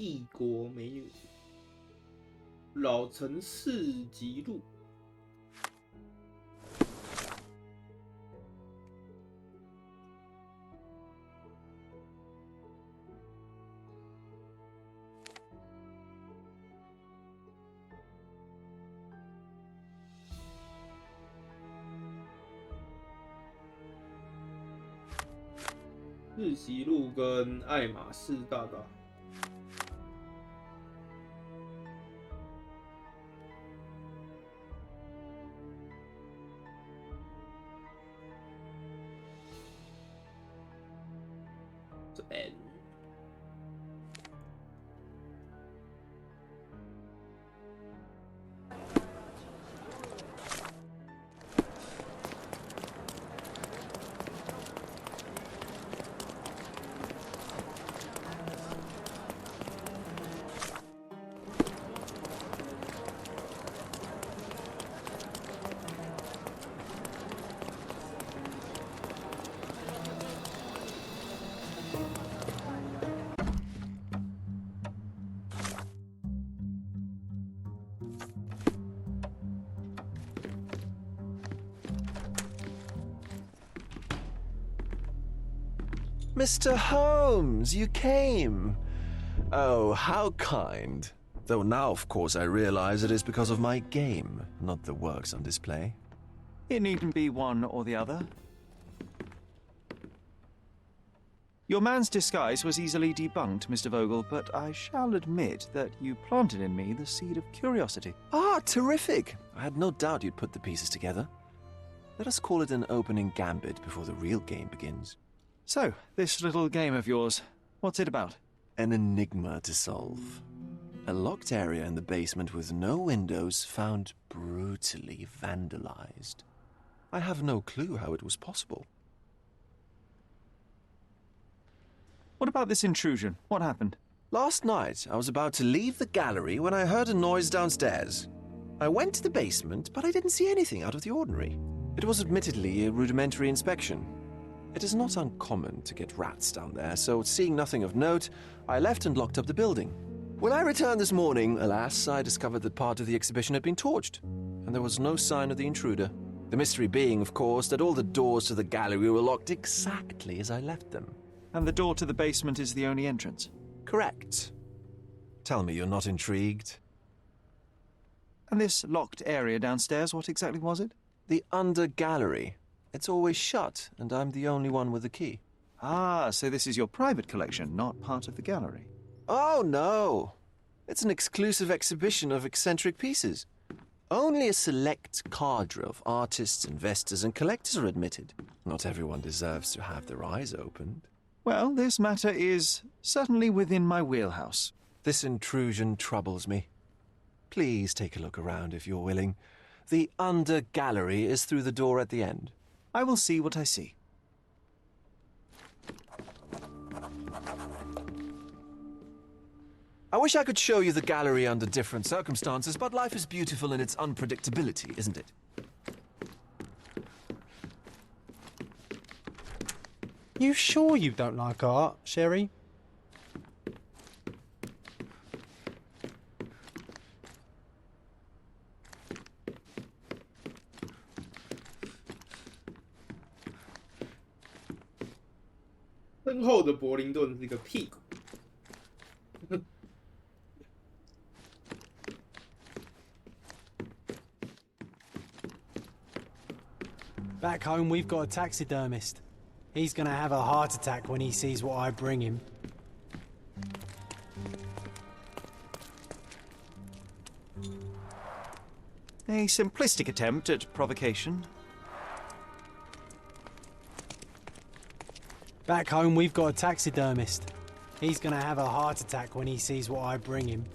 异国美女，老城市集录。日习路跟爱马仕大道。这边。Mr. Holmes, you came. Oh, how kind. Though now, of course, I realize it is because of my game, not the works on display. It needn't be one or the other. Your man's disguise was easily debunked, Mr. Vogel, but I shall admit that you planted in me the seed of curiosity. Ah, terrific. I had no doubt you'd put the pieces together. Let us call it an opening gambit before the real game begins. So, this little game of yours, what's it about? An enigma to solve. A locked area in the basement with no windows found brutally vandalized. I have no clue how it was possible. What about this intrusion? What happened? Last night, I was about to leave the gallery when I heard a noise downstairs. I went to the basement, but I didn't see anything out of the ordinary. It was admittedly a rudimentary inspection. It is not uncommon to get rats down there, so seeing nothing of note, I left and locked up the building. When I returned this morning, alas, I discovered that part of the exhibition had been torched, and there was no sign of the intruder. The mystery being, of course, that all the doors to the gallery were locked exactly as I left them. And the door to the basement is the only entrance? Correct. Tell me you're not intrigued. And this locked area downstairs, what exactly was it? The under gallery. It's always shut, and I'm the only one with the key. Ah, so this is your private collection, not part of the gallery. Oh, no. It's an exclusive exhibition of eccentric pieces. Only a select cadre of artists, investors, and collectors are admitted. Not everyone deserves to have their eyes opened. Well, this matter is certainly within my wheelhouse. This intrusion troubles me. Please take a look around if you're willing. The under gallery is through the door at the end. I will see what I see. I wish I could show you the gallery under different circumstances, but life is beautiful in its unpredictability, isn't it? You sure you don't like art, Sherry?身后的柏林顿是一个屁股。Back home, we've got a taxidermist. He's gonna have a heart attack when he sees what I bring him. A simplistic attempt at provocation. Back home, we've got a taxidermist. He's gonna have a heart attack when he sees what I bring him.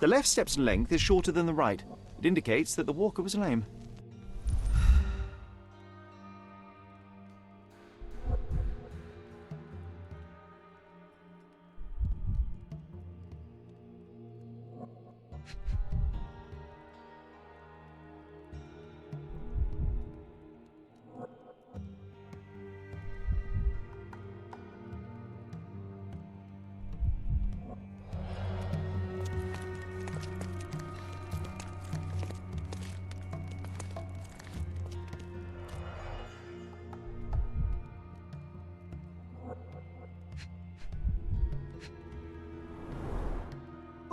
The left step's length is shorter than the right. It indicates that the walker was lame.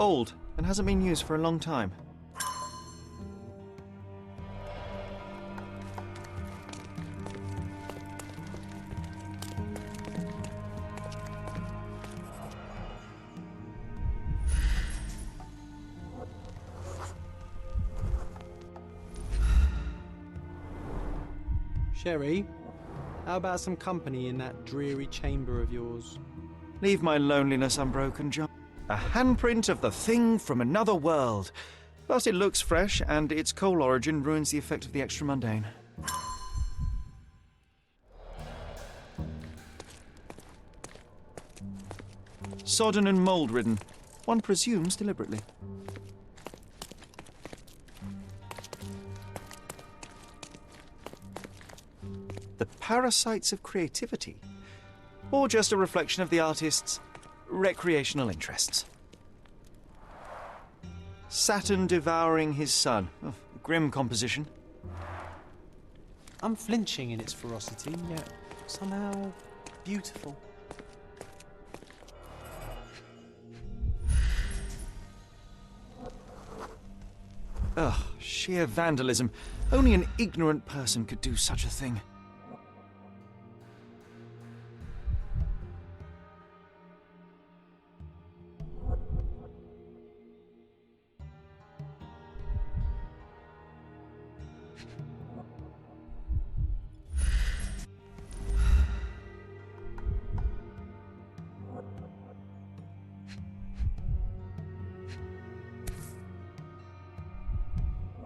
old and hasn't been used for a long time. Sherry, how about some company in that dreary chamber of yours? Leave my loneliness unbroken, John. A handprint of the thing from another world. Plus it looks fresh, and its coal origin ruins the effect of the extra mundane. Sodden and mould-ridden. One presumes deliberately. The parasites of creativity, or just a reflection of the artist's recreational interests. Saturn devouring his sun. Oh, grim composition. Unflinching in its ferocity, yet somehow beautiful. Ugh, sheer vandalism. Only an ignorant person could do such a thing.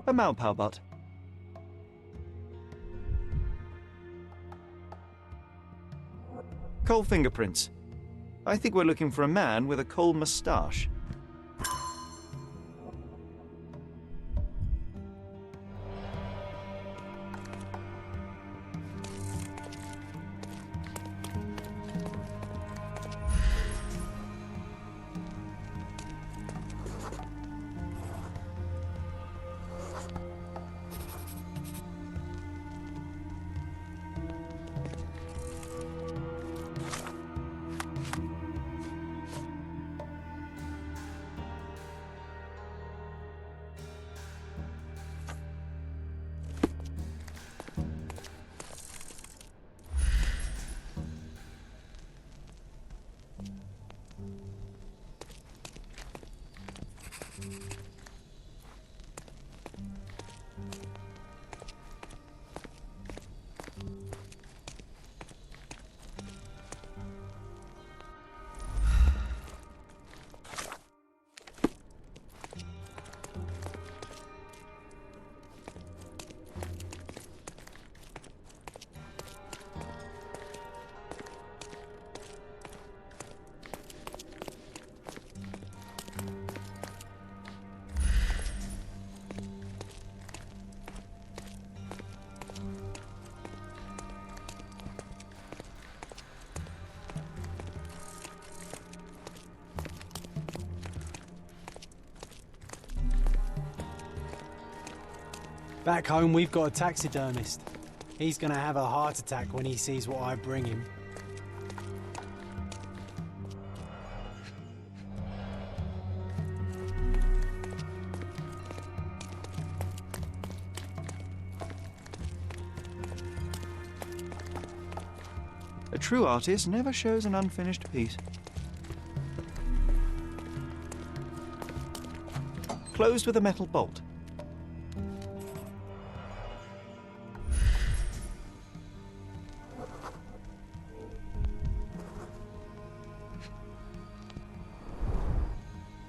A Malpow butt. Coal fingerprints. I think we're looking for a man with a coal moustache. Back home, we've got a taxidermist. He's gonna have a heart attack when he sees what I bring him. A true artist never shows an unfinished piece. Closed with a metal bolt.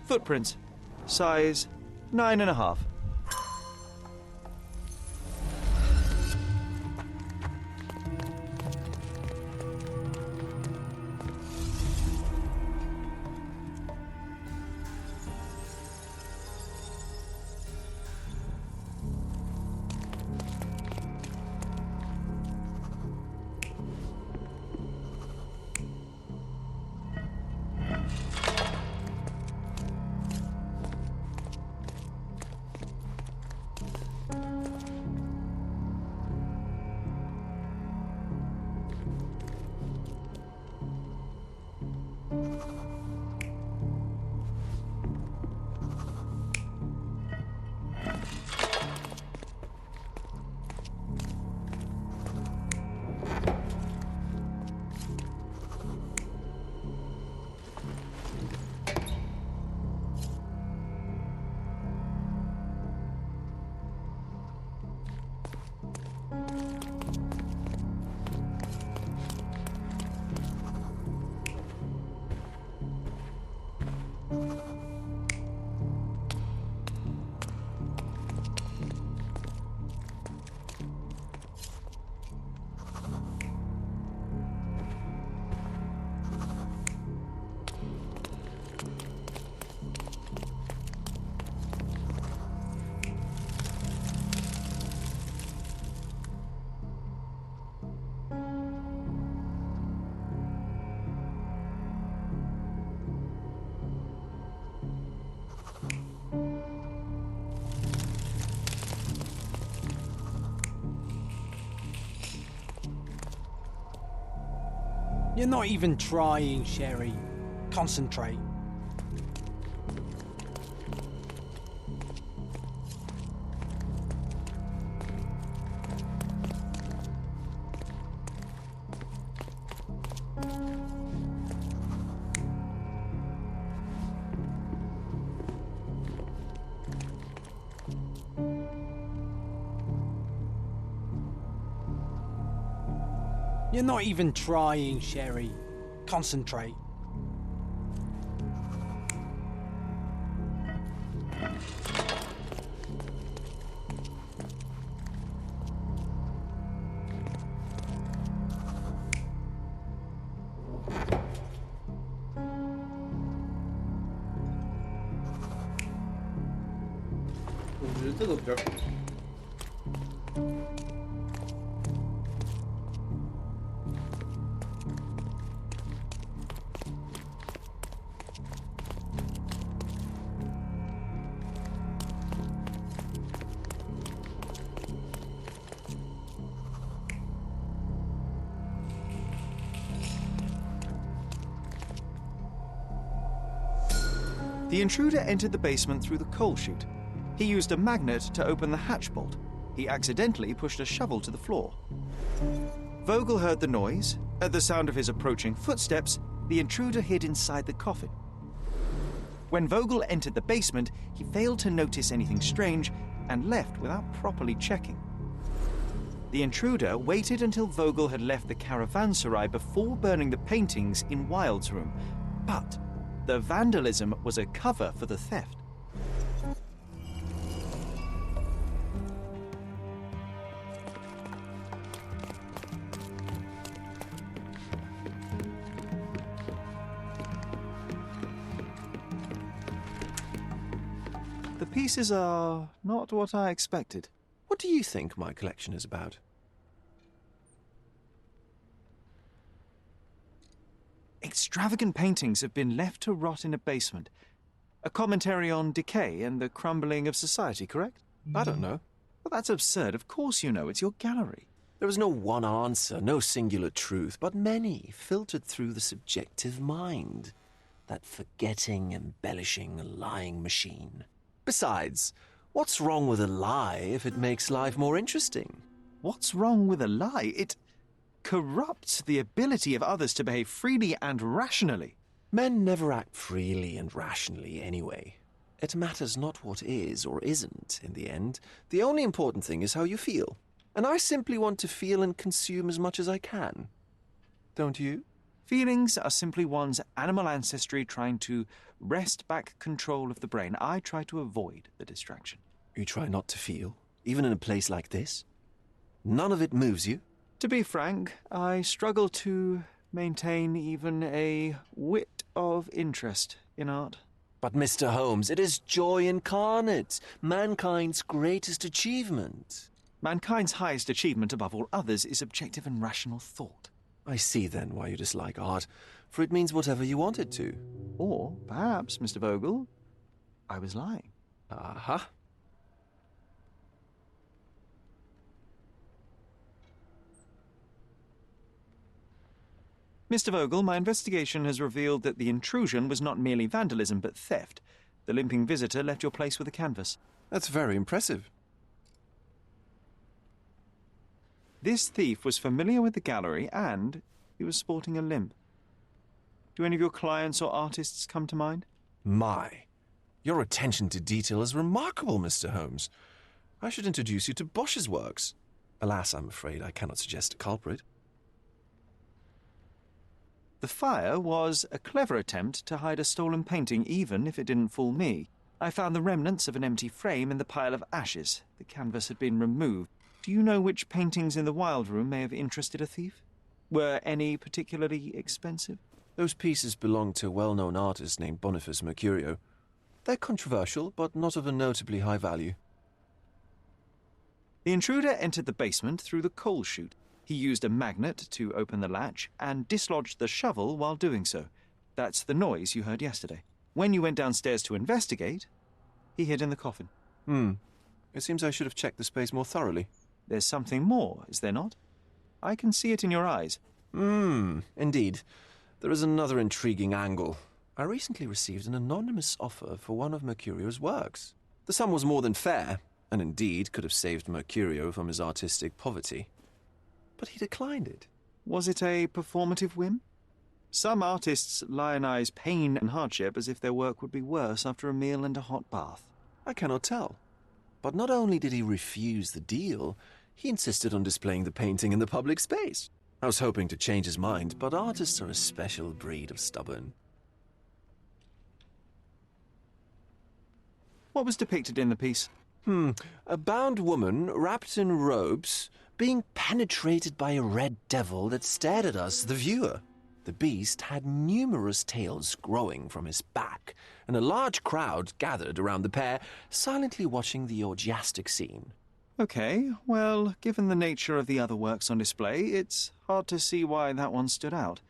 Footprints. Size 9.5. You're not even trying, Sherry. Concentrate. You're not even trying, Sherry. Concentrate.我觉得这个比较。The intruder entered the basement through the coal chute. He used a magnet to open the hatch bolt. He accidentally pushed a shovel to the floor. Vogel heard the noise. At the sound of his approaching footsteps, the intruder hid inside the coffin. When Vogel entered the basement, he failed to notice anything strange and left without properly checking. The intruder waited until Vogel had left the caravanserai before burning the paintings in Wilde's room, but the vandalism was a cover for the theft. The pieces are not what I expected. What do you think my collection is about? Extravagant paintings have been left to rot in a basement. A commentary on decay and the crumbling of society, correct? I don't know. Well, that's absurd. Of course you know. It's your gallery. There is no one answer, no singular truth, but many filtered through the subjective mind. That forgetting, embellishing, lying machine. Besides, what's wrong with a lie if it makes life more interesting? What's wrong with a lie? It corrupts the ability of others to behave freely and rationally. Men never act freely and rationally anyway. It matters not what is or isn't in the end. The only important thing is how you feel. And I simply want to feel and consume as much as I can. Don't you? Feelings are simply one's animal ancestry trying to wrest back control of the brain. I try to avoid the distraction. You try not to feel, even in a place like this? None of it moves you? To be frank, I struggle to maintain even a whit of interest in art. But Mr. Holmes, it is joy incarnate, mankind's greatest achievement. Mankind's highest achievement above all others is objective and rational thought. I see then why you dislike art, for it means whatever you want it to. Or perhaps, Mr. Vogel, I was lying. Aha. Mr. Vogel, my investigation has revealed that the intrusion was not merely vandalism but theft. The limping visitor left your place with a canvas. That's very impressive. This thief was familiar with the gallery and he was sporting a limp. Do any of your clients or artists come to mind? My, your attention to detail is remarkable, Mr. Holmes. I should introduce you to Bosch's works. Alas, I'm afraid I cannot suggest a culprit. The fire was a clever attempt to hide a stolen painting, even if it didn't fool me. I found the remnants of an empty frame in the pile of ashes. The canvas had been removed. Do you know which paintings in the Wild Room may have interested a thief? Were any particularly expensive? Those pieces belong to a well-known artist named Boniface Mercurio. They're controversial, but not of a notably high value. The intruder entered the basement through the coal chute. He used a magnet to open the latch and dislodged the shovel while doing so. That's the noise you heard yesterday. When you went downstairs to investigate, he hid in the coffin. It seems I should have checked the space more thoroughly. There's something more, is there not? I can see it in your eyes. Indeed. There is another intriguing angle. I recently received an anonymous offer for one of Mercurio's works. The sum was more than fair, and indeed could have saved Mercurio from his artistic poverty. But he declined it. Was it a performative whim? Some artists lionize pain and hardship as if their work would be worse after a meal and a hot bath. I cannot tell. But not only did he refuse the deal, he insisted on displaying the painting in the public space. I was hoping to change his mind, but artists are a special breed of stubborn. What was depicted in the piece? A bound woman, wrapped in robes, being penetrated by a red devil that stared at us, the viewer. The beast had numerous tails growing from his back, and a large crowd gathered around the pair, silently watching the orgiastic scene. Okay, well, given the nature of the other works on display, it's hard to see why that one stood out.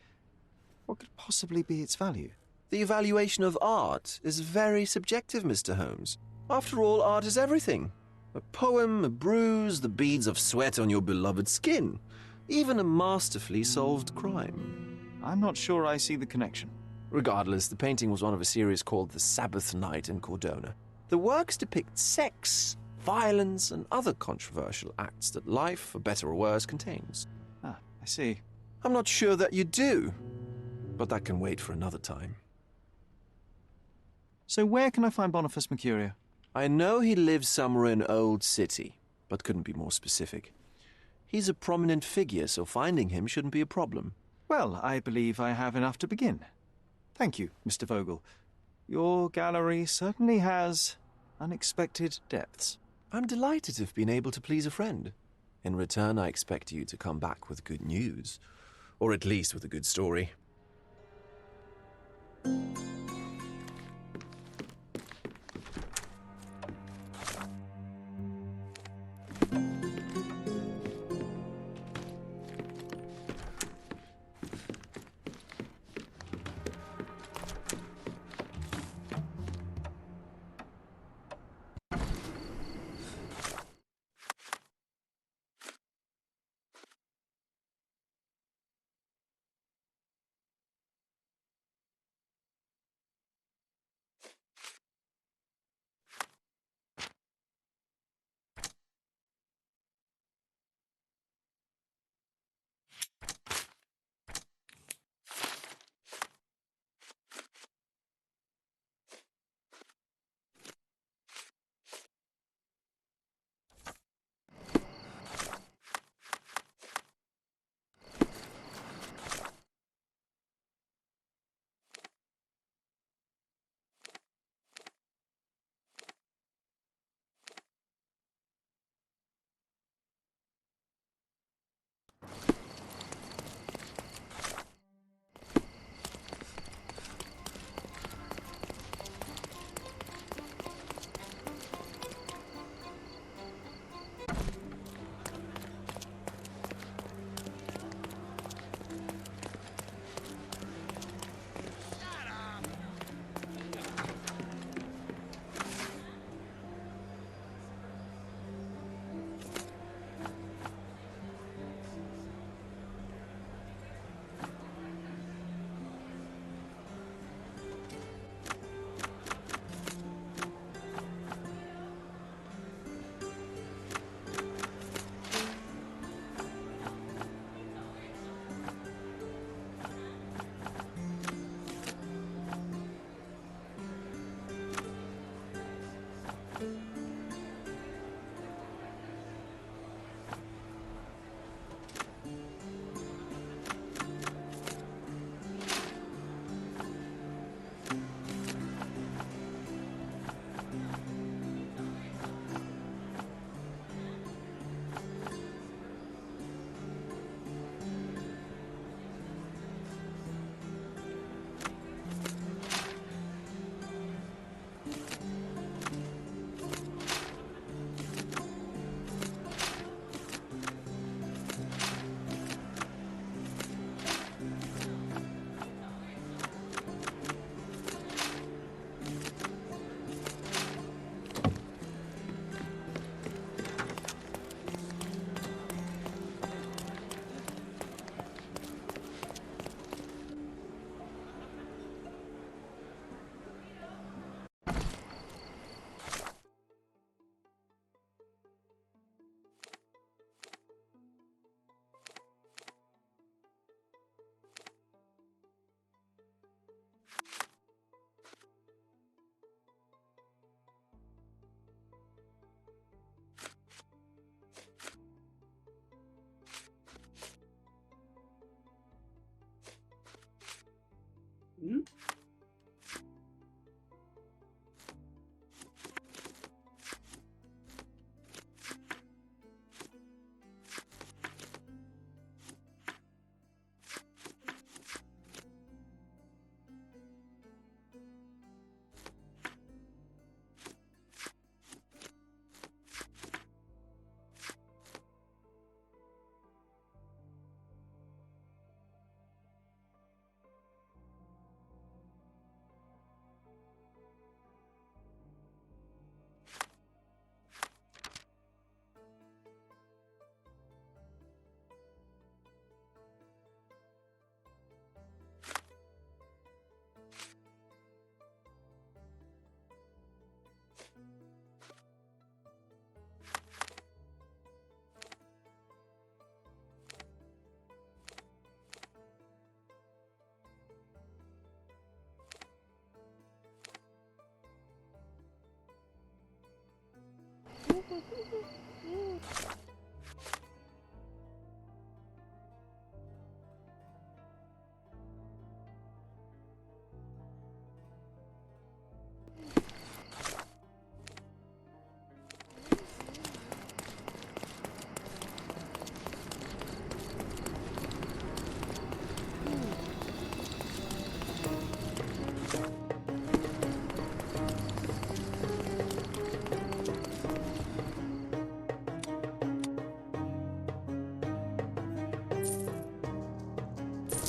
What could possibly be its value? The evaluation of art is very subjective, Mr. Holmes. After all, art is everything. A poem, a bruise, the beads of sweat on your beloved skin. Even a masterfully solved crime. I'm not sure I see the connection. Regardless, the painting was one of a series called The Sabbath Night in Cordona. The works depict sex, violence, and other controversial acts that life, for better or worse, contains. Ah, I see. I'm not sure that you do, but that can wait for another time. So where can I find Boniface Mercurio? I know he lives somewhere in Old City, but couldn't be more specific. He's a prominent figure, so finding him shouldn't be a problem. Well, I believe I have enough to begin. Thank you, Mr. Vogel. Your gallery certainly has unexpected depths. I'm delighted to have been able to please a friend. In return, I expect you to come back with good news. Or at least with a good story.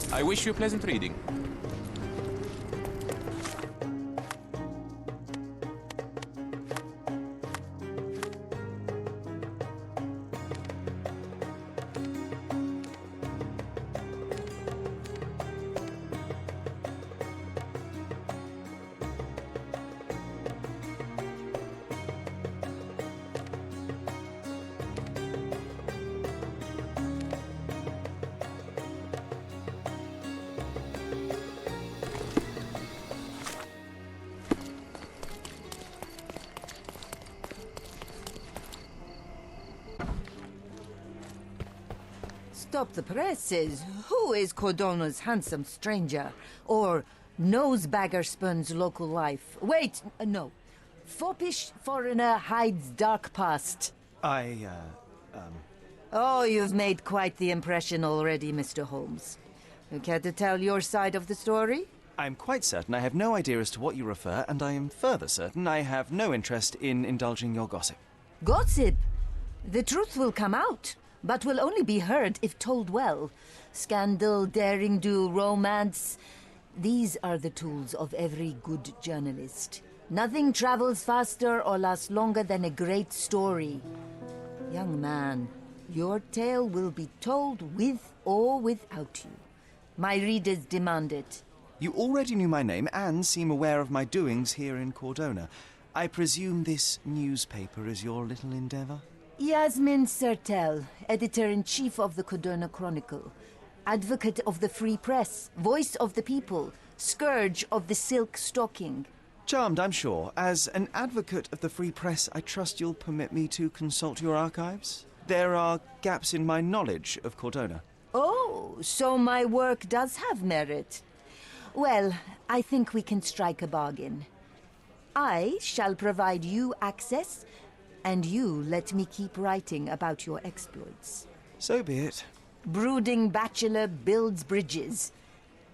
I wish you pleasant reading. Stop the presses. Who is Cordona's handsome stranger? Or nosebagger spurns local life? Wait, no. Foppish foreigner hides dark past. Oh, you've made quite the impression already, Mr. Holmes. You care to tell your side of the story? I'm quite certain I have no idea as to what you refer, and I am further certain I have no interest in indulging your gossip. Gossip? The truth will come out, but will only be heard if told well. Scandal, daring-do, romance. These are the tools of every good journalist. Nothing travels faster or lasts longer than a great story. Young man, your tale will be told with or without you. My readers demand it. You already knew my name and seem aware of my doings here in Cordona. I presume this newspaper is your little endeavor? Yasmin Sertel, editor-in-chief of the Cordona Chronicle. Advocate of the free press, voice of the people, scourge of the silk stocking. Charmed, I'm sure. As an advocate of the free press, I trust you'll permit me to consult your archives? There are gaps in my knowledge of Cordona. Oh, so my work does have merit. Well, I think we can strike a bargain. I shall provide you access, and you let me keep writing about your exploits. So be it. Brooding bachelor builds bridges.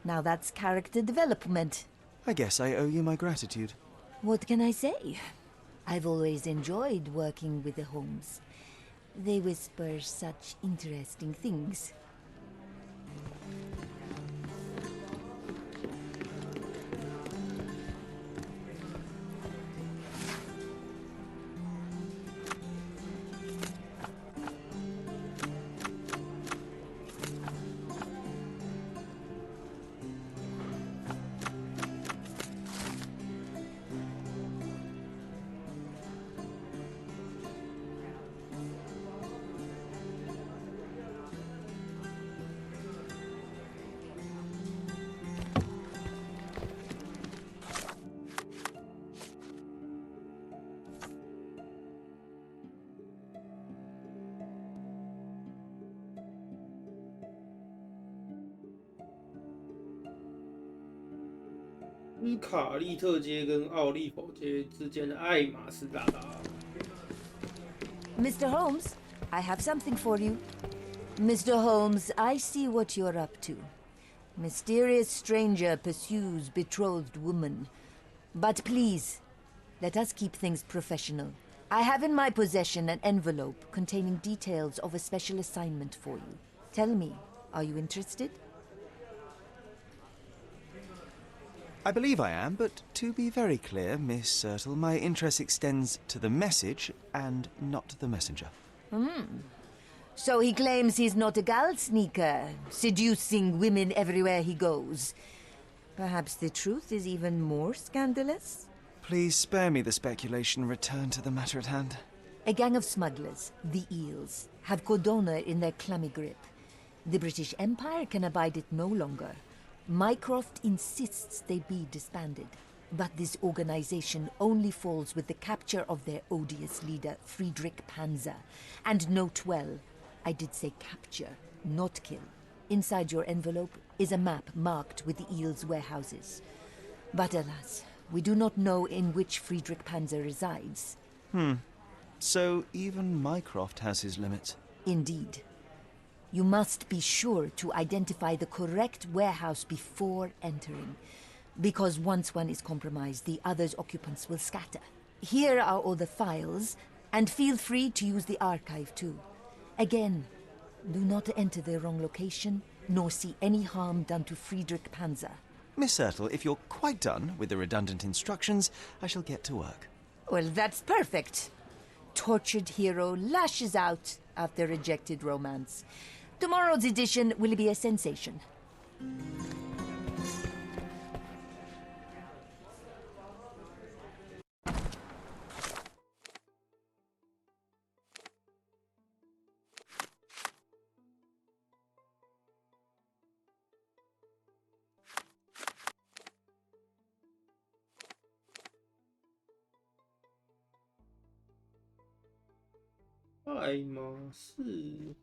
Now that's character development. I guess I owe you my gratitude. What can I say? I've always enjoyed working with the Holmes. They whisper such interesting things.伊卡利特街跟奥利佛街之间的爱马仕大道。Mr. Holmes, I have something for you. Mr. Holmes, I see what you're up to. Mysterious stranger pursues betrothed woman. But please, let us keep things professional. I have in my possession an envelope containing details of a special assignment for you. Tell me, are you interested? I believe I am, but to be very clear, Miss Sertle, my interest extends to the message and not the messenger. So he claims he's not a gal sneaker, seducing women everywhere he goes. Perhaps the truth is even more scandalous? Please spare me the speculation and return to the matter at hand. A gang of smugglers, the Eels, have Cordona in their clammy grip. The British Empire can abide it no longer. Mycroft insists they be disbanded. But this organization only falls with the capture of their odious leader, Friedrich Panzer. And note well, I did say capture, not kill. Inside your envelope is a map marked with the eel's warehouses. But alas, we do not know in which Friedrich Panzer resides. So even Mycroft has his limits. Indeed. You must be sure to identify the correct warehouse before entering. Because once one is compromised, the other's occupants will scatter. Here are all the files, and feel free to use the archive too. Again, do not enter the wrong location, nor see any harm done to Friedrich Panzer. Miss Ertl, if you're quite done with the redundant instructions, I shall get to work. Well, that's perfect. Tortured hero lashes out after rejected romance. Tomorrow's edition will be a sensation.爱马仕。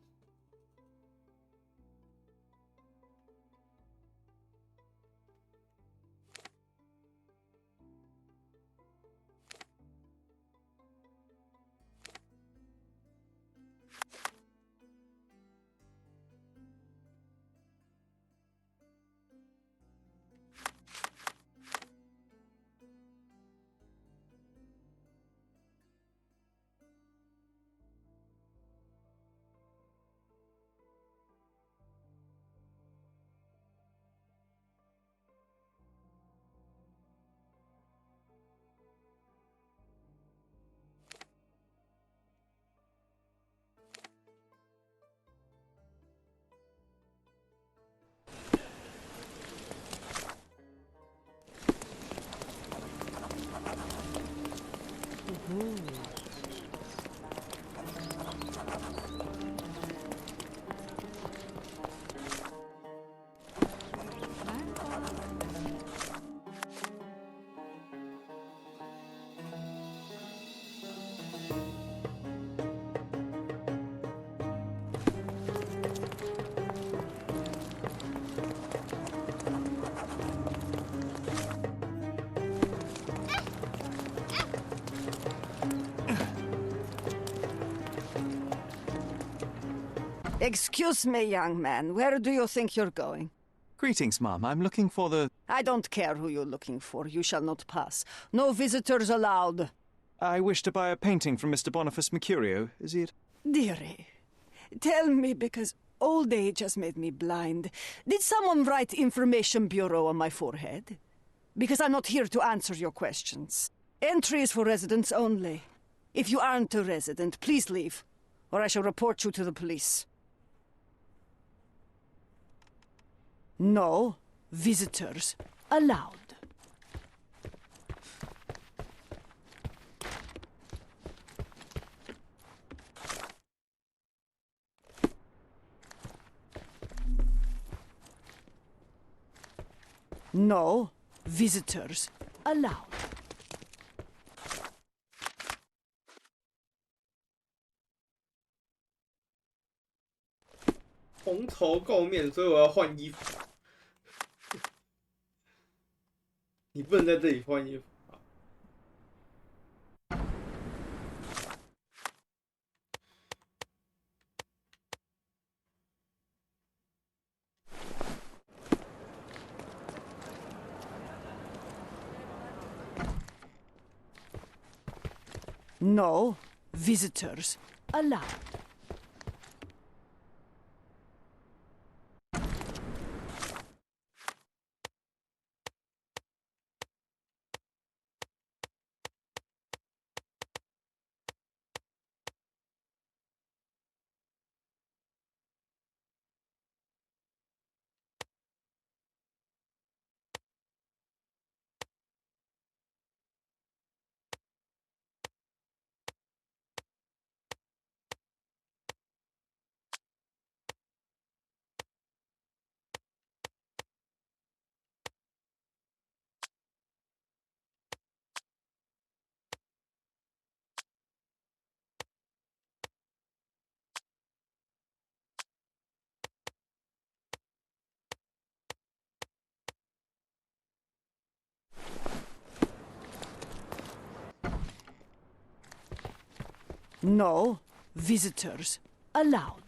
Excuse me, young man. Where do you think you're going? Greetings, ma'am. I'm looking for the... I don't care who you're looking for. You shall not pass. No visitors allowed. I wish to buy a painting from Mr. Boniface Mercurio. Is it? Dearie, tell me, because old age has made me blind. Did someone write Information Bureau on my forehead? Because I'm not here to answer your questions. Entry is for residents only. If you aren't a resident, please leave, or I shall report you to the police. No visitors allowed. No visitors allowed. 红头垢面，所以我要换衣服。你不能在这里换衣服。No visitors allowed. No visitors allowed.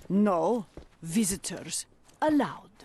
No visitors allowed.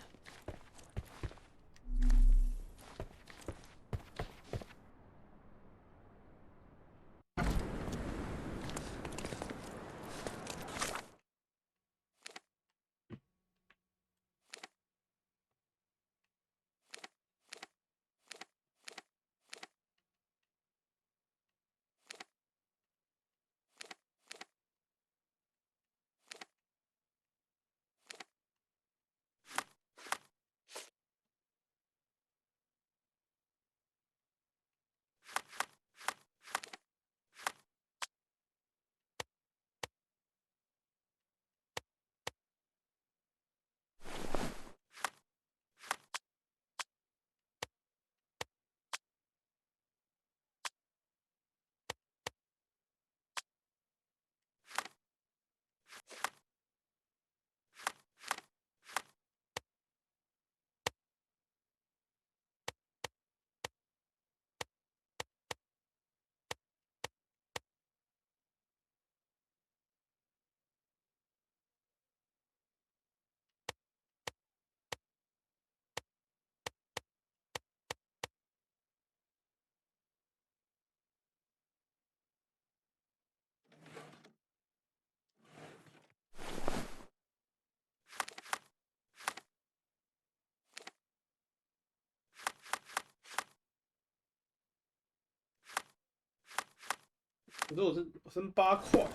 我剩8块。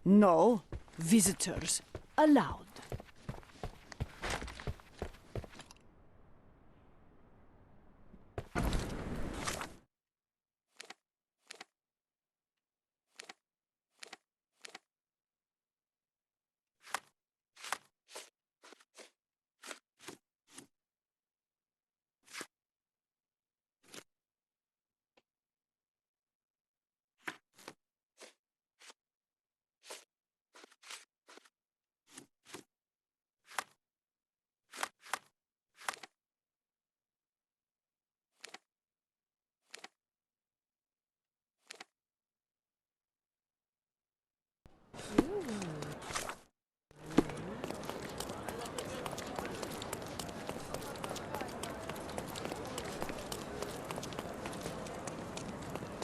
No visitors allowed.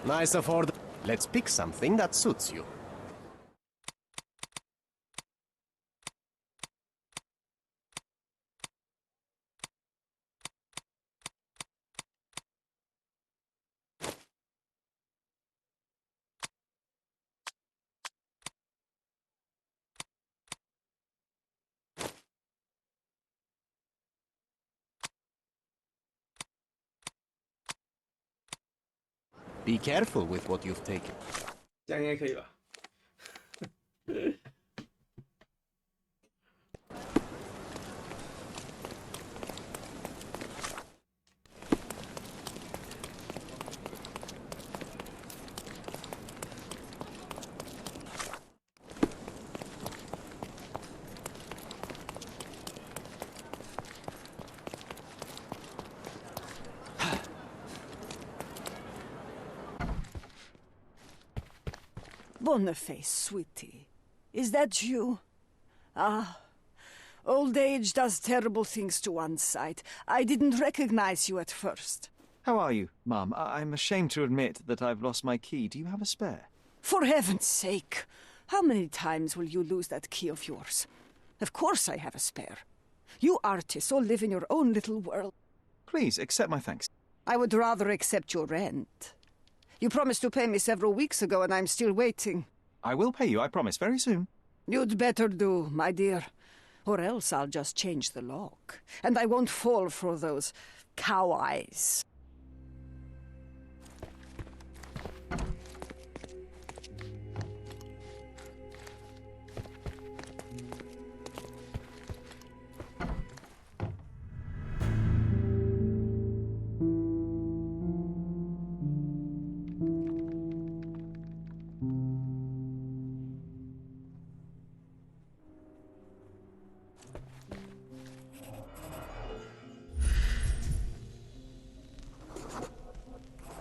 Nice afford. Let's pick something that suits you. Be careful with what you've taken. 这样应该可以吧？Boniface, sweetie. Is that you? Ah, old age does terrible things to one's sight. I didn't recognize you at first. How are you, Mum? I'm ashamed to admit that I've lost my key. Do you have a spare? For heaven's sake, how many times will you lose that key of yours? Of course I have a spare. You artists all live in your own little world. Please, accept my thanks. I would rather accept your rent. You promised to pay me several weeks ago, and I'm still waiting. I will pay you, I promise, very soon. You'd better do, my dear. Or else I'll just change the lock. And I won't fall for those cow eyes.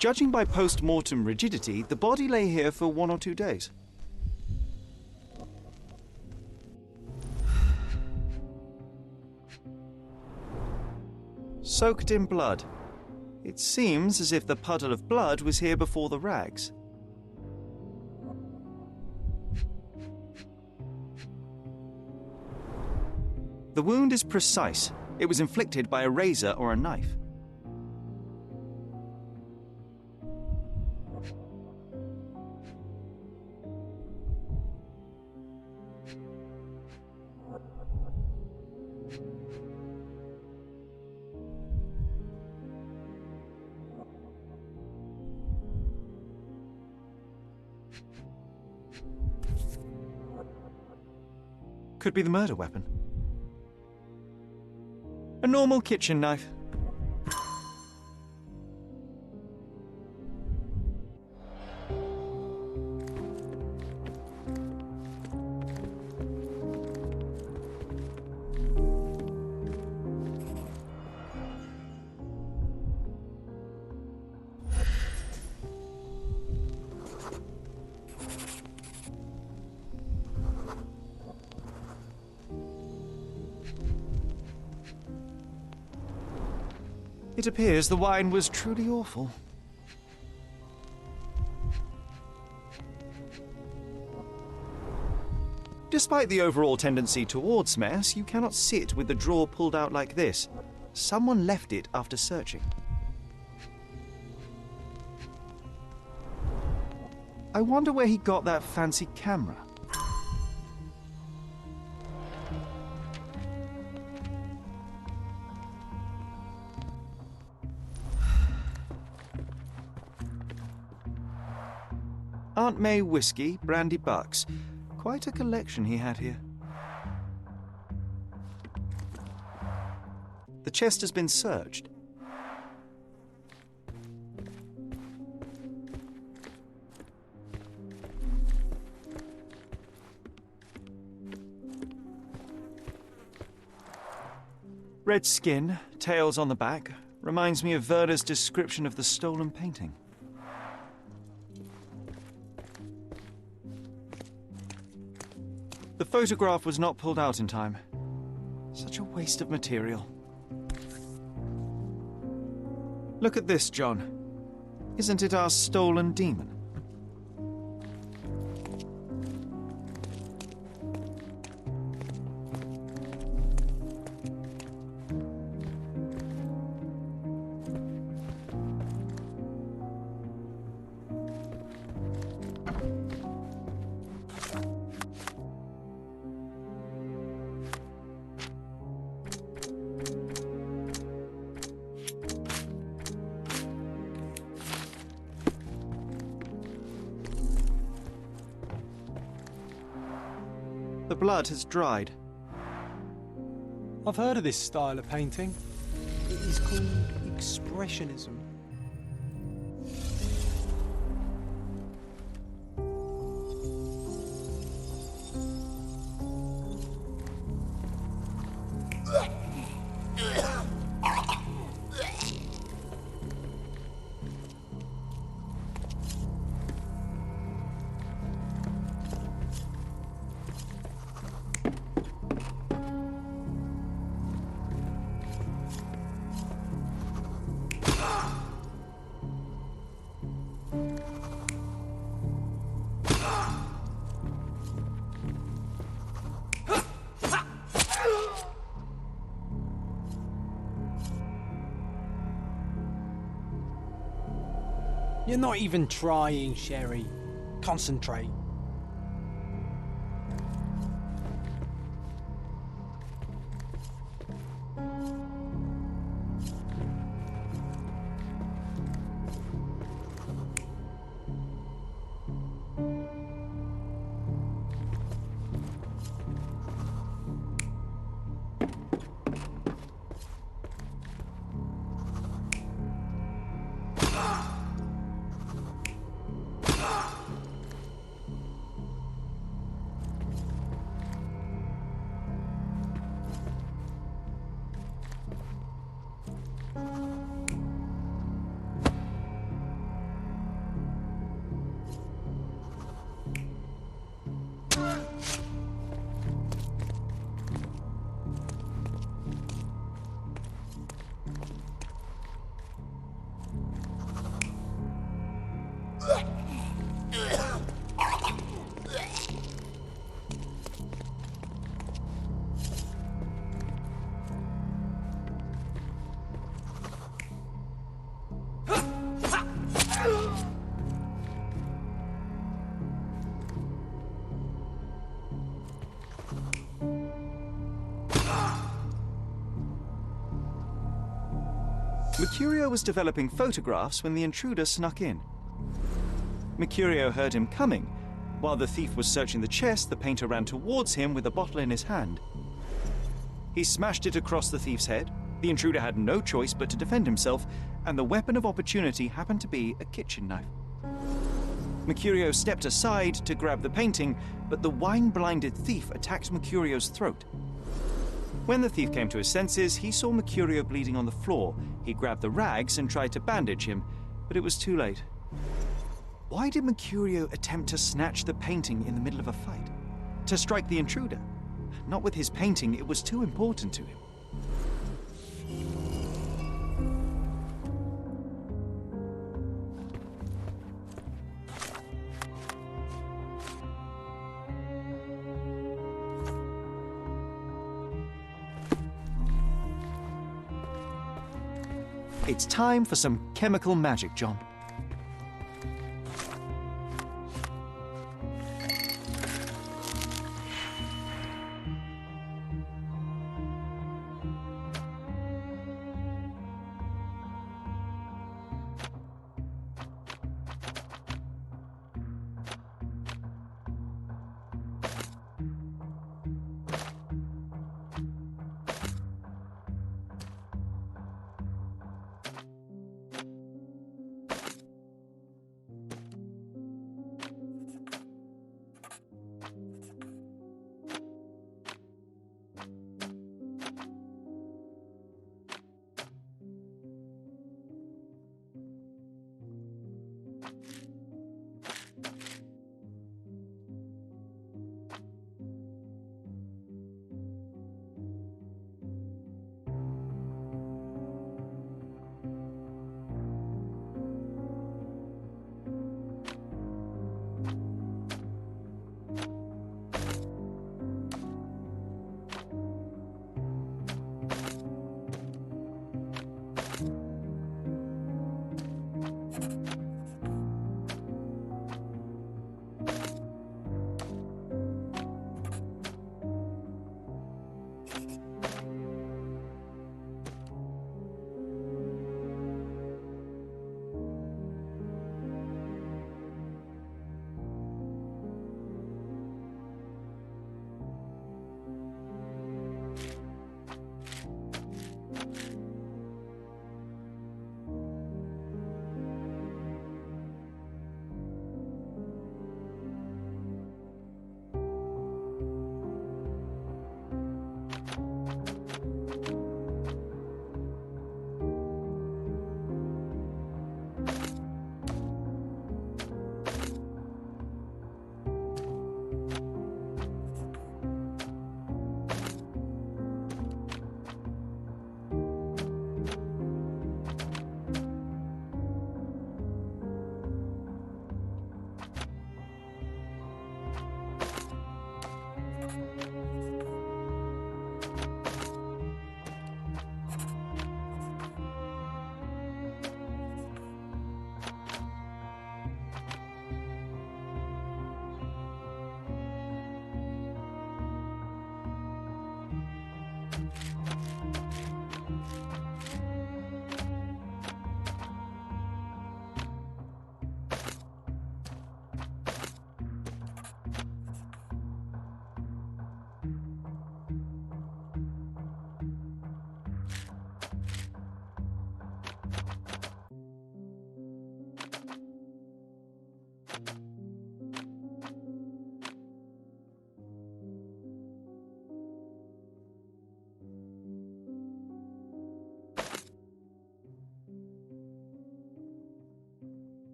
Judging by post-mortem rigidity, the body lay here for 1 or 2 days. Soaked in blood. It seems as if the puddle of blood was here before the rags. The wound is precise. It was inflicted by a razor or a knife. Could be the murder weapon. A normal kitchen knife. It appears the wine was truly awful. Despite the overall tendency towards mess, you cannot sit with the drawer pulled out like this. Someone left it after searching. I wonder where he got that fancy camera. Aunt May whiskey, brandy bucks. Quite a collection he had here. The chest has been searched. Red skin, tails on the back, reminds me of Werner's description of the stolen painting. The photograph was not pulled out in time. Such a waste of material. Look at this, John. Isn't it our stolen demon? The blood has dried. I've heard of this style of painting. It is called Expressionism. You're not even trying, Sherry. Concentrate. Mercurio was developing photographs when the intruder snuck in. Mercurio heard him coming. While the thief was searching the chest, the painter ran towards him with a bottle in his hand. He smashed it across the thief's head. The intruder had no choice but to defend himself, and the weapon of opportunity happened to be a kitchen knife. Mercurio stepped aside to grab the painting, but the wine-blinded thief attacked Mercurio's throat. When the thief came to his senses, he saw Mercurio bleeding on the floor. He grabbed the rags and tried to bandage him, but it was too late. Why did Mercurio attempt to snatch the painting in the middle of a fight? To strike the intruder? Not with his painting, it was too important to him. It's time for some chemical magic, John.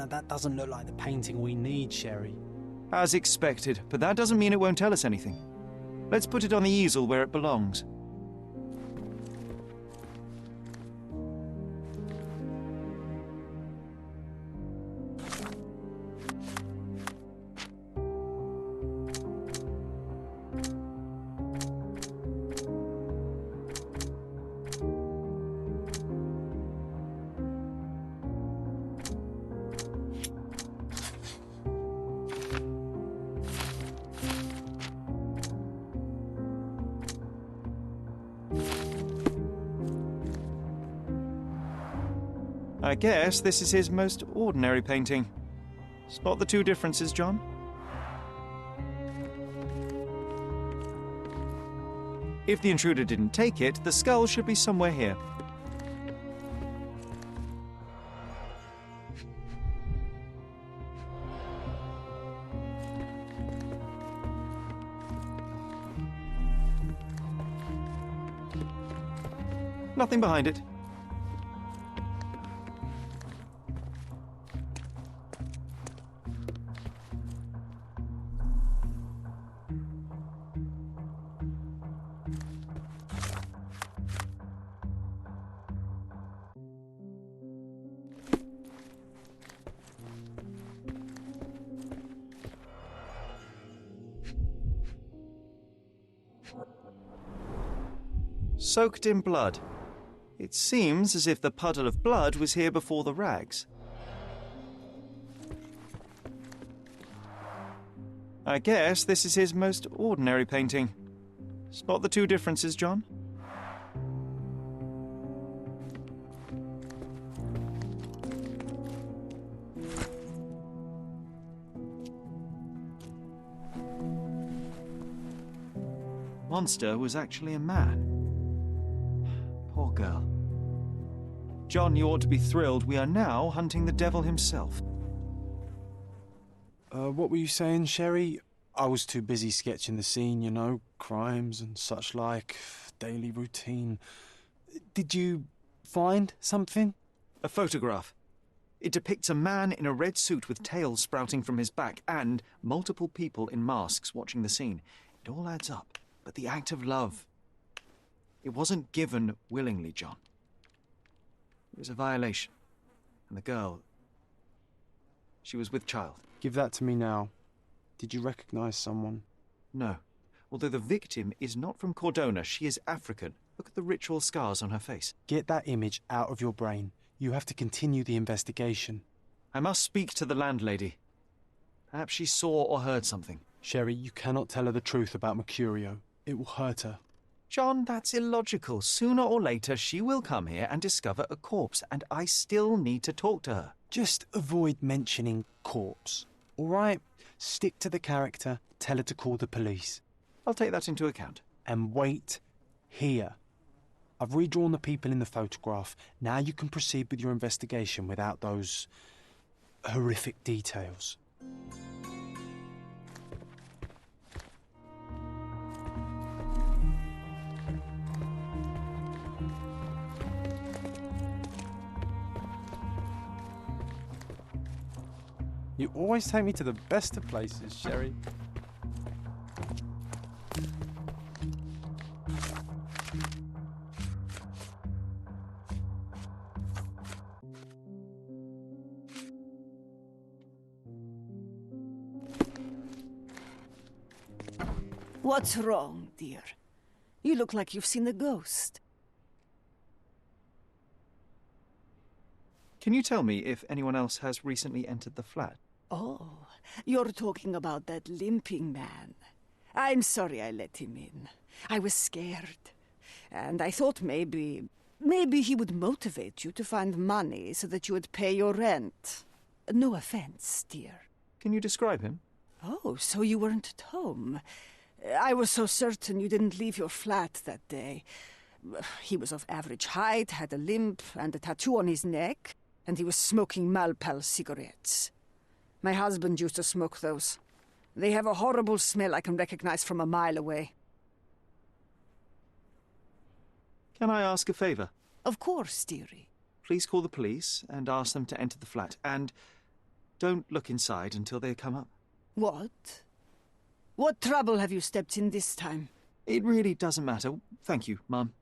That doesn't look like the painting we need, Sherry. As expected, but that doesn't mean it won't tell us anything. Let's put it on the easel where it belongs. I guess this is his most ordinary painting. Spot the two differences, John? If the intruder didn't take it, the skull should be somewhere here. Nothing behind it. Soaked in blood. It seems as if the puddle of blood was here before the rags. I guess this is his most ordinary painting. Spot the two differences, John? Monster was actually a man. Poor girl. John, you ought to be thrilled. We are now hunting the devil himself. What were you saying, Sherry? I was too busy sketching the scene, you know, crimes and such like, daily routine. Did you find something? A photograph. It depicts a man in a red suit with tails sprouting from his back and multiple people in masks watching the scene. It all adds up. But the act of love, it wasn't given willingly, John. It was a violation. And the girl, she was with child. Give that to me now. Did you recognize someone? No. Although the victim is not from Cordona, she is African. Look at the ritual scars on her face. Get that image out of your brain. You have to continue the investigation. I must speak to the landlady. Perhaps she saw or heard something. Sherry, you cannot tell her the truth about Mercurio. It will hurt her. John, that's illogical. Sooner or later, she will come here and discover a corpse, and I still need to talk to her. Just avoid mentioning corpse, all right? Stick to the character, tell her to call the police. I'll take that into account. And wait here. I've redrawn the people in the photograph. Now you can proceed with your investigation without those horrific details. You always take me to the best of places, Sherry. What's wrong, dear? You look like you've seen a ghost. Can you tell me if anyone else has recently entered the flat? Oh, you're talking about that limping man. I'm sorry I let him in. I was scared. And I thought maybe he would motivate you to find money so that you would pay your rent. No offense, dear. Can you describe him? Oh, so you weren't at home. I was so certain you didn't leave your flat that day. He was of average height, had a limp and a tattoo on his neck, and he was smoking Malpal cigarettes. My husband used to smoke those. They have a horrible smell I can recognize from a mile away. Can I ask a favor? Of course, dearie. Please call the police and ask them to enter the flat. And Don't look inside until they come up. What? What trouble have you stepped in this time? It really doesn't matter. Thank you, Mum.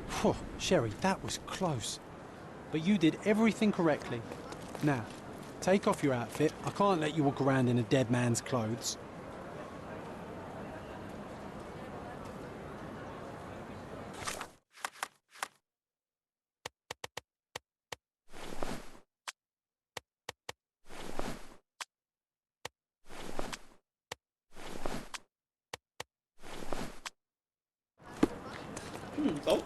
Phew, Sherry, that was close. But you did everything correctly. Now, take off your outfit. I can't let you walk around in a dead man's clothes.走。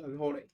然后嘞？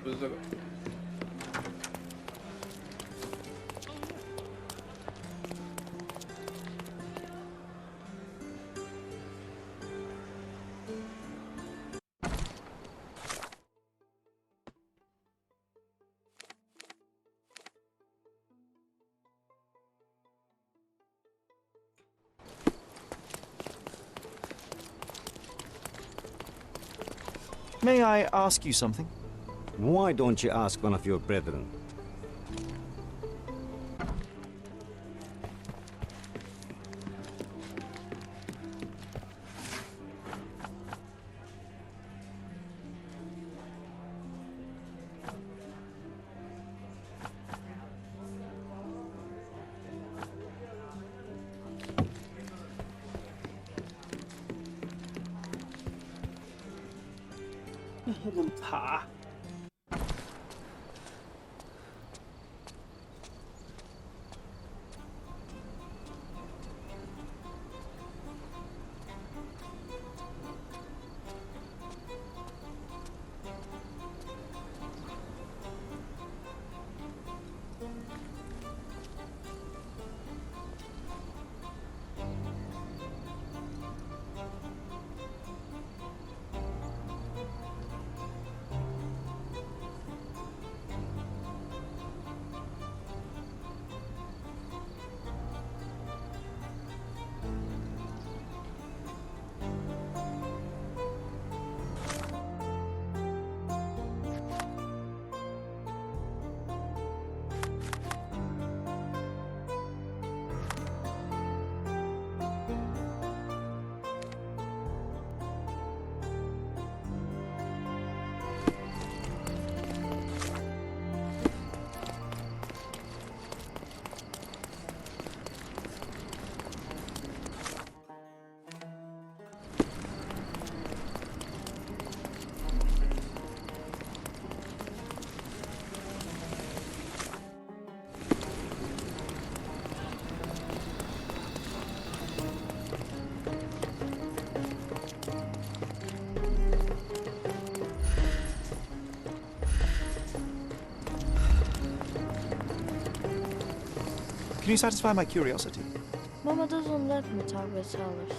不是这个。May I ask you something? Why don't you ask one of your brethren?爬。Can you satisfy my curiosity? Mama doesn't let me talk with sellers.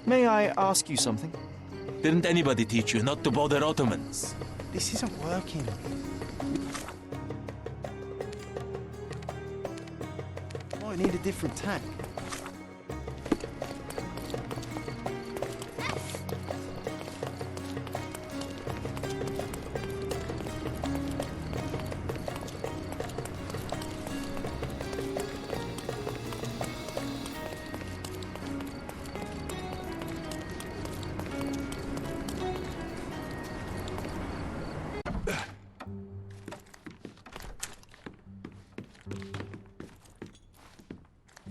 May I ask you something? Didn't anybody teach you not to bother Ottomans? This isn't working. Might need a different tack.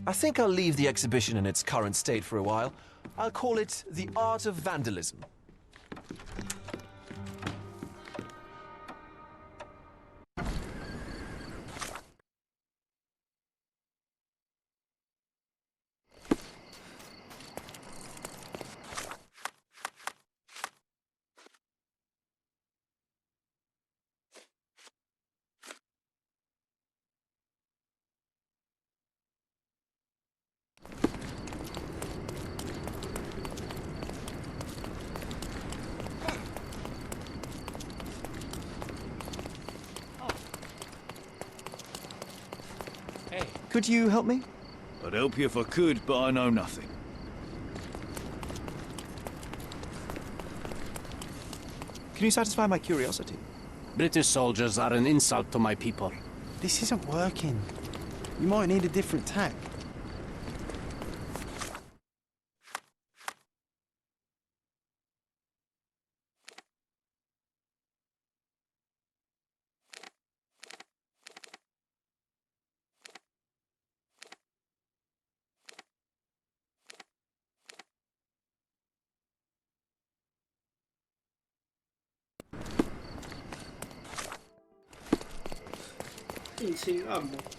I think I'll leave the exhibition in its current state for a while. I'll call it The Art of Vandalism. Could you help me? I'd help you if I could, but I know nothing. Can you satisfy my curiosity? British soldiers are an insult to my people. This isn't working. You might need a different tack.定心按摩。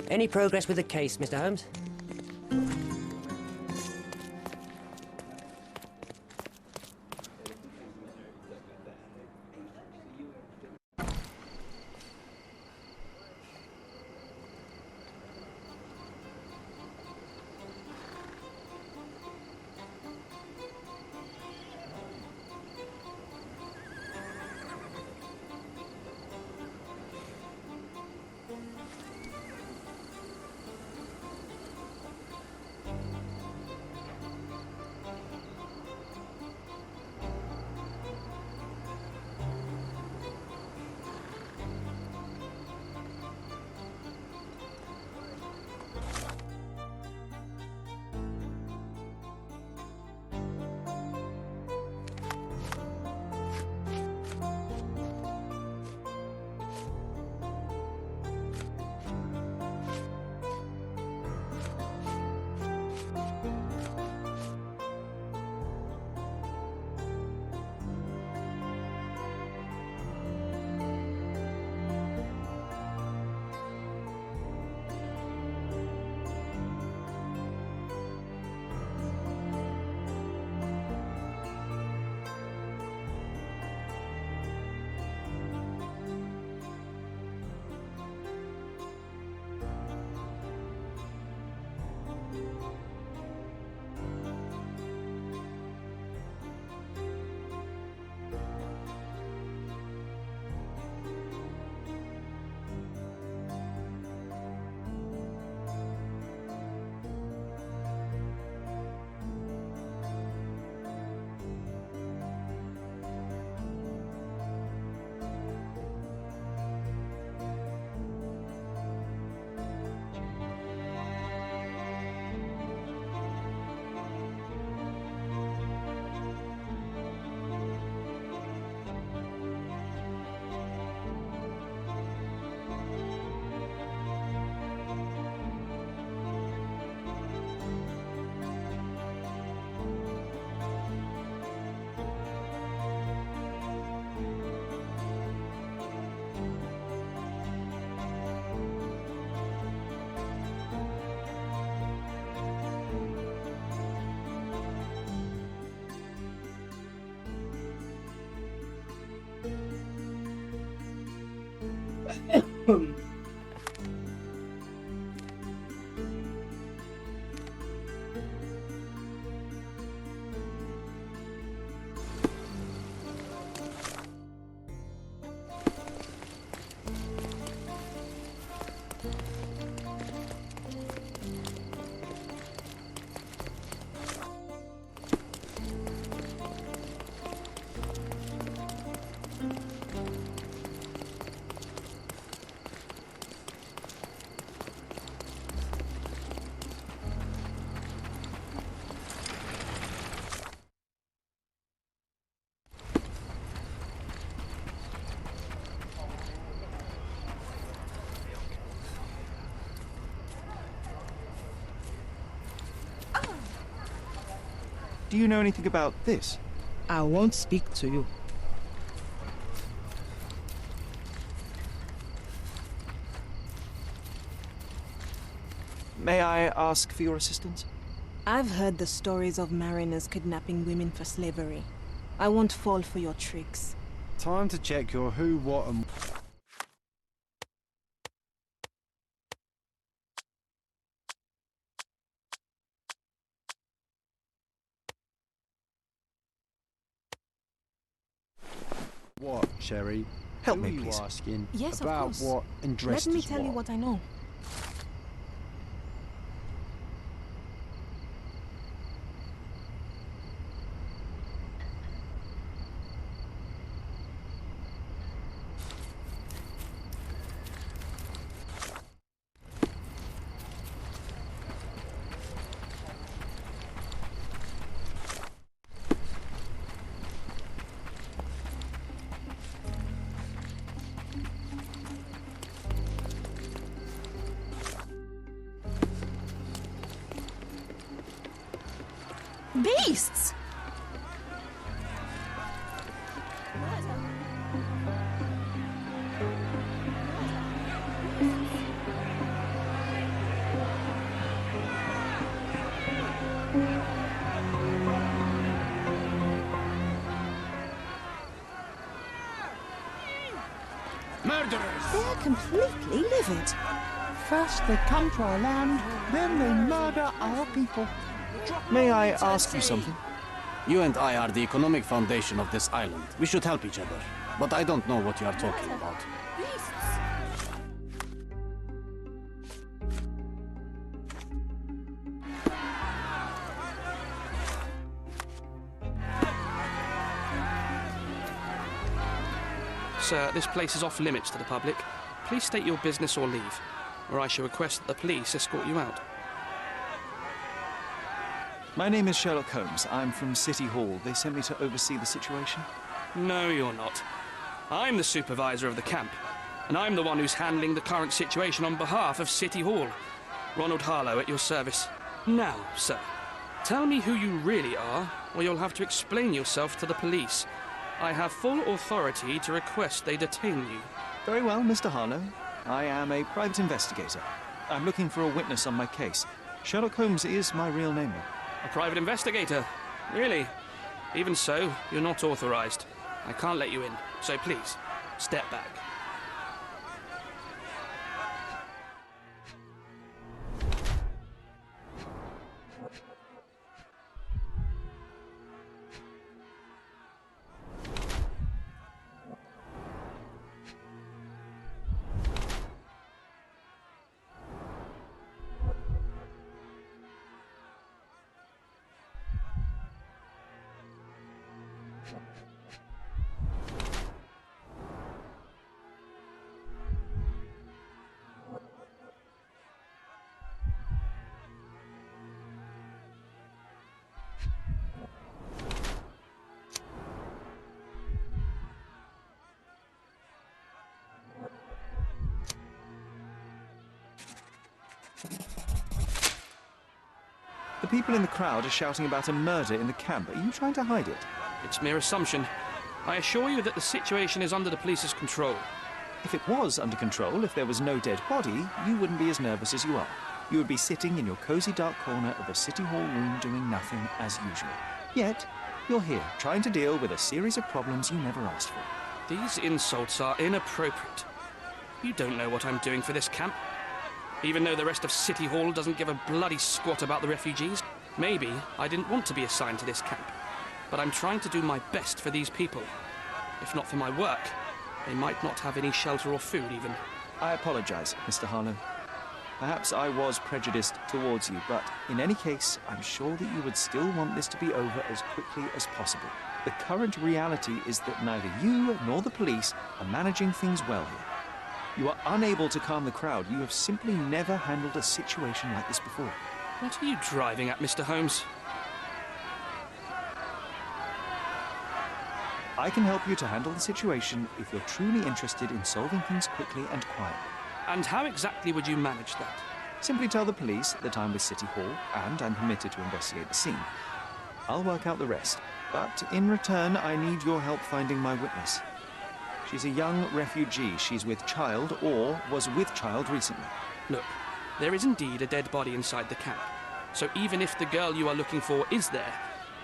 Any progress with the case, Mr. Holmes? Do you know anything about this? I won't speak to you. May I ask for your assistance? I've heard the stories of mariners kidnapping women for slavery. I won't fall for your tricks. Time to check your who, what, and... What, Sherry? Help Who me, are you please. asking Yes, about of course. what and dressed Let me as tell you what I know. Beasts! Murderers! They're completely livid. First they come to our land, then they murder our people. May I ask you something? You and I are the economic foundation of this island. We should help each other. But I don't know what you are talking about. Sir, this place is off limits to the public. Please state your business or leave, or I shall request that the police escort you out. My name is Sherlock Holmes. I'm from City Hall. They sent me to oversee the situation. No, you're not. I'm the supervisor of the camp, and I'm the one who's handling the current situation on behalf of City Hall. Ronald Harlow at your service. Now, sir, tell me who you really are, or you'll have to explain yourself to the police. I have full authority to request they detain you. Very well, Mr. Harlow. I am a private investigator. I'm looking for a witness on my case. Sherlock Holmes is my real name, though. A private investigator? Really? Even so, you're not authorized. I can't let you in, so please, step back. The people in the crowd are shouting about a murder in the camp. Are you trying to hide it? It's mere assumption. I assure you that the situation is under the police's control. If it was under control, if there was no dead body, you wouldn't be as nervous as you are. You would be sitting in your cozy dark corner of a City Hall room doing nothing as usual. Yet, you're here, trying to deal with a series of problems you never asked for. These insults are inappropriate. You don't know what I'm doing for this camp. Even though the rest of City Hall doesn't give a bloody squat about the refugees. Maybe I didn't want to be assigned to this camp. But I'm trying to do my best for these people. If not for my work, they might not have any shelter or food even. I apologize, Mr. Harlow. Perhaps I was prejudiced towards you, but in any case, I'm sure that you would still want this to be over as quickly as possible. The current reality is that neither you nor the police are managing things well here. You are unable to calm the crowd. You have simply never handled a situation like this before. What are you driving at, Mr. Holmes? I can help you to handle the situation if you're truly interested in solving things quickly and quietly. And how exactly would you manage that? Simply tell the police that I'm with City Hall and I'm permitted to investigate the scene. I'll work out the rest, but in return I need your help finding my witness. She's a young refugee. She's with child or was with child recently. Look, there is indeed a dead body inside the camp. So even if the girl you are looking for is there,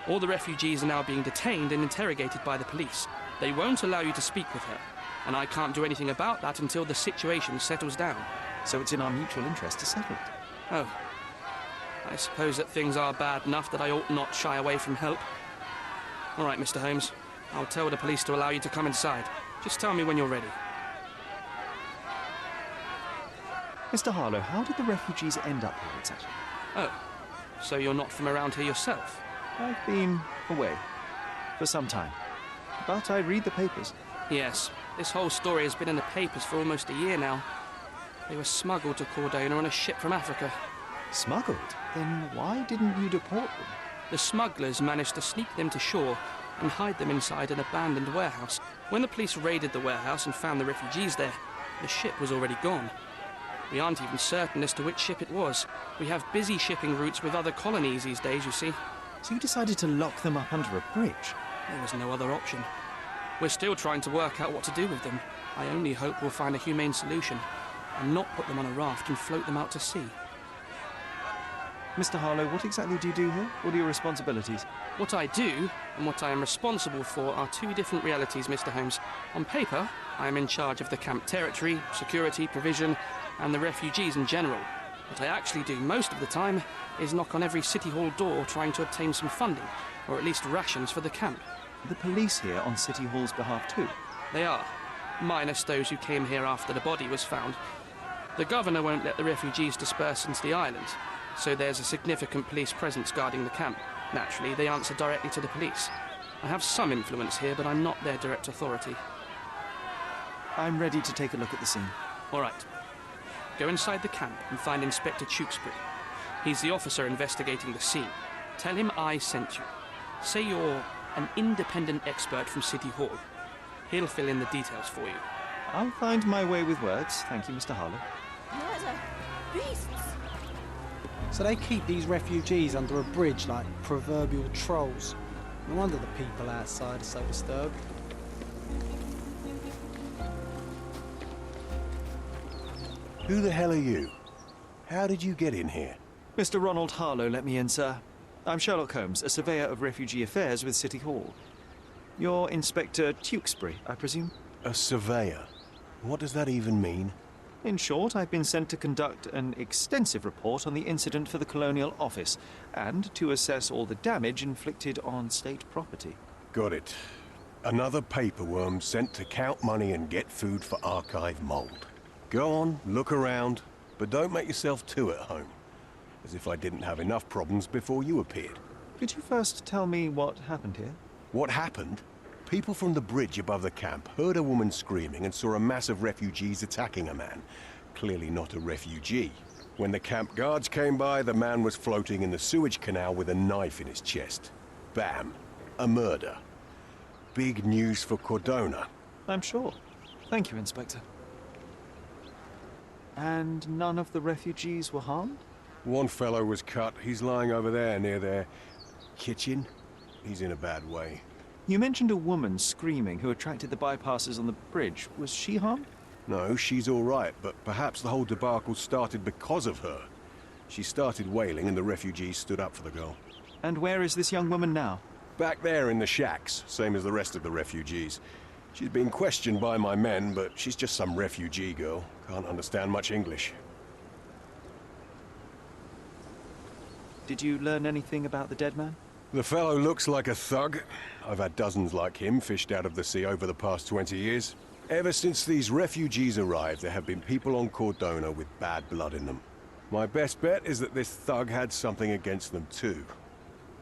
all the refugees are now being detained and interrogated by the police. They won't allow you to speak with her, and I can't do anything about that until the situation settles down. So it's in our mutual interest to settle it. Oh. I suppose that things are bad enough that I ought not shy away from help. All right, Mr. Holmes. I'll tell the police to allow you to come inside. Just tell me when you're ready. Mr. Harlow, how did the refugees end up here exactly? Oh, so you're not from around here yourself? I've been away for some time, but I read the papers. Yes, this whole story has been in the papers for almost a year now. They were smuggled to Cordona on a ship from Africa. Smuggled? Then why didn't you deport them? The smugglers managed to sneak them to shore and hide them inside an abandoned warehouse. When the police raided the warehouse and found the refugees there, the ship was already gone. We aren't even certain as to which ship it was. We have busy shipping routes with other colonies these days, you see. So you decided to lock them up under a bridge? There was no other option. We're still trying to work out what to do with them. I only hope we'll find a humane solution and not put them on a raft and float them out to sea. Mr. Harlow, what exactly do you do here? What are your responsibilities? What I do and what I am responsible for are two different realities, Mr. Holmes. On paper, I am in charge of the camp territory, security, provision, and the refugees in general. What I actually do most of the time is knock on every City Hall door trying to obtain some funding, or at least rations for the camp. The police here on City Hall's behalf too? They are, minus those who came here after the body was found. The governor won't let the refugees disperse into the island, so there's a significant police presence guarding the camp. Naturally, they answer directly to the police. I have some influence here, but I'm not their direct authority. I'm ready to take a look at the scene. All right. Go inside the camp and find Inspector Tewkesbury. He's the officer investigating the scene. Tell him I sent you. Say you're an independent expert from City Hall. He'll fill in the details for you. I'll find my way with words. Thank you, Mr. Harlow. Murder! Beasts! So they keep these refugees under a bridge like proverbial trolls. No wonder the people outside are so disturbed. Who the hell are you? How did you get in here? Mr. Ronald Harlow let me in, sir. I'm Sherlock Holmes, a surveyor of refugee affairs with City Hall. You're Inspector Tewkesbury, I presume? A surveyor? What does that even mean? In short, I've been sent to conduct an extensive report on the incident for the Colonial Office and to assess all the damage inflicted on state property. Got it. Another paperworm sent to count money and get food for archive mold. Go on, look around, but don't make yourself too at home. As if I didn't have enough problems before you appeared. Could you first tell me what happened here? What happened? People from the bridge above the camp heard a woman screaming and saw a mass of refugees attacking a man. Clearly not a refugee. When the camp guards came by, the man was floating in the sewage canal with a knife in his chest. Bam. A murder. Big news for Cordona. I'm sure. Thank you, Inspector. And none of the refugees were harmed? One fellow was cut. He's lying over there near their kitchen. He's in a bad way. You mentioned a woman screaming who attracted the bypassers on the bridge. Was she harmed? No, she's all right, but perhaps the whole debacle started because of her. She started wailing and the refugees stood up for the girl. And where is this young woman now? Back there in the shacks, same as the rest of the refugees. She's been questioned by my men, but she's just some refugee girl. Can't understand much English. Did you learn anything about the dead man? The fellow looks like a thug. I've had dozens like him fished out of the sea over the past 20 years. Ever since these refugees arrived, there have been people on Cordona with bad blood in them. My best bet is that this thug had something against them too.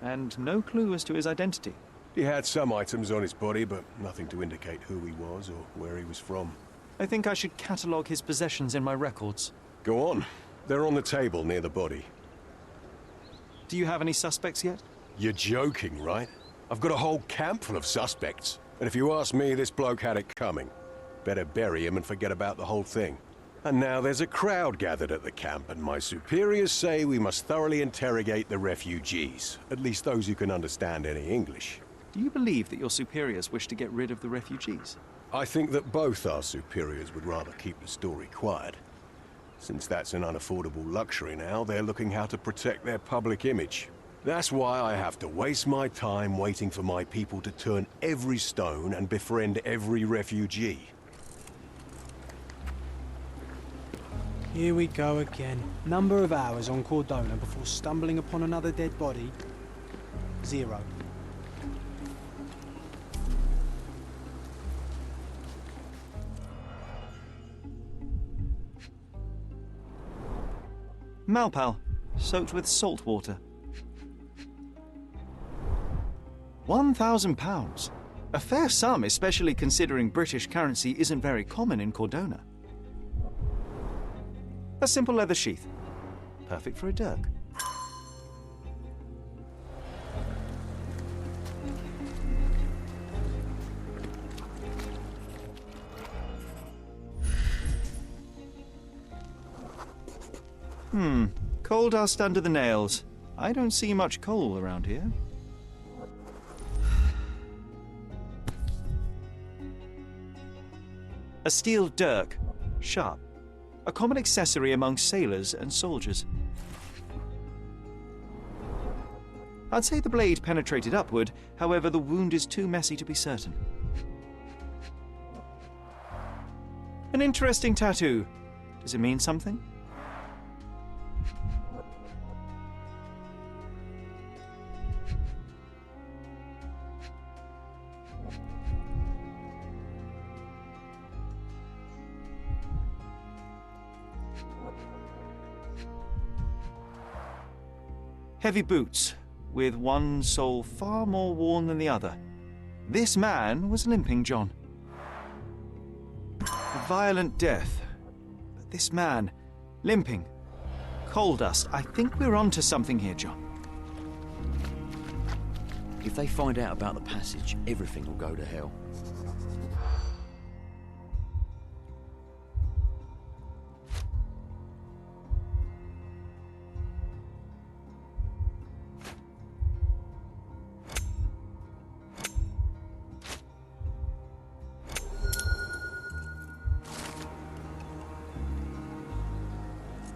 And no clue as to his identity? He had some items on his body, but nothing to indicate who he was or where he was from. I think I should catalogue his possessions in my records. Go on. They're on the table near the body. Do you have any suspects yet? You're joking, right? I've got a whole camp full of suspects. And if you ask me, this bloke had it coming. Better bury him and forget about the whole thing. And now there's a crowd gathered at the camp, and my superiors say we must thoroughly interrogate the refugees. At least those who can understand any English. Do you believe that your superiors wish to get rid of the refugees? I think that both our superiors would rather keep the story quiet. Since that's an unaffordable luxury now, they're looking how to protect their public image. That's why I have to waste my time waiting for my people to turn every stone and befriend every refugee. Here we go again. Number of hours on Cordona before stumbling upon another dead body? 0. Malpal, soaked with salt water. £1,000. A fair sum, especially considering British currency isn't very common in Cordona. A simple leather sheath. Perfect for a dirk. Coal dust under the nails. I don't see much coal around here. A steel dirk. Sharp. A common accessory among sailors and soldiers. I'd say the blade penetrated upward, however the wound is too messy to be certain. An interesting tattoo. Does it mean something? Heavy boots, with one sole far more worn than the other. This man was limping John. A violent death. But this man, limping. Coal dust. I think we're onto something here, John. If they find out about the passage, everything will go to hell.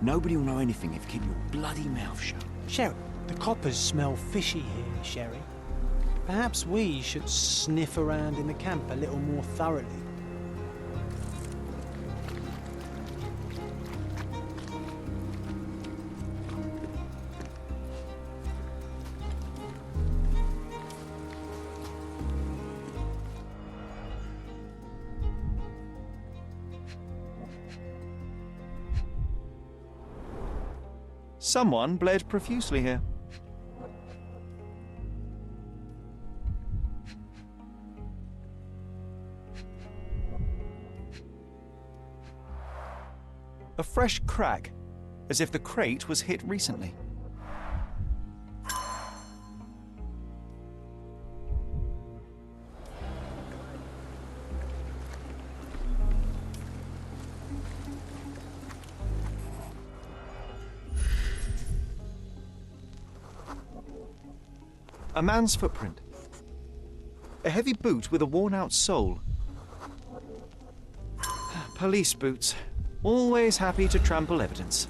Nobody will know anything if you keep your bloody mouth shut. Sherry, the coppers smell fishy here, Sherry. Perhaps we should sniff around in the camp a little more thoroughly. Someone bled profusely here. A fresh crack, as if the crate was hit recently. A man's footprint. A heavy boot with a worn-out sole. Police boots. Always happy to trample evidence.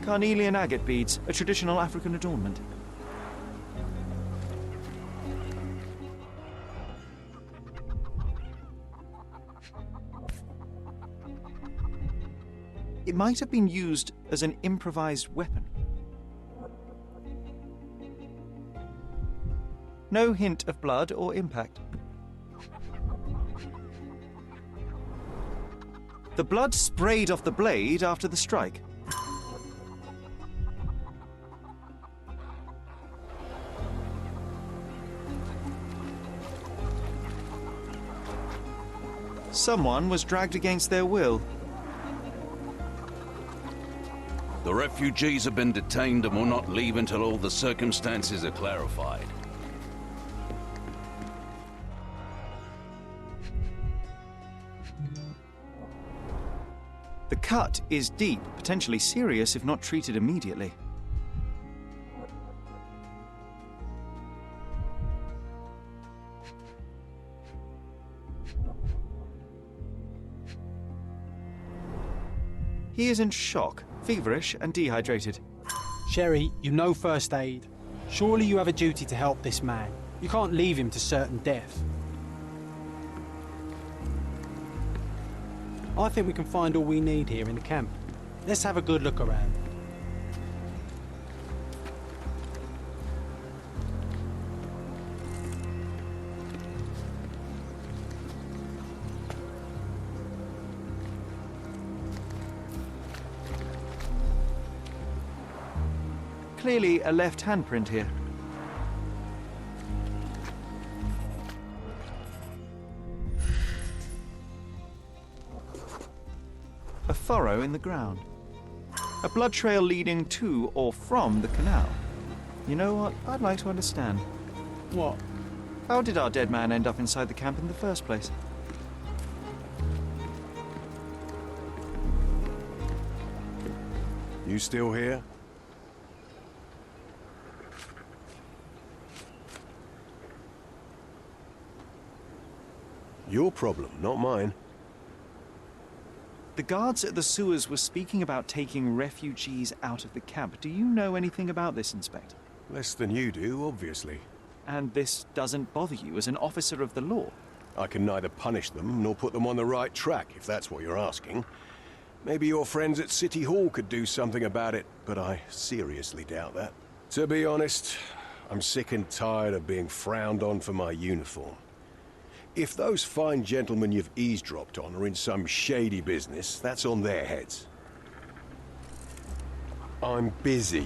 Carnelian agate beads, a traditional African adornment. It might have been used as an improvised weapon. No hint of blood or impact. The blood sprayed off the blade after the strike. Someone was dragged against their will. The refugees have been detained and will not leave until all the circumstances are clarified. The cut is deep, potentially serious if not treated immediately. He is in shock, feverish and dehydrated. Sherry, you know first aid. Surely you have a duty to help this man. You can't leave him to certain death. I think we can find all we need here in the camp. Let's have a good look around. Clearly a left handprint here. A furrow in the ground. A blood trail leading to or from the canal. You know what? I'd like to understand. What? How did our dead man end up inside the camp in the first place? You still here? Your problem, not mine. The guards at the sewers were speaking about taking refugees out of the camp. Do you know anything about this, Inspector? Less than you do, obviously. And this doesn't bother you as an officer of the law? I can neither punish them nor put them on the right track, if that's what you're asking. Maybe your friends at City Hall could do something about it, but I seriously doubt that. To be honest, I'm sick and tired of being frowned on for my uniform. If those fine gentlemen you've eavesdropped on are in some shady business, that's on their heads. I'm busy.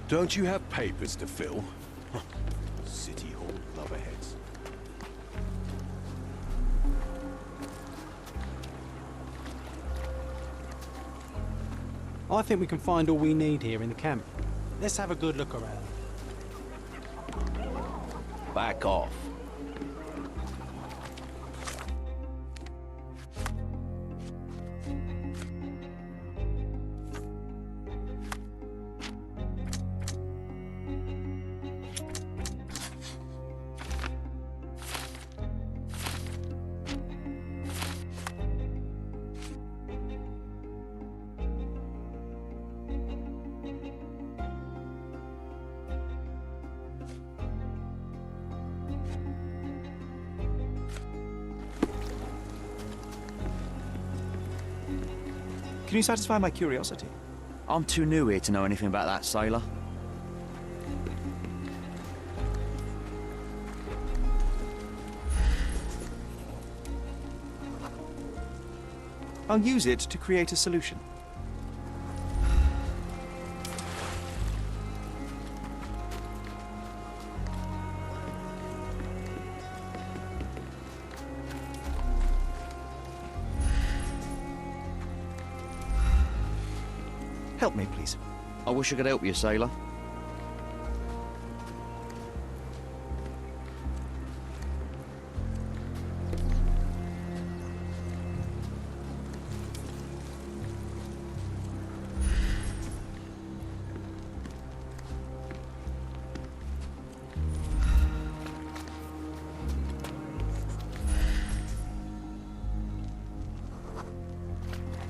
Don't you have papers to fill? City Hall lubberheads. I think we can find all we need here in the camp. Let's have a good look around. Back off. Can you satisfy my curiosity? I'm too new here to know anything about that, sailor. I'll use it to create a solution. Help me, please. I wish I could help you, sailor.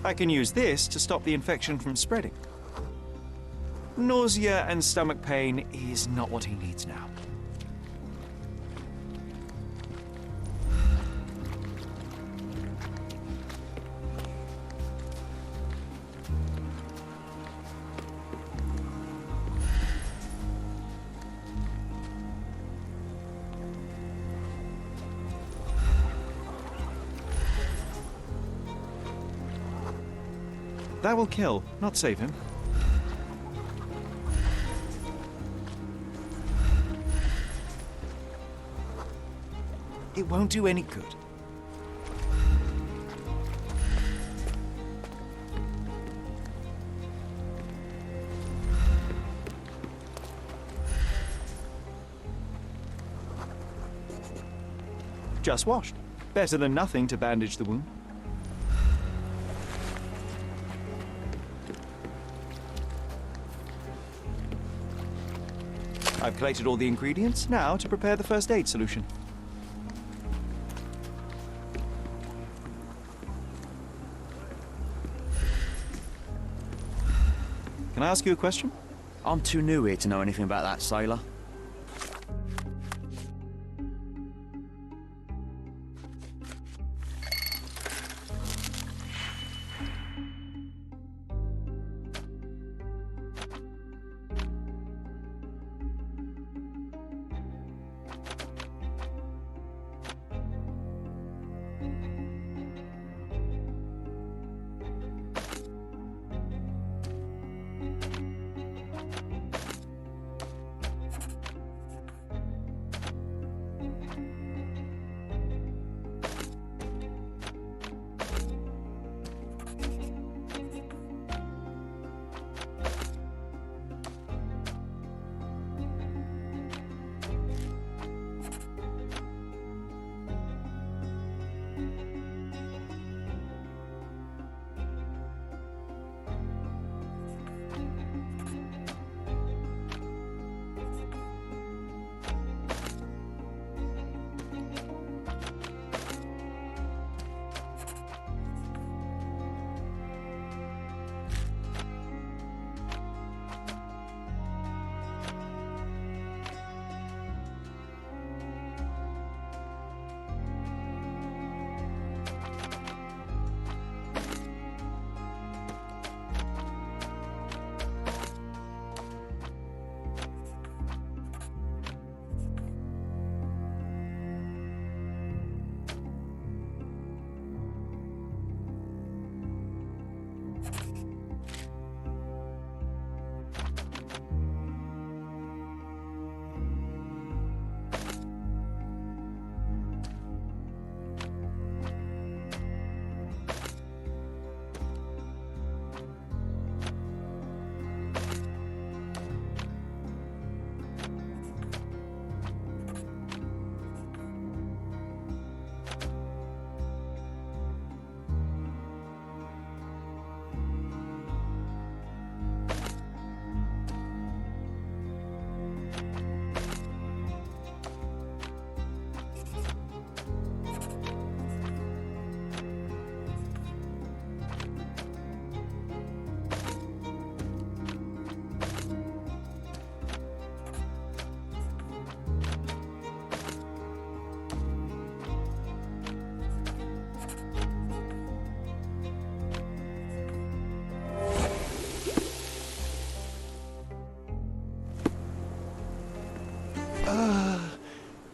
I can use this to stop the infection from spreading. Nausea and stomach pain is not what he needs now. That will kill, not save him. It won't do any good. Just washed. Better than nothing to bandage the wound. I've collated all the ingredients, now to prepare the first aid solution. Can I ask you a question? I'm too new here to know anything about that sailor.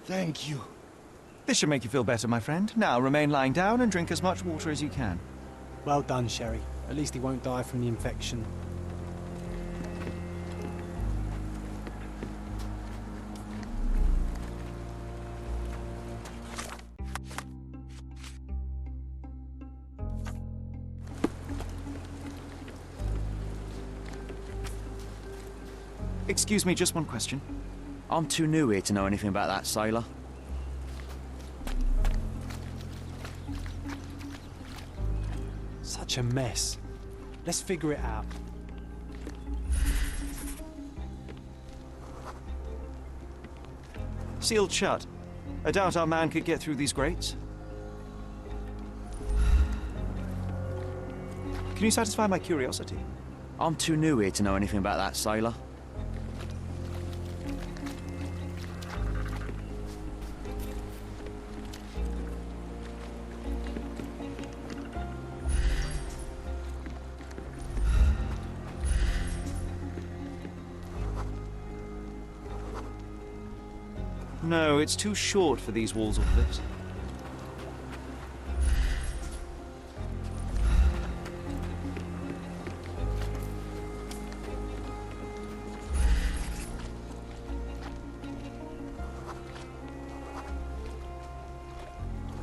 Thank you. This should make you feel better, my friend. Now, remain lying down and drink as much water as you can. Well done, Sherry. At least he won't die from the infection. Excuse me, just one question. I'm too new here to know anything about that sailor. Such a mess. Let's figure it out. Sealed shut. I doubt our man could get through these grates. Can you satisfy my curiosity? I'm too new here to know anything about that sailor. No, it's too short for these walls or cliffs.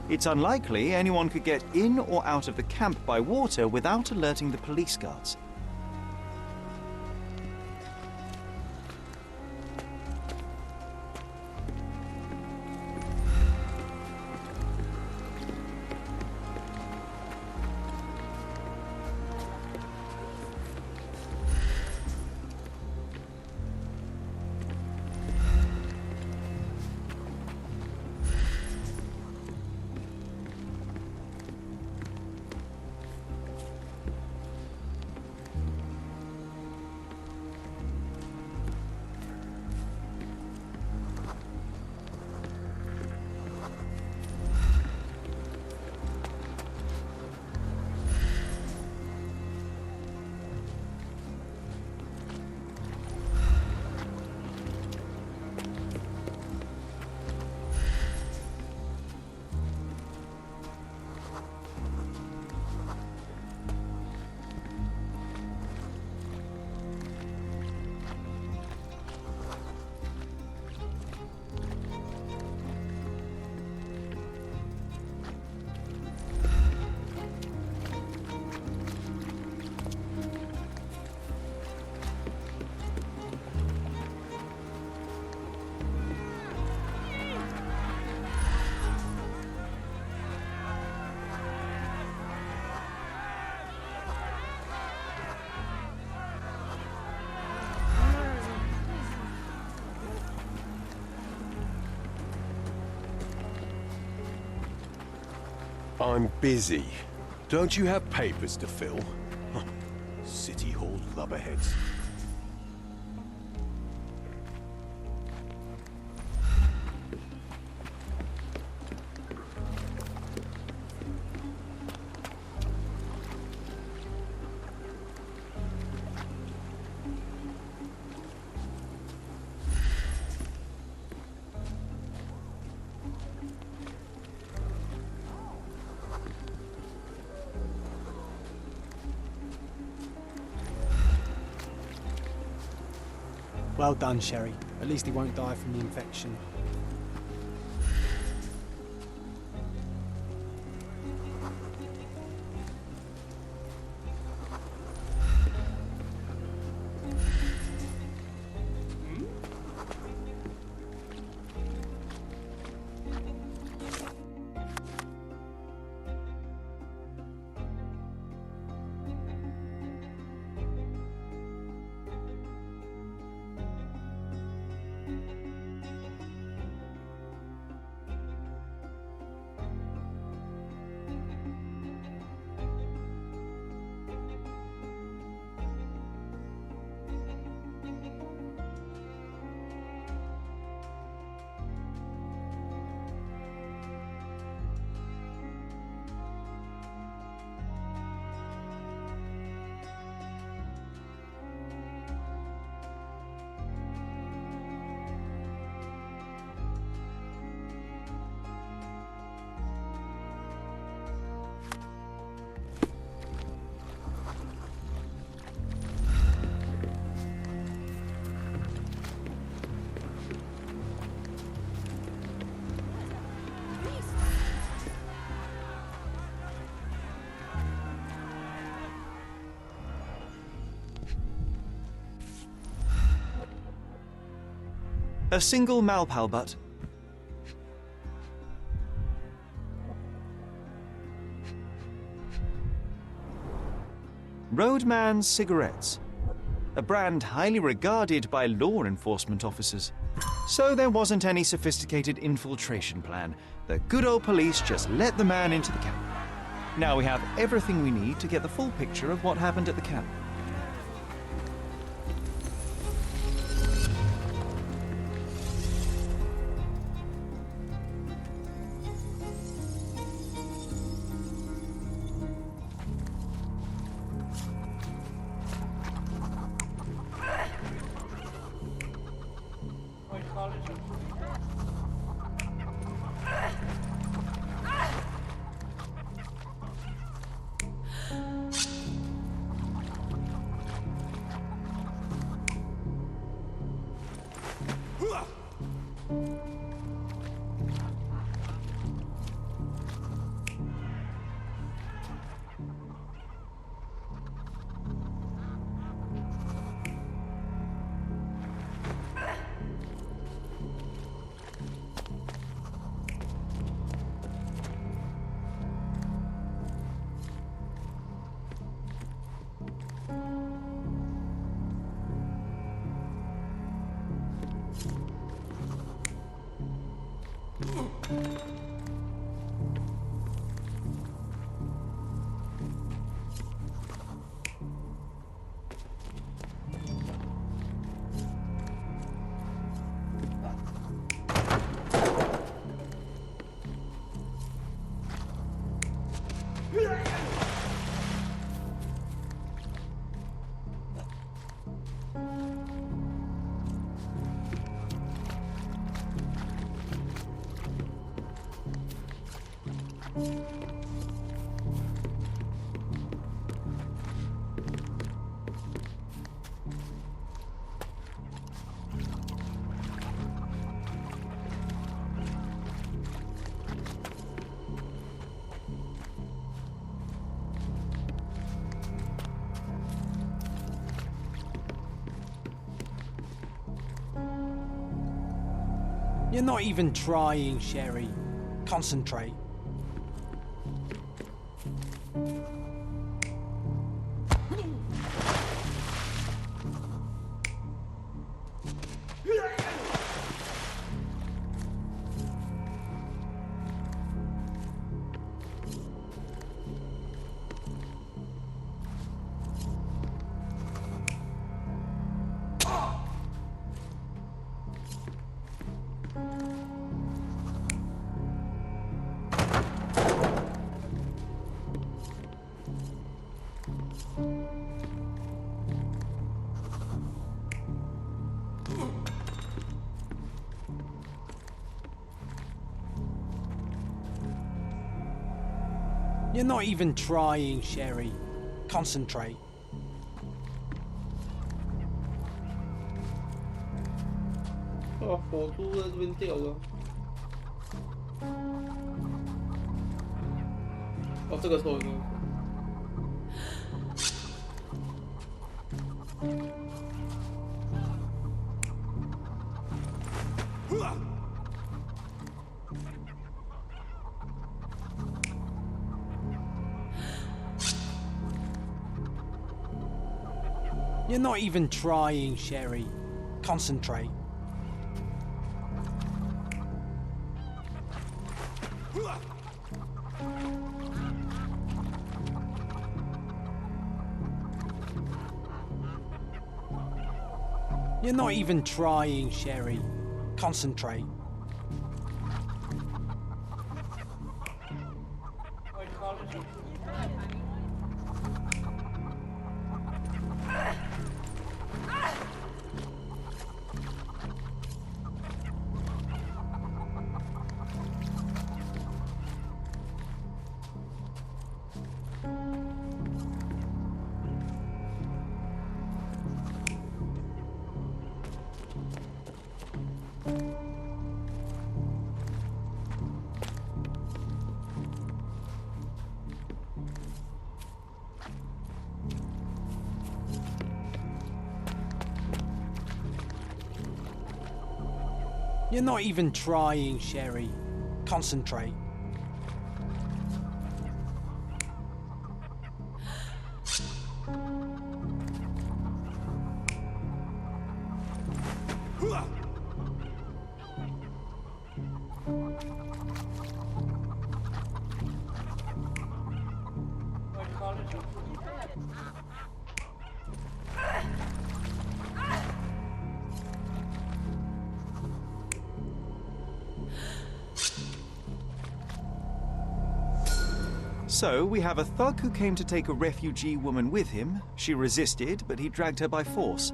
It's unlikely anyone could get in or out of the camp by water without alerting the police guards. I'm busy. Don't you have papers to fill? City Hall lubberheads. Well done, Sherry. At least he won't die from the infection. A single Malpal butt. Roadman cigarettes. A brand highly regarded by law enforcement officers. So there wasn't any sophisticated infiltration plan. The good old police just let the man into the camp. Now we have everything we need to get the full picture of what happened at the camp. You're not even trying, Sherry. Concentrate. You're not even trying, Sherry. Concentrate. Oh, 火珠在这边掉了。哦，这个错，这个错。You're not even trying, Sherry. Concentrate. You're not even trying, Sherry. Concentrate. You're not even trying, Sherry. Concentrate. So, we have a thug who came to take a refugee woman with him. She resisted, but he dragged her by force.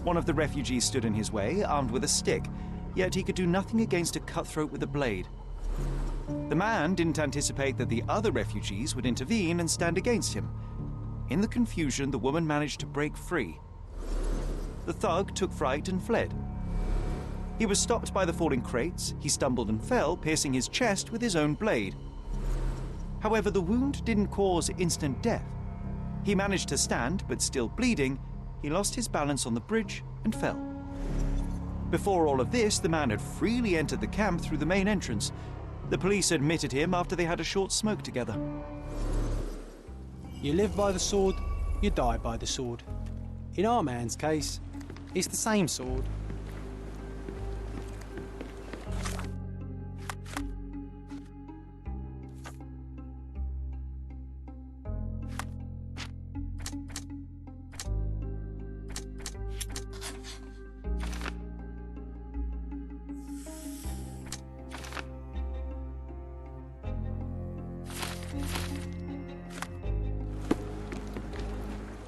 One of the refugees stood in his way, armed with a stick, yet he could do nothing against a cutthroat with a blade. The man didn't anticipate that the other refugees would intervene and stand against him. In the confusion, the woman managed to break free. The thug took fright and fled. He was stopped by the falling crates. He stumbled and fell, piercing his chest with his own blade. However, the wound didn't cause instant death. He managed to stand, but still bleeding, he lost his balance on the bridge and fell. Before all of this, the man had freely entered the camp through the main entrance. The police admitted him after they had a short smoke together. You live by the sword, you die by the sword. In our man's case, it's the same sword.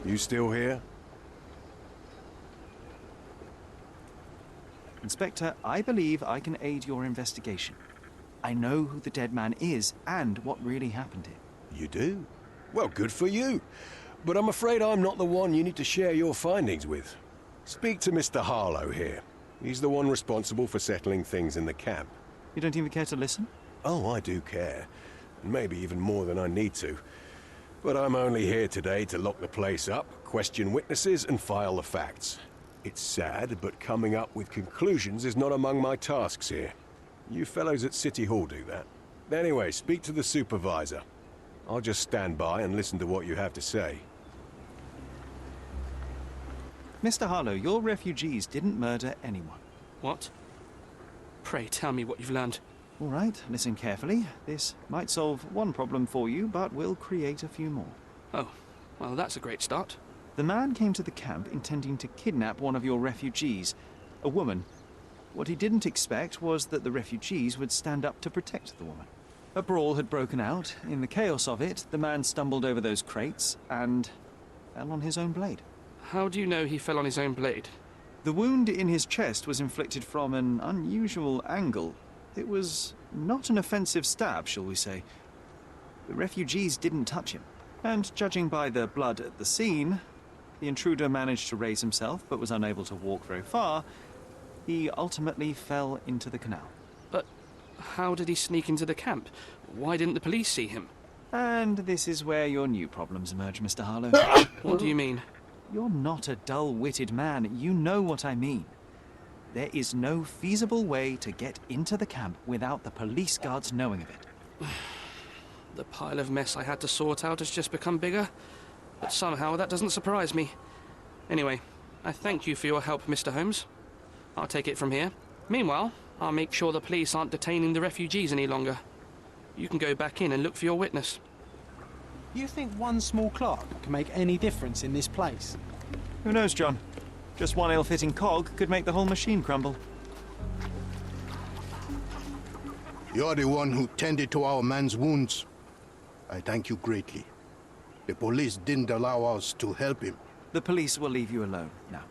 You still here? Inspector, I believe I can aid your investigation. I know who the dead man is and what really happened here. You do? Well, good for you. But I'm afraid I'm not the one you need to share your findings with. Speak to Mr. Harlow here. He's the one responsible for settling things in the camp. You don't even care to listen? Oh, I do care. Maybe even more than I need to. But I'm only here today to lock the place up, question witnesses, and file the facts. It's sad, but coming up with conclusions is not among my tasks here. You fellows at City Hall do that. Anyway, speak to the supervisor. I'll just stand by and listen to what you have to say. Mr. Harlow, your refugees didn't murder anyone. What? Pray tell me what you've learned. All right, listen carefully. This might solve one problem for you, but will create a few more. Oh, well, that's a great start. The man came to the camp intending to kidnap one of your refugees, a woman. What he didn't expect was that the refugees would stand up to protect the woman. A brawl had broken out. In the chaos of it, the man stumbled over those crates and fell on his own blade. How do you know he fell on his own blade? The wound in his chest was inflicted from an unusual angle. It was not an offensive stab, shall we say. The refugees didn't touch him. And judging by the blood at the scene, the intruder managed to raise himself but was unable to walk very far. He ultimately fell into the canal. But how did he sneak into the camp? Why didn't the police see him? And this is where your new problems emerge, Mr. Harlow. What do you mean? You're not a dull-witted man. You know what I mean. There is no feasible way to get into the camp without the police guards knowing of it. The pile of mess I had to sort out has just become bigger, but somehow that doesn't surprise me. Anyway, I thank you for your help, Mr. Holmes. I'll take it from here. Meanwhile, I'll make sure the police aren't detaining the refugees any longer. You can go back in and look for your witness. You think one small clock can make any difference in this place? Who knows, John? Just one ill-fitting cog could make the whole machine crumble. You're the one who tended to our man's wounds. I thank you greatly. The police didn't allow us to help him. The police will leave you alone now.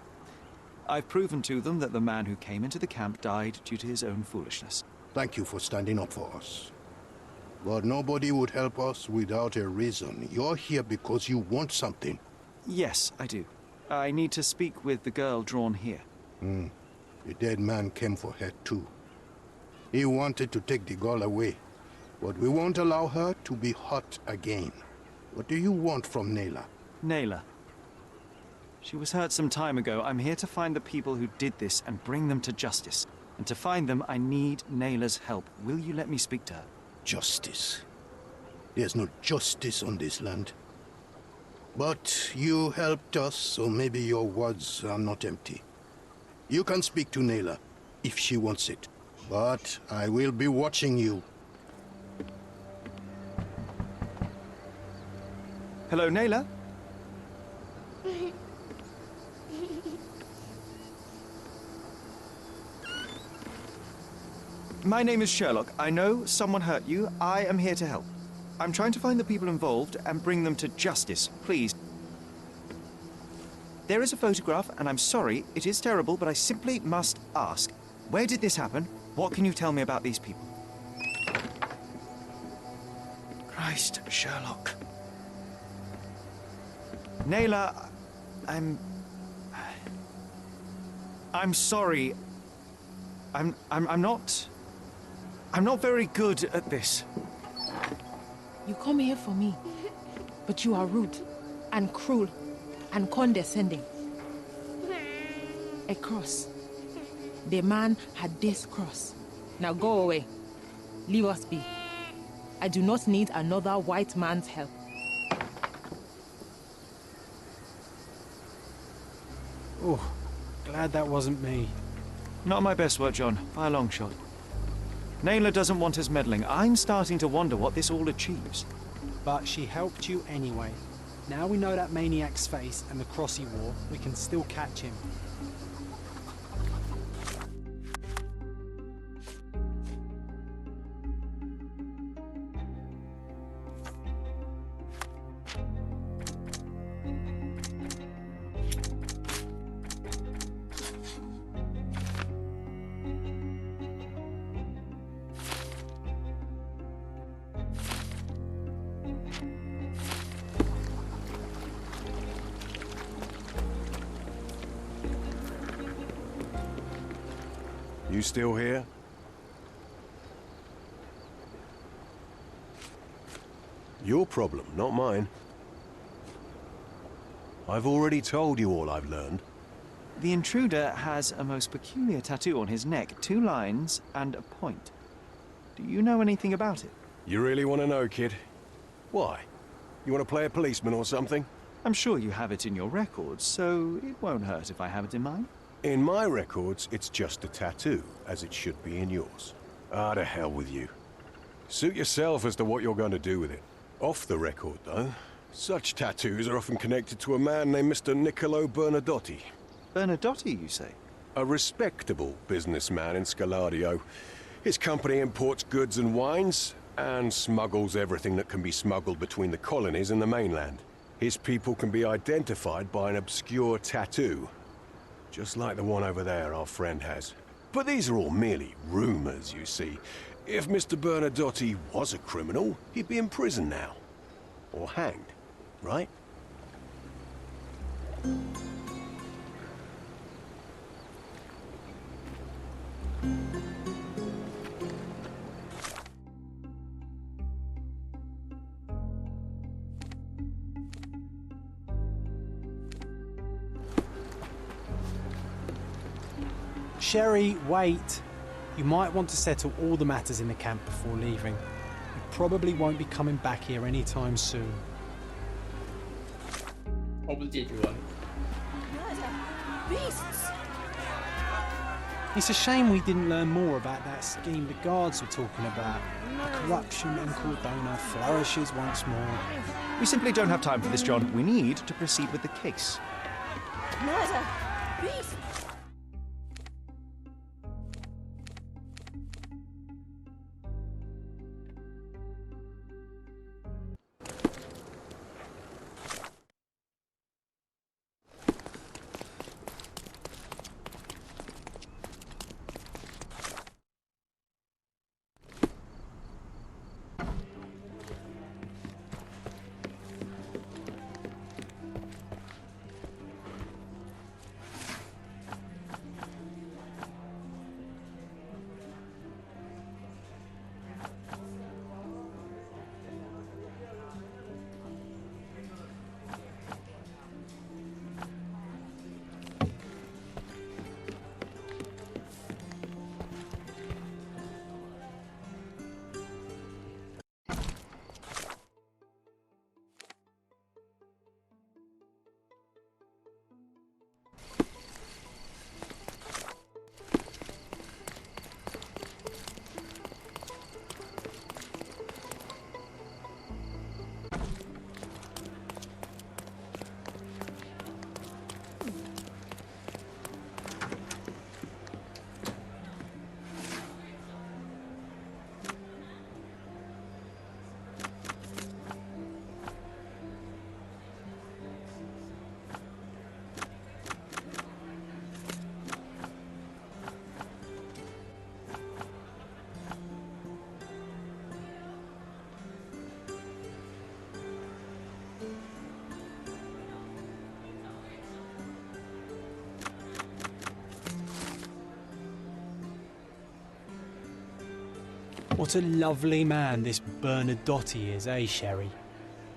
I've proven to them that the man who came into the camp died due to his own foolishness. Thank you for standing up for us. But nobody would help us without a reason. You're here because you want something. Yes, I do. I need to speak with the girl drawn here. The dead man came for her too. He wanted to take the girl away, but we won't allow her to be hurt again. What do you want from Nayla? Nayla. She was hurt some time ago. I'm here to find the people who did this and bring them to justice. And to find them, I need Nayla's help. Will you let me speak to her? Justice. There's no justice on this land. But you helped us, so maybe your words are not empty. You can speak to Nayla, if she wants it. But I will be watching you. Hello, Nayla? My name is Sherlock. I know someone hurt you. I am here to help. I'm trying to find the people involved and bring them to justice. Please. There is a photograph, and I'm sorry, it is terrible, but I simply must ask. Where did this happen? What can you tell me about these people? Christ, Sherlock. Nayla, I'm sorry. I'm not very good at this. You come here for me, but you are rude and cruel and condescending. A cross. The man had this cross. Now go away. Leave us be. I do not need another white man's help. Oh, glad that wasn't me. Not my best work, John, by a long shot. Nayla doesn't want us meddling. I'm starting to wonder what this all achieves. But she helped you anyway. Now we know that maniac's face and the cross he wore, we can still catch him. You still here? Your problem, not mine. I've already told you all I've learned. The intruder has a most peculiar tattoo on his neck, 2 lines and a point. Do you know anything about it? You really want to know, kid? Why? You want to play a policeman or something? I'm sure you have it in your records, so it won't hurt if I have it in mine. In my records, it's just a tattoo, as it should be in yours. Ah, to hell with you. Suit yourself as to what you're going to do with it. Off the record, though, such tattoos are often connected to a man named Mr. Niccolo Bernadotti. Bernadotti, you say? A respectable businessman in Scalario. His company imports goods and wines, and smuggles everything that can be smuggled between the colonies and the mainland. His people can be identified by an obscure tattoo, just like the one over there our friend has. But these are all merely rumors, you see. If Mr. Bernadotti was a criminal, he'd be in prison now. Or hanged, right? Sherry, wait. You might want to settle all the matters in the camp before leaving. You probably won't be coming back here anytime soon. 我不是解决了。 Beasts! It's a shame we didn't learn more about that scheme the guards were talking about. Corruption in Cordona flourishes once more. We simply don't have time for this, John. We need to proceed with the case. Murder! Beasts! What a lovely man this Bernadotti is, eh, Sherry?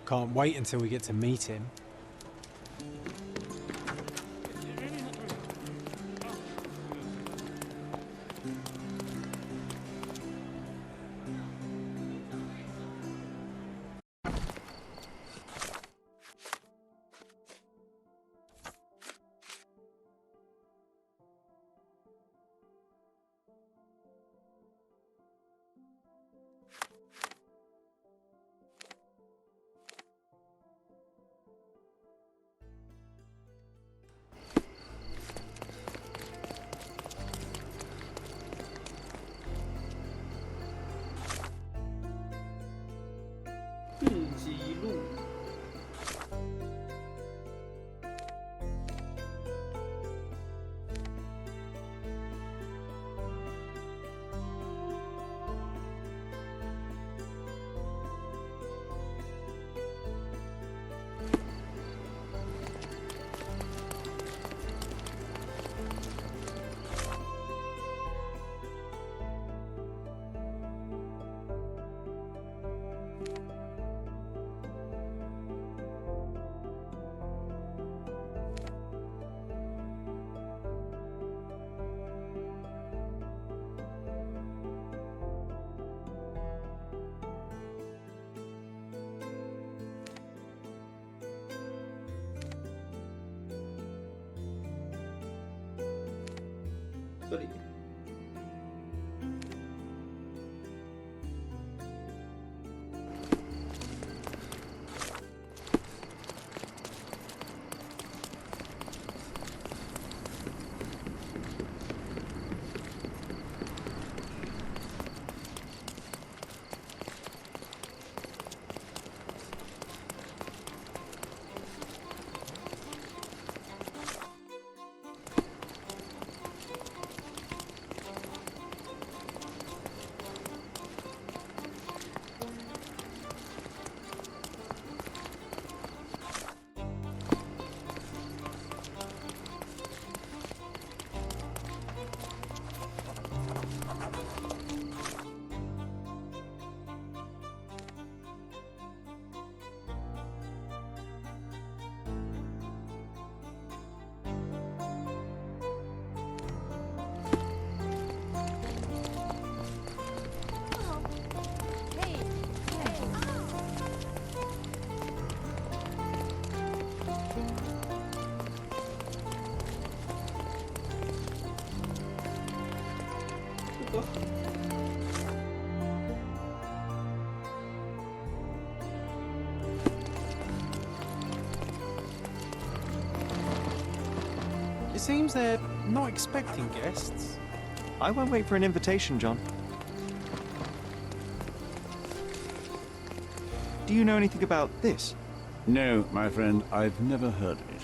Can't wait until we get to meet him. 这里。It seems they're not expecting guests. I won't wait for an invitation, John. Do you know anything about this? No, my friend, I've never heard of it.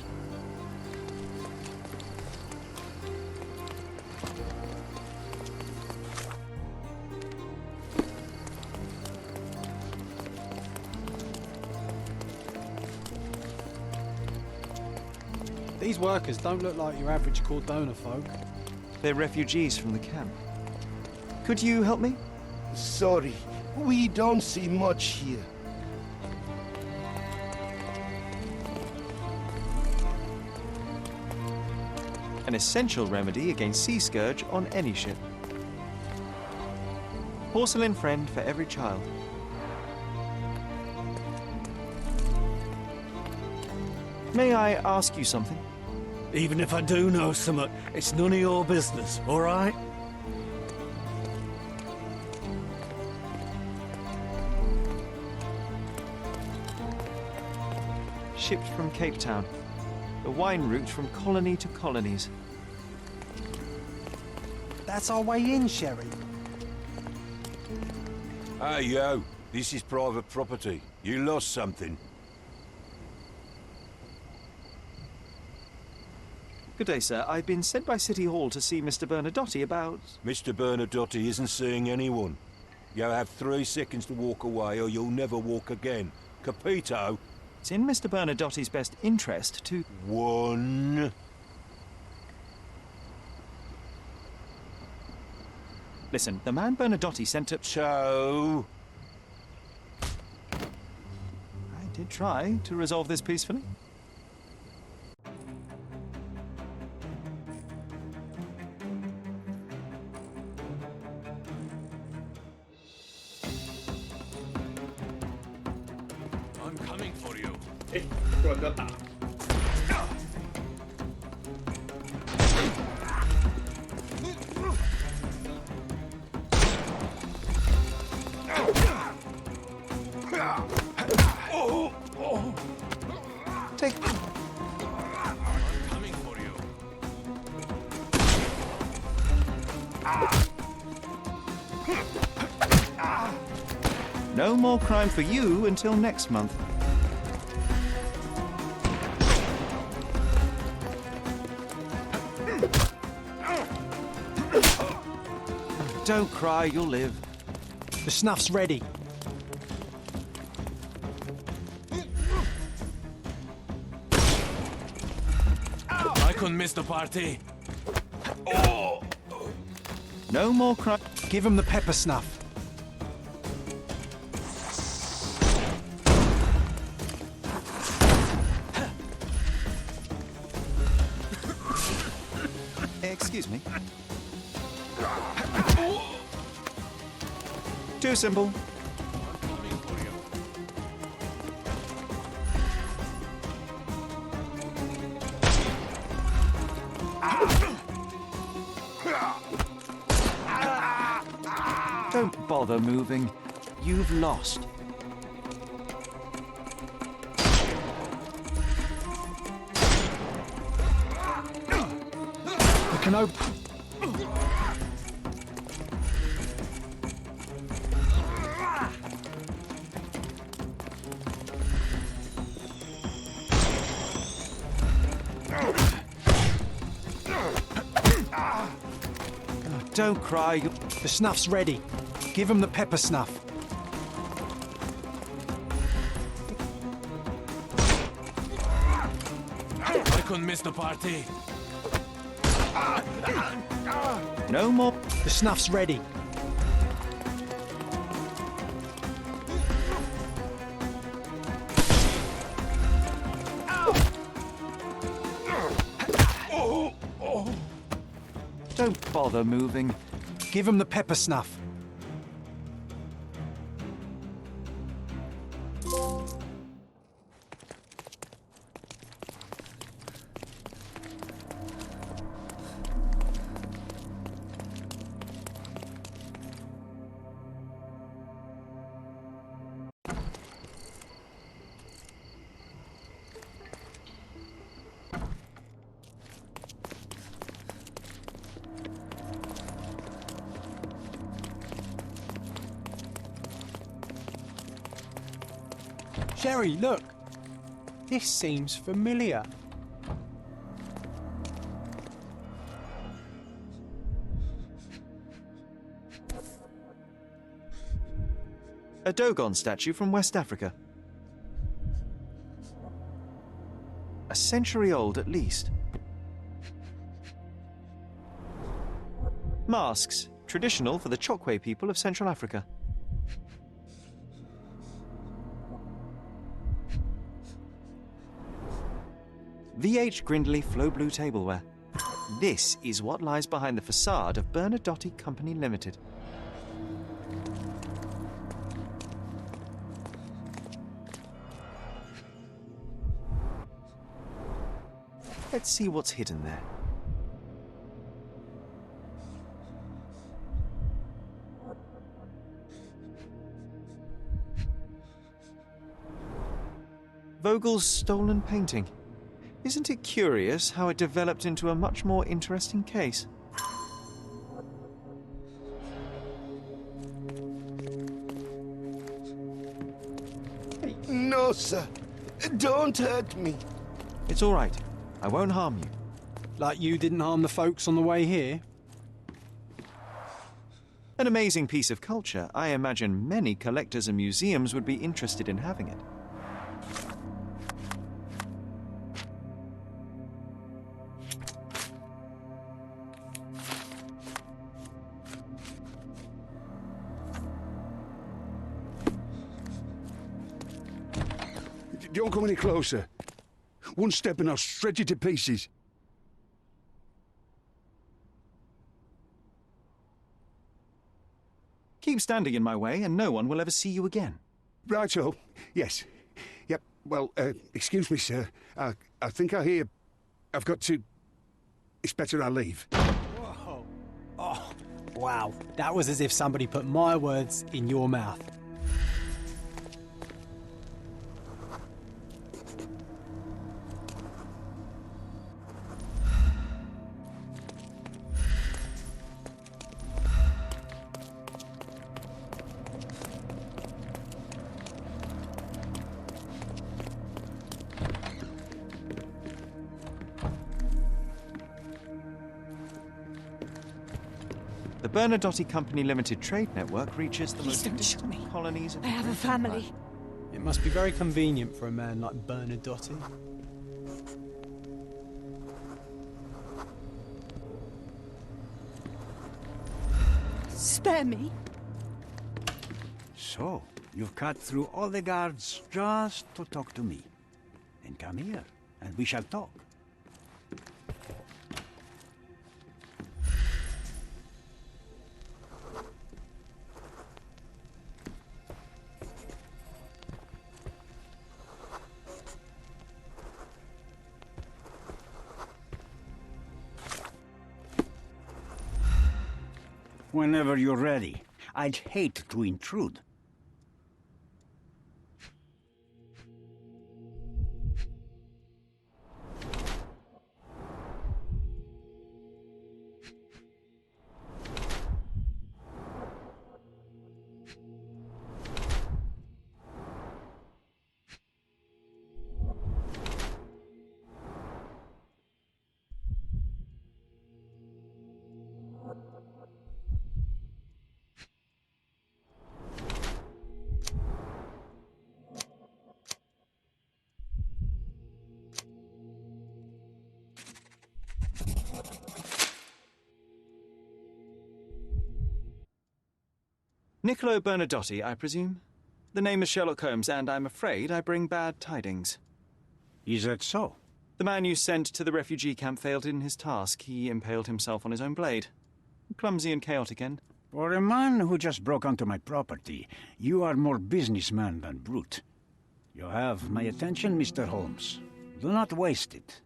These workers don't look like your average Cordona folk. They're refugees from the camp. Could you help me? Sorry, we don't see much here. An essential remedy against sea scourge on any ship. Porcelain friend for every child. May I ask you something? Even if I do know something, it's none of your business, all right? Shipped from Cape Town. The wine route from colony to colonies. That's our way in, Sherry. Hey, yo. This is private property. You lost something. Good day, sir. I've been sent by City Hall to see Mr. Bernadotte about... Mr. Bernadotte isn't seeing anyone. You have 3 seconds to walk away or you'll never walk again. Capito? It's in Mr. Bernadotte's best interest to... 1. Listen, the man Bernadotte sent to... 2. I did try to resolve this peacefully. I'm coming for you. 不然不要打。Take. I'm coming for you. No more crime for you until next month. Don't cry, you'll live. The snuff's ready. I couldn't miss the party. No more crime. Give him the pepper snuff. Excuse me. Too simple. Don't bother moving. You've lost. We can open... Don't cry. The snuff's ready. Give him the pepper snuff. I couldn't miss the party. No more. The snuff's ready. Don't bother moving. Give him the pepper snuff. Sherry, look! This seems familiar. A Dogon statue from West Africa. A century old at least. Masks, traditional for the Chokwe people of Central Africa. VH Grindley Flow Blue tableware. This is what lies behind the facade of Bernadotte Company Limited. Let's see what's hidden there. Vogel's stolen painting. Isn't it curious how it developed into a much more interesting case? No, sir. Don't hurt me. It's all right. I won't harm you. Like you didn't harm the folks on the way here? An amazing piece of culture. I imagine many collectors and museums would be interested in having it. Don't come any closer. One step and I'll shred you to pieces. Keep standing in my way and no one will ever see you again. Righto. Yes. Yep. Well, excuse me, sir. I think I hear... I've got to... It's better I leave. Whoa. Oh, wow. That was as if somebody put my words in your mouth. The Bernadotte Company Limited trade network reaches the most distant colonies of... I have a family. It must be very convenient for a man like Bernadotte. Spare me. So, you've cut through all the guards just to talk to me. Then come here, and we shall talk. Whenever you're ready. I'd hate to intrude. Niccolo Bernadotti, I presume? The name is Sherlock Holmes, and I'm afraid I bring bad tidings. Is that so? The man you sent to the refugee camp failed in his task. He impaled himself on his own blade. Clumsy and chaotic end. For a man who just broke onto my property, you are more businessman than brute. You have my attention, Mr. Holmes. Do not waste it.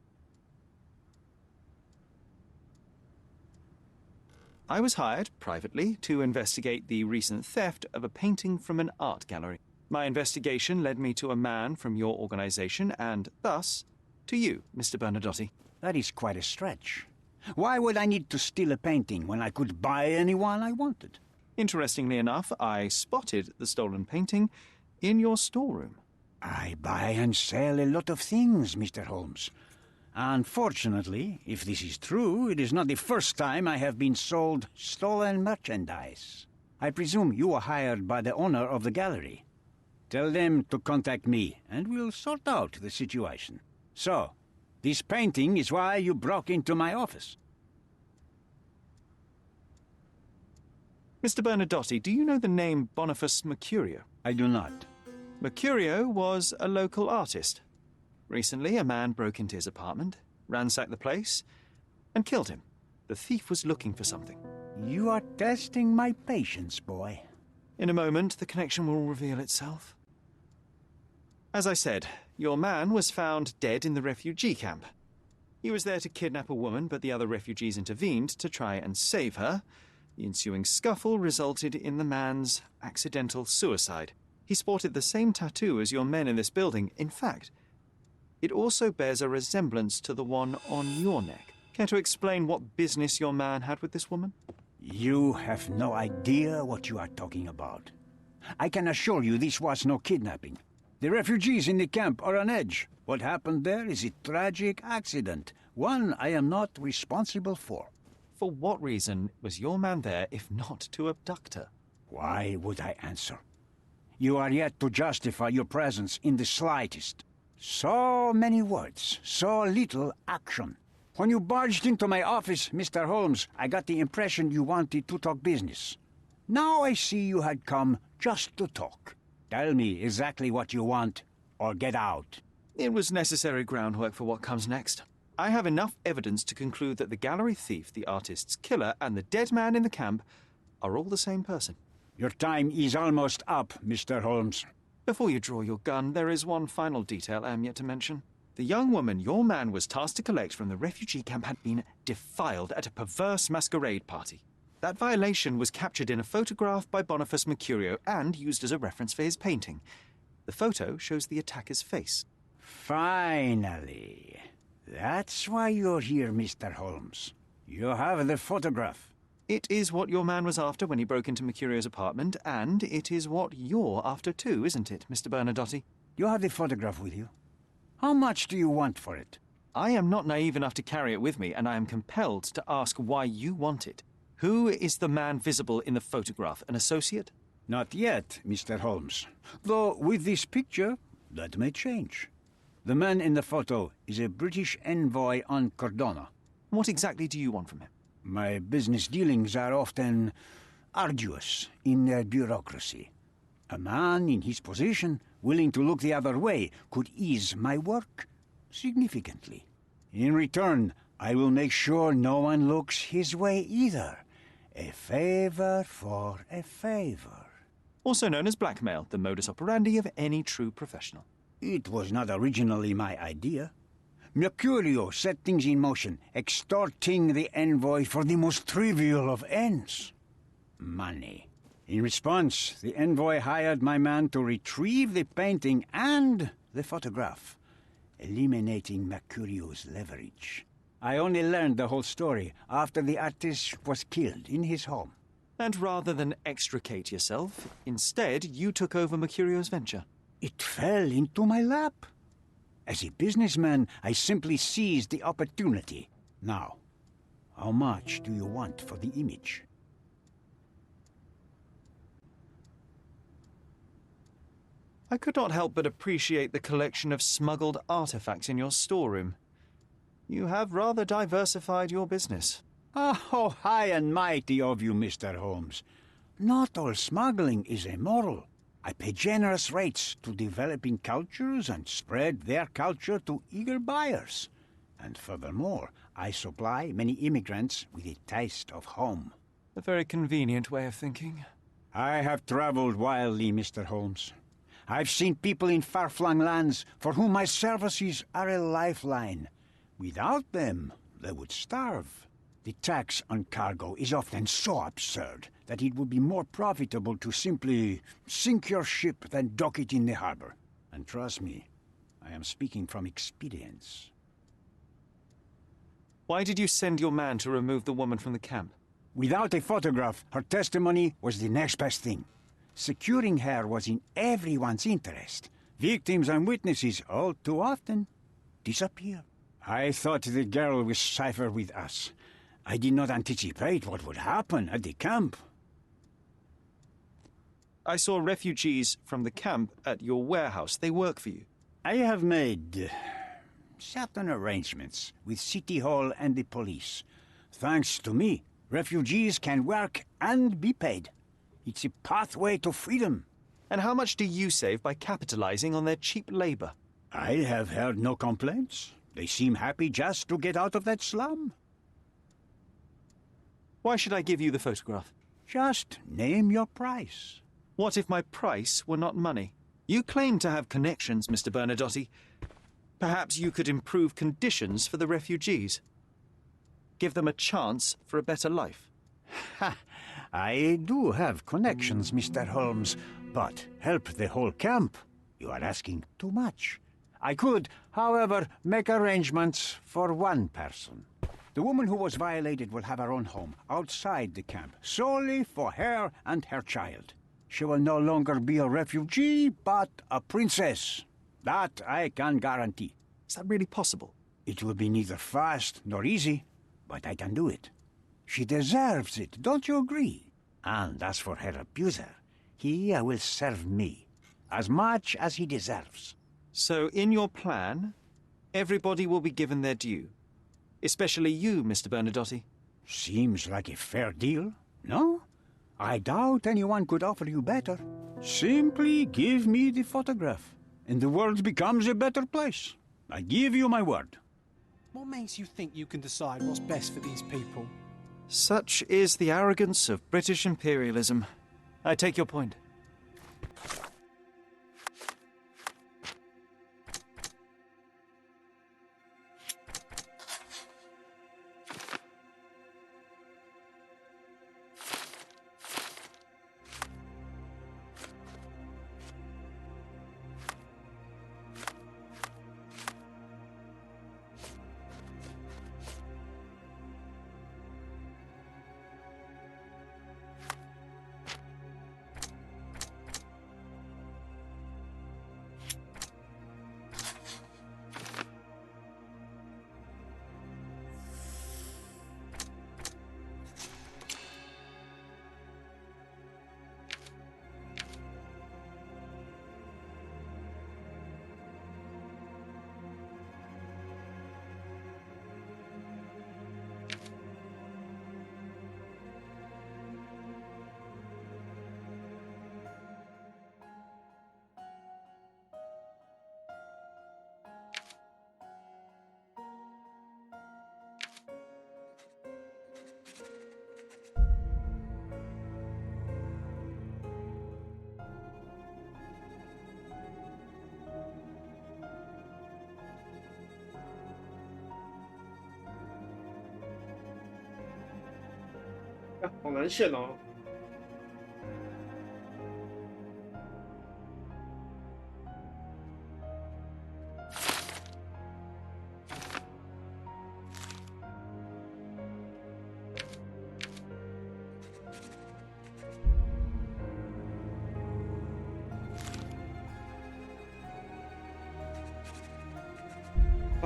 I was hired, privately, to investigate the recent theft of a painting from an art gallery. My investigation led me to a man from your organization, and thus, to you, Mr. Bernadotti. That is quite a stretch. Why would I need to steal a painting when I could buy anyone I wanted? Interestingly enough, I spotted the stolen painting in your storeroom. I buy and sell a lot of things, Mr. Holmes. Unfortunately, if this is true, it is not the first time I have been sold stolen merchandise. I presume you were hired by the owner of the gallery. Tell them to contact me, and we'll sort out the situation. So, this painting is why you broke into my office. Mr. Bernadotti, do you know the name Boniface Mercurio? I do not. Mercurio was a local artist. Recently, a man broke into his apartment, ransacked the place, and killed him. The thief was looking for something. You are testing my patience, boy. In a moment, the connection will reveal itself. As I said, your man was found dead in the refugee camp. He was there to kidnap a woman, but the other refugees intervened to try and save her. The ensuing scuffle resulted in the man's accidental suicide. He sported the same tattoo as your men in this building. In fact, it also bears a resemblance to the one on your neck. Care to explain what business your man had with this woman? You have no idea what you are talking about. I can assure you this was no kidnapping. The refugees in the camp are on edge. What happened there is a tragic accident, one I am not responsible for. For what reason was your man there if not to abduct her? Why would I answer? You are yet to justify your presence in the slightest. So many words, so little action. When you barged into my office, Mr. Holmes, I got the impression you wanted to talk business. Now I see you had come just to talk. Tell me exactly what you want, or get out. It was necessary groundwork for what comes next. I have enough evidence to conclude that the gallery thief, the artist's killer, and the dead man in the camp are all the same person. Your time is almost up, Mr. Holmes. Before you draw your gun, there is one final detail I am yet to mention. The young woman your man was tasked to collect from the refugee camp had been defiled at a perverse masquerade party. That violation was captured in a photograph by Boniface Mercurio and used as a reference for his painting. The photo shows the attacker's face. Finally. That's why you're here, Mr. Holmes. You have the photograph. It is what your man was after when he broke into Mercurio's apartment, and it is what you're after too, isn't it, Mr. Bernadotti? You have the photograph with you. How much do you want for it? I am not naive enough to carry it with me, and I am compelled to ask why you want it. Who is the man visible in the photograph? An associate? Not yet, Mr. Holmes. Though with this picture, that may change. The man in the photo is a British envoy on Cordona. What exactly do you want from him? My business dealings are often arduous in their bureaucracy. A man in his position, willing to look the other way, could ease my work significantly. In return, I will make sure no one looks his way either. A favor for a favor. Also known as blackmail, the modus operandi of any true professional. It was not originally my idea. Mercurio set things in motion, extorting the envoy for the most trivial of ends. money. In response, the envoy hired my man to retrieve the painting and the photograph, eliminating Mercurio's leverage. I only learned the whole story after the artist was killed in his home. And rather than extricate yourself, instead you took over Mercurio's venture. It fell into my lap. As a businessman, I simply seized the opportunity. Now, how much do you want for the image? I could not help but appreciate the collection of smuggled artifacts in your storeroom. You have rather diversified your business. Oh, high and mighty of you, Mr. Holmes. Not all smuggling is immoral. I pay generous rates to developing cultures and spread their culture to eager buyers. And furthermore, I supply many immigrants with a taste of home. A very convenient way of thinking. I have traveled wildly, Mr. Holmes. I've seen people in far-flung lands for whom my services are a lifeline. Without them, they would starve. The tax on cargo is often so absurd that it would be more profitable to simply sink your ship than dock it in the harbor. And trust me, I am speaking from experience. Why did you send your man to remove the woman from the camp? Without a photograph, her testimony was the next best thing. Securing her was in everyone's interest. Victims and witnesses all too often disappear. I thought the girl was safer with us. I did not anticipate what would happen at the camp. I saw refugees from the camp at your warehouse. They work for you. I have made certain arrangements with City Hall and the police. Thanks to me, refugees can work and be paid. It's a pathway to freedom. And how much do you save by capitalizing on their cheap labor? I have heard no complaints. They seem happy just to get out of that slum. Why should I give you the photograph? Just name your price. What if my price were not money? You claim to have connections, Mr. Bernadotte. Perhaps you could improve conditions for the refugees. Give them a chance for a better life. Ha! I do have connections, Mr. Holmes, but help the whole camp? You are asking too much. I could, however, make arrangements for one person. The woman who was violated will have her own home outside the camp, solely for her and her child. She will no longer be a refugee, but a princess. That I can guarantee. Is that really possible? It will be neither fast nor easy, but I can do it. She deserves it, don't you agree? And as for her abuser, he will serve me as much as he deserves. So in your plan, everybody will be given their due. Especially you, Mr. Bernadotte. Seems like a fair deal, no? I doubt anyone could offer you better. Simply give me the photograph, and the world becomes a better place. I give you my word. What makes you think you can decide what's best for these people? Such is the arrogance of British imperialism. I take your point.好难选哦。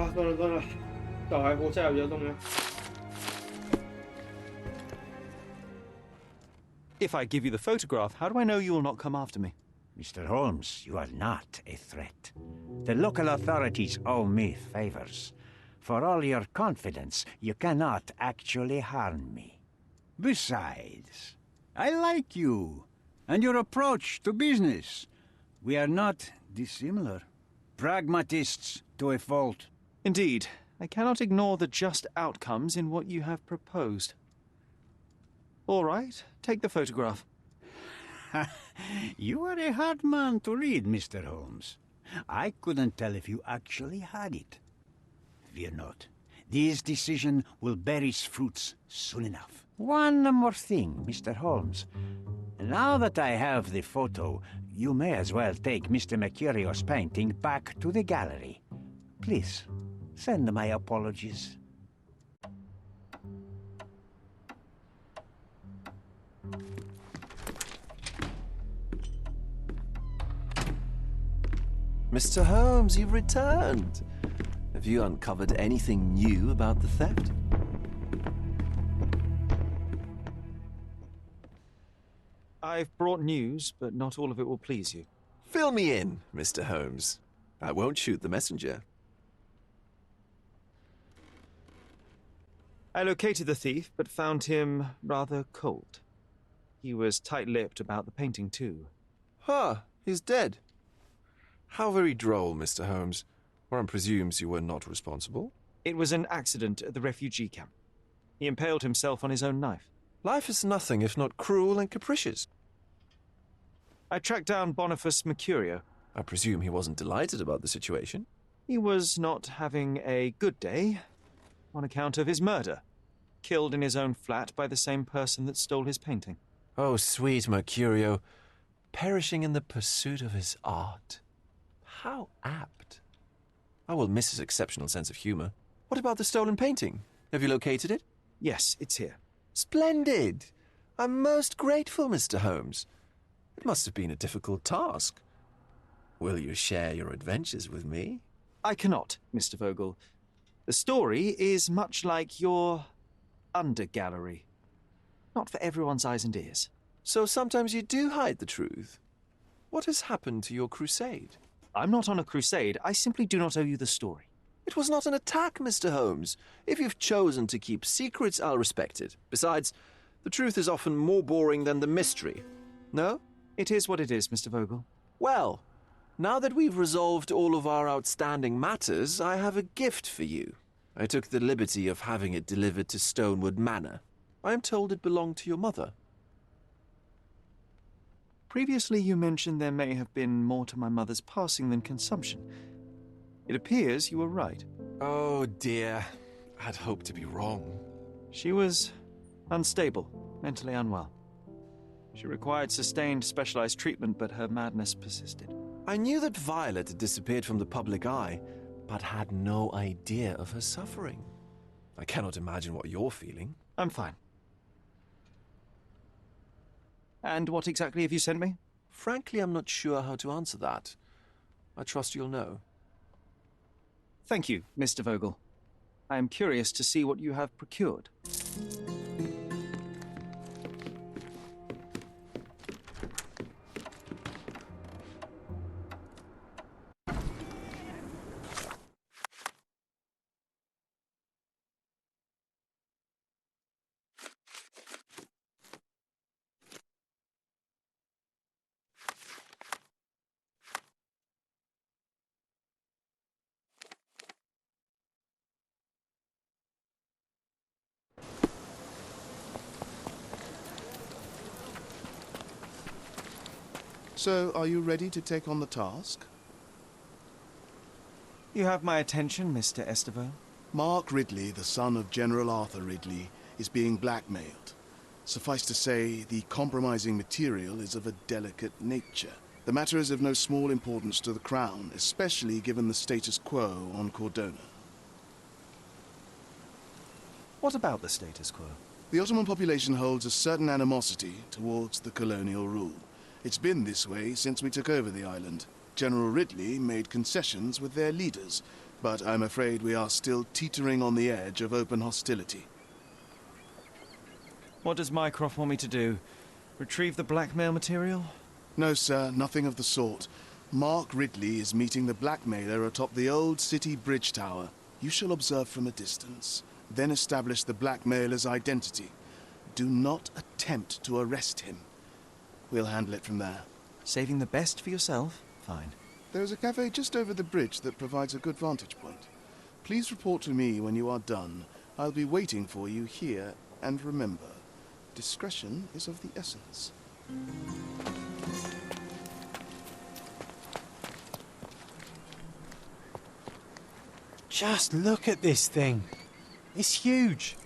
啊，算了算了，小孩活下来比较重要。 If I give you the photograph, how do I know you will not come after me? Mr. Holmes, you are not a threat. The local authorities owe me favors. For all your confidence, you cannot actually harm me. Besides, I like you and your approach to business. We are not dissimilar. Pragmatists to a fault. Indeed, I cannot ignore the just outcomes in what you have proposed. All right, take the photograph. You are a hard man to read, Mr. Holmes. I couldn't tell if you actually had it. Fear not. This decision will bear its fruits soon enough. One more thing, Mr. Holmes. Now that I have the photo, you may as well take Mr. Mercurio's painting back to the gallery. Please, send my apologies. Mr. Holmes, you've returned. Have you uncovered anything new about the theft? I've brought news, but not all of it will please you. Fill me in, Mr. Holmes. I won't shoot the messenger. I located the thief, but found him rather cold. He was tight-lipped about the painting, too. Huh, he's dead. How very droll, Mr. Holmes. One presumes you were not responsible. It was an accident at the refugee camp. He impaled himself on his own knife. Life is nothing if not cruel and capricious. I tracked down Boniface Mercurio. I presume he wasn't delighted about the situation. He was not having a good day on account of his murder. Killed in his own flat by the same person that stole his painting. Oh, sweet Mercurio. Perishing in the pursuit of his art. How apt. I will miss his exceptional sense of humor. What about the stolen painting? Have you located it? Yes, it's here. Splendid! I'm most grateful, Mr. Holmes. It must have been a difficult task. Will you share your adventures with me? I cannot, Mr. Vogel. The story is much like your undergallery. Not for everyone's eyes and ears. So sometimes you do hide the truth. What has happened to your crusade? I'm not on a crusade. I simply do not owe you the story. It was not an attack, Mr. Holmes. If you've chosen to keep secrets, I'll respect it. Besides, the truth is often more boring than the mystery. No? It is what it is, Mr. Vogel. Well, now that we've resolved all of our outstanding matters, I have a gift for you. I took the liberty of having it delivered to Stonewood Manor. I am told it belonged to your mother. Previously, you mentioned there may have been more to my mother's passing than consumption. It appears you were right. Oh, dear. I'd hoped to be wrong. She was unstable, mentally unwell. She required sustained, specialized treatment, but her madness persisted. I knew that Violet had disappeared from the public eye, but had no idea of her suffering. I cannot imagine what you're feeling. I'm fine. And what exactly have you sent me? Frankly, I'm not sure how to answer that. I trust you'll know. Thank you, Mr. Vogel. I am curious to see what you have procured. So, are you ready to take on the task? You have my attention, Mr. Estevaux. Mark Ridley, the son of General Arthur Ridley, is being blackmailed. Suffice to say, the compromising material is of a delicate nature. The matter is of no small importance to the Crown, especially given the status quo on Cordona. What about the status quo? The Ottoman population holds a certain animosity towards the colonial rule. It's been this way since we took over the island. General Ridley made concessions with their leaders, but I'm afraid we are still teetering on the edge of open hostility. What does Mycroft want me to do? Retrieve the blackmail material? No, sir, nothing of the sort. Mark Ridley is meeting the blackmailer atop the old city bridge tower. You shall observe from a distance, then establish the blackmailer's identity. Do not attempt to arrest him. We'll handle it from there. Saving the best for yourself? Fine. There is a cafe just over the bridge that provides a good vantage point. Please report to me when you are done. I'll be waiting for you here, and remember, discretion is of the essence. Just look at this thing. It's huge.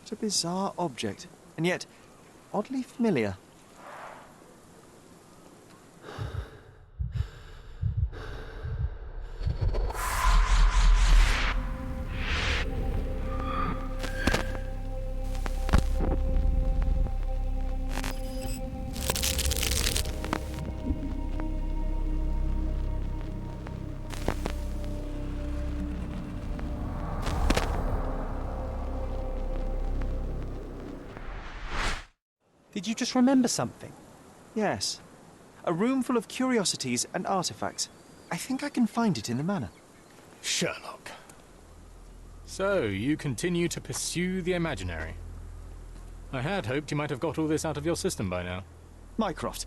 It's a bizarre object, and yet oddly familiar. Did you just remember something? Yes. A room full of curiosities and artifacts. I think I can find it in the manor. Sherlock. So, you continue to pursue the imaginary. I had hoped you might have got all this out of your system by now. Mycroft,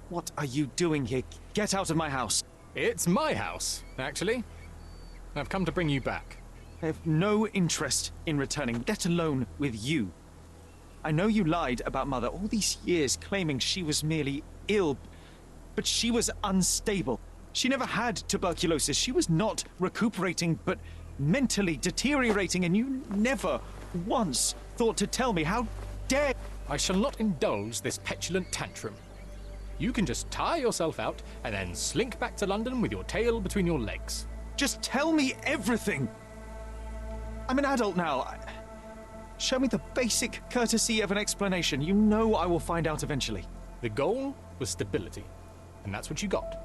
what are you doing here? Get out of my house. It's my house, actually. I've come to bring you back. I have no interest in returning, let alone with you. I know you lied about Mother all these years, claiming she was merely ill, but she was unstable. She never had tuberculosis. She was not recuperating, but mentally deteriorating, and you never once thought to tell me. How dare... I shall not indulge this petulant tantrum. You can just tire yourself out and then slink back to London with your tail between your legs. Just tell me everything! I'm an adult now. Show me the basic courtesy of an explanation. You know I will find out eventually. The goal was stability, and that's what you got.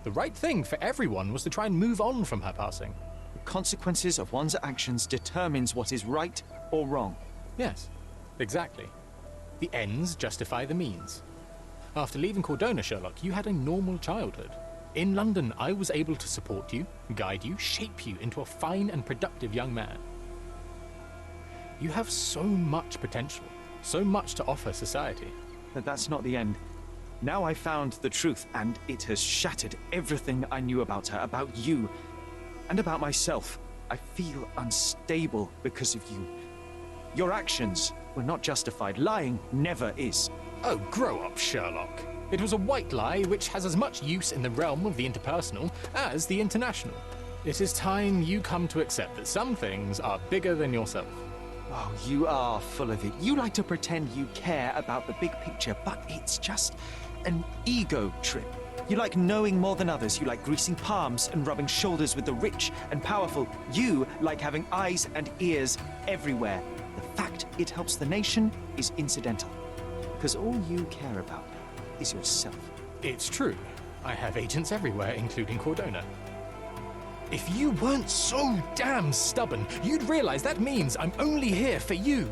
The right thing for everyone was to try and move on from her passing. The consequences of one's actions determines what is right or wrong. Yes, exactly. The ends justify the means. After leaving Cordona, Sherlock, you had a normal childhood. In London, I was able to support you, guide you, shape you into a fine and productive young man. You have so much potential, so much to offer society. But that's not the end. Now I found the truth, and it has shattered everything I knew about her, about you, and about myself. I feel unstable because of you. Your actions were not justified. Lying never is. Oh, grow up, Sherlock. It was a white lie which has as much use in the realm of the interpersonal as the international. It is time you come to accept that some things are bigger than yourself. Oh, you are full of it. You like to pretend you care about the big picture, but it's just an ego trip. You like knowing more than others. You like greasing palms and rubbing shoulders with the rich and powerful. You like having eyes and ears everywhere. The fact it helps the nation is incidental, because all you care about is yourself. It's true. I have agents everywhere, including Cordona. If you weren't so damn stubborn, you'd realize that means I'm only here for you.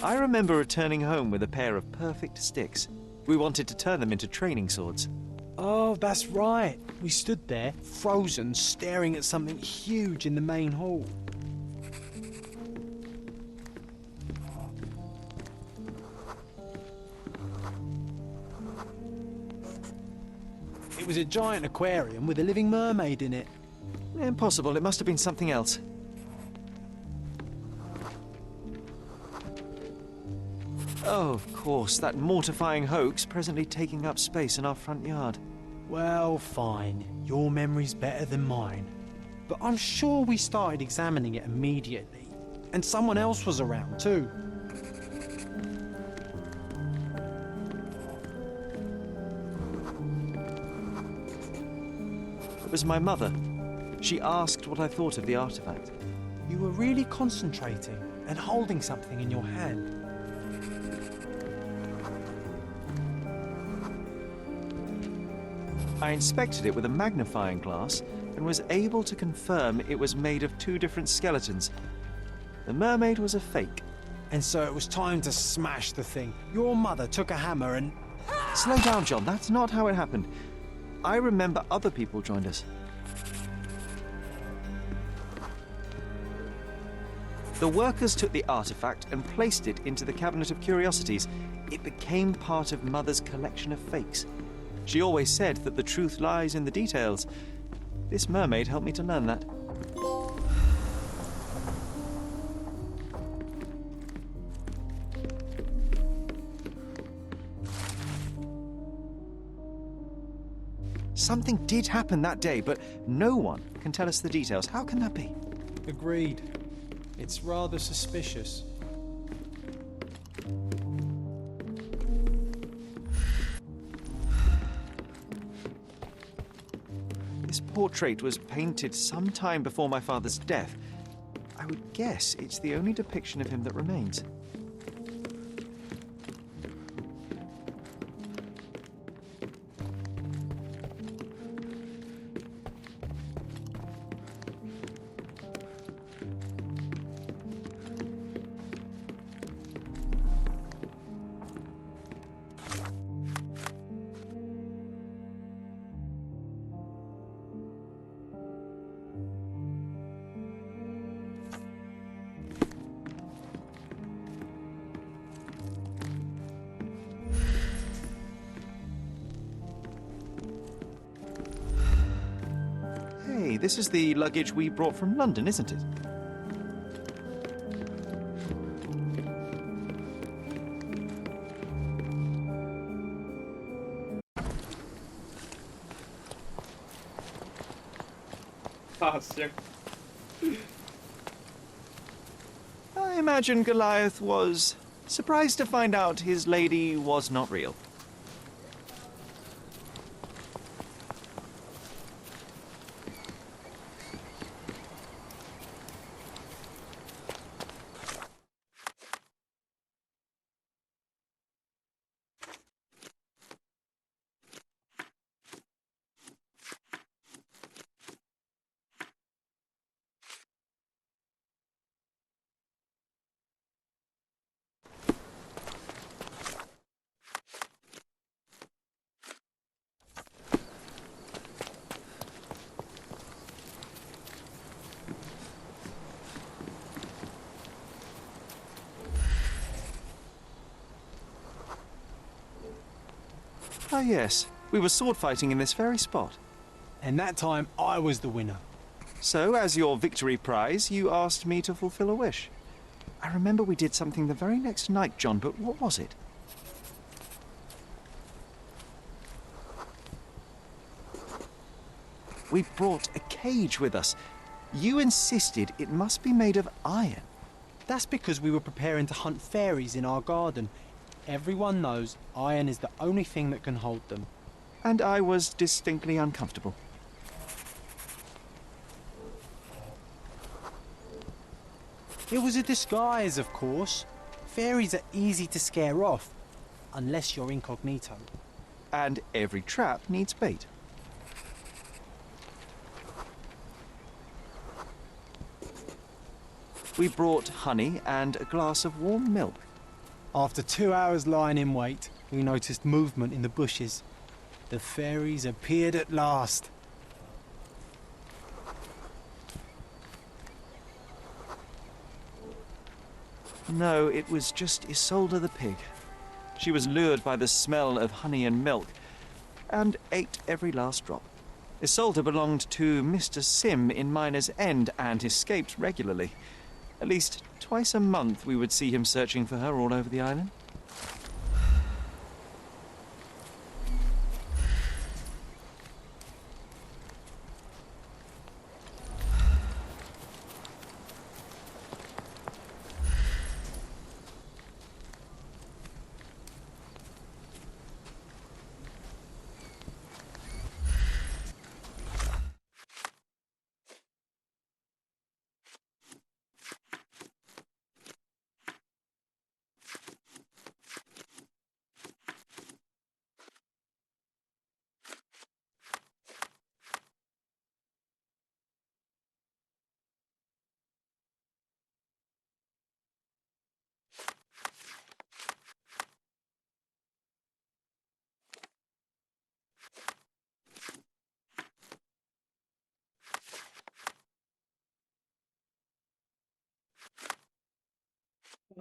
I remember returning home with a pair of perfect sticks. We wanted to turn them into training swords. Oh, that's right. We stood there, frozen, staring at something huge in the main hall. It was a giant aquarium with a living mermaid in it. Impossible. It must have been something else. Oh, of course, that mortifying hoax presently taking up space in our front yard. Well, fine. Your memory's better than mine. But I'm sure we started examining it immediately. And someone else was around, too. It was my mother. She asked what I thought of the artifact. You were really concentrating and holding something in your hand. I inspected it with a magnifying glass and was able to confirm it was made of two different skeletons. The mermaid was a fake. And so it was time to smash the thing. Your mother took a hammer and... Slow down, John. That's not how it happened. I remember other people joined us. The workers took the artifact and placed it into the cabinet of curiosities. It became part of Mother's collection of fakes. She always said that the truth lies in the details. This mermaid helped me to learn that. Something did happen that day, but no one can tell us the details. How can that be? Agreed. It's rather suspicious. This portrait was painted some time before my father's death. I would guess it's the only depiction of him that remains. Hey, this is the luggage we brought from London, isn't it? I imagine Goliath was surprised to find out his lady was not real. Ah, yes. We were sword fighting in this very spot. And that time, I was the winner. So, as your victory prize, you asked me to fulfill a wish. I remember we did something the very next night, John, but what was it? We brought a cage with us. You insisted it must be made of iron. That's because we were preparing to hunt fairies in our garden. Everyone knows iron is the only thing that can hold them. And I was distinctly uncomfortable. It was a disguise, of course. Fairies are easy to scare off, unless you're incognito. And every trap needs bait. We brought honey and a glass of warm milk. After 2 hours lying in wait, we noticed movement in the bushes. The fairies appeared at last. No, it was just Isolde the pig. She was lured by the smell of honey and milk, and ate every last drop. Isolde belonged to Mr. Sim in Miner's End and escaped regularly. At least twice a month we would see him searching for her all over the island.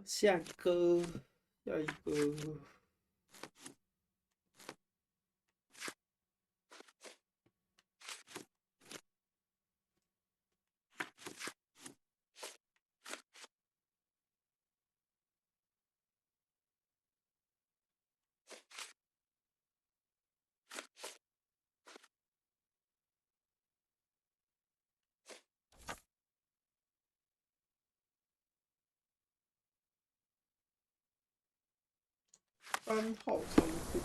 下一个，下一个。3号仓库。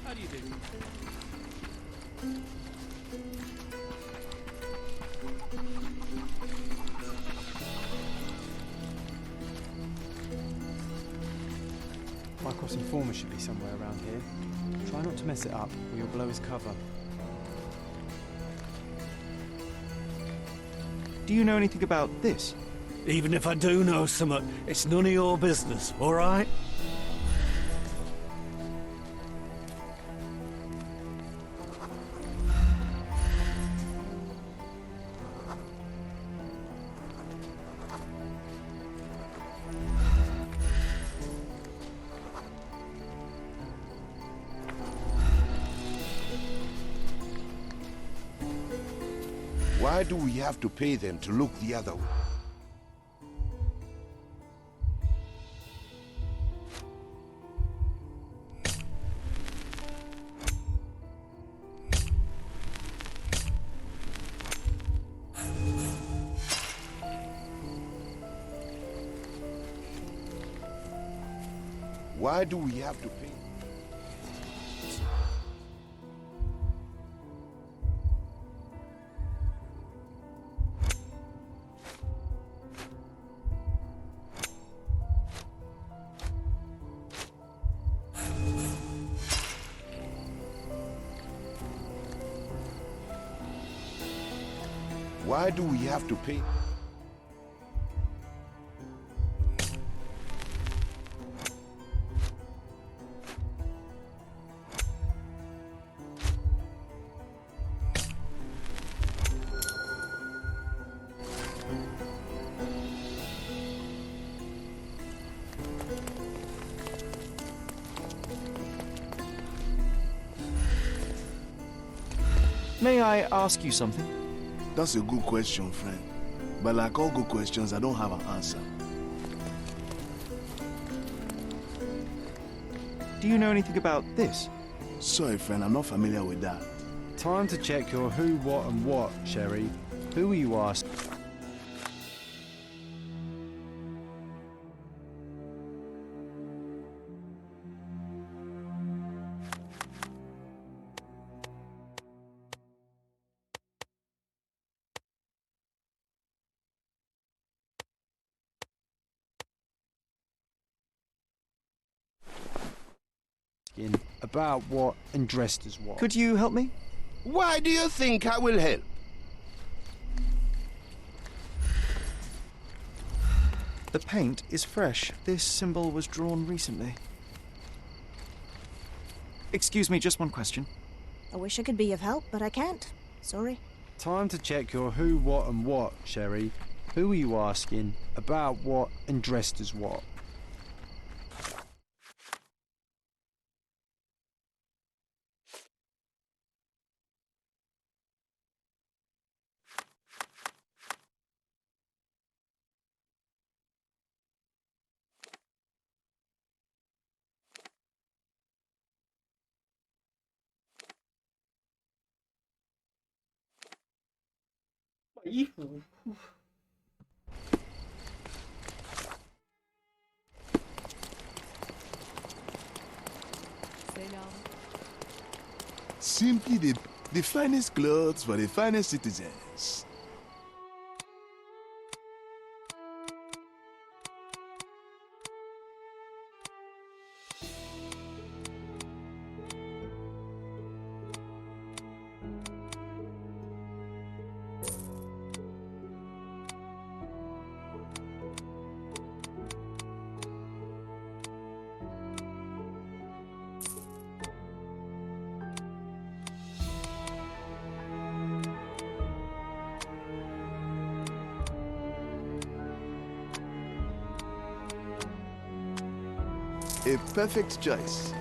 How do you do? Mycross Informer should be somewhere around here. Try not to mess it up, or you'll blow his cover. Do you know anything about this? Even if I do know something, it's none of your business, all right? Why do we have to pay them to look the other way? Why do we have to pay? Why do we have to pay? May I ask you something? That's a good question, friend. But like all good questions, I don't have an answer. Do you know anything about this? Sorry, friend, I'm not familiar with that. Time to check your who, what, and what, Sherry. Who are you asking? About what and dressed as what? Could you help me? Why do you think I will help? The paint is fresh. This symbol was drawn recently. Excuse me, just one question. I wish I could be of help, but I can't. Sorry. Time to check your who, what, and what, Sherry. Who are you asking? About what and dressed as what? Simply the finest clothes for the finest citizens. A perfect choice.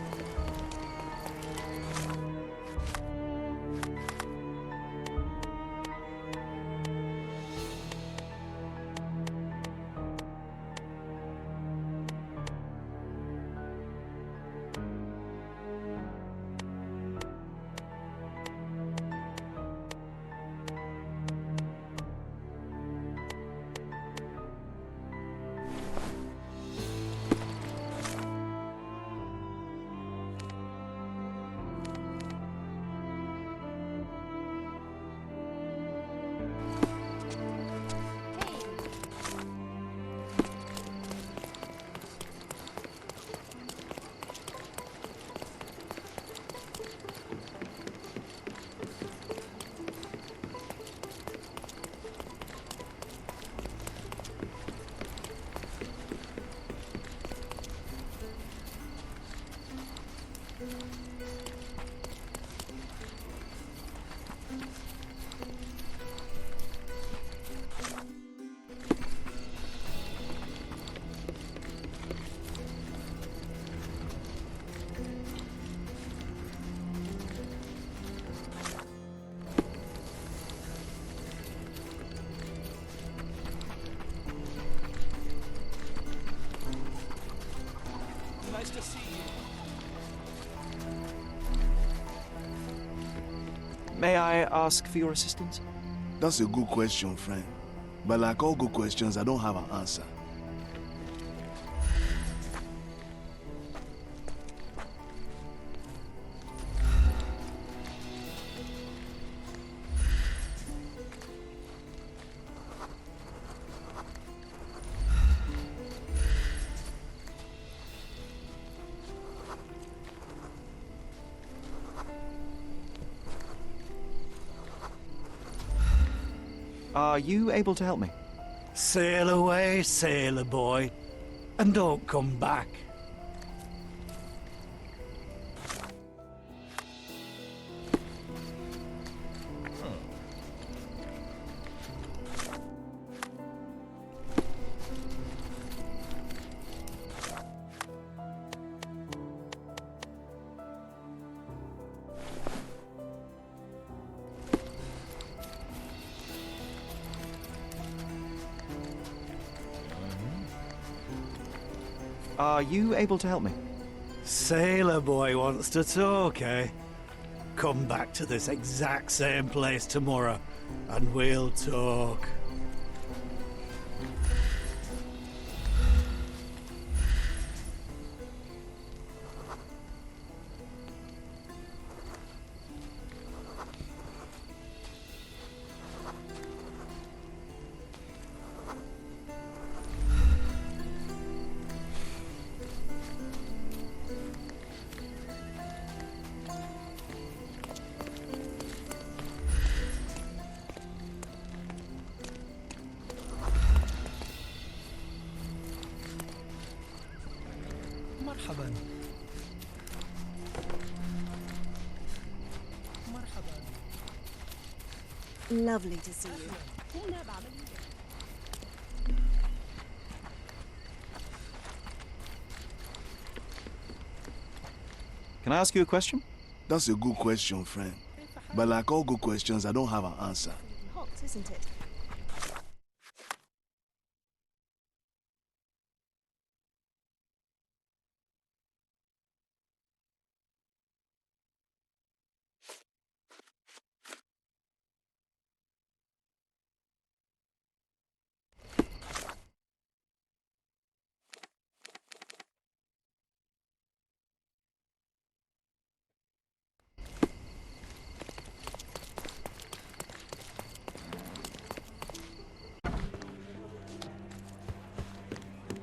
Nice to see you. May I ask for your assistance? That's a good question, friend. But like all good questions, I don't have an answer. Are you able to help me? Sail away, sailor boy, and don't come back. Are you able to help me? Sailor boy wants to talk, eh? Come back to this exact same place tomorrow, and we'll talk. مرحبا. Lovely to see you. Can I ask you a question? That's a good question, friend. But like all good questions, I don't have an answer. Hot, isn't it?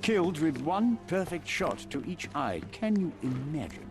Killed with one perfect shot to each eye. Can you imagine?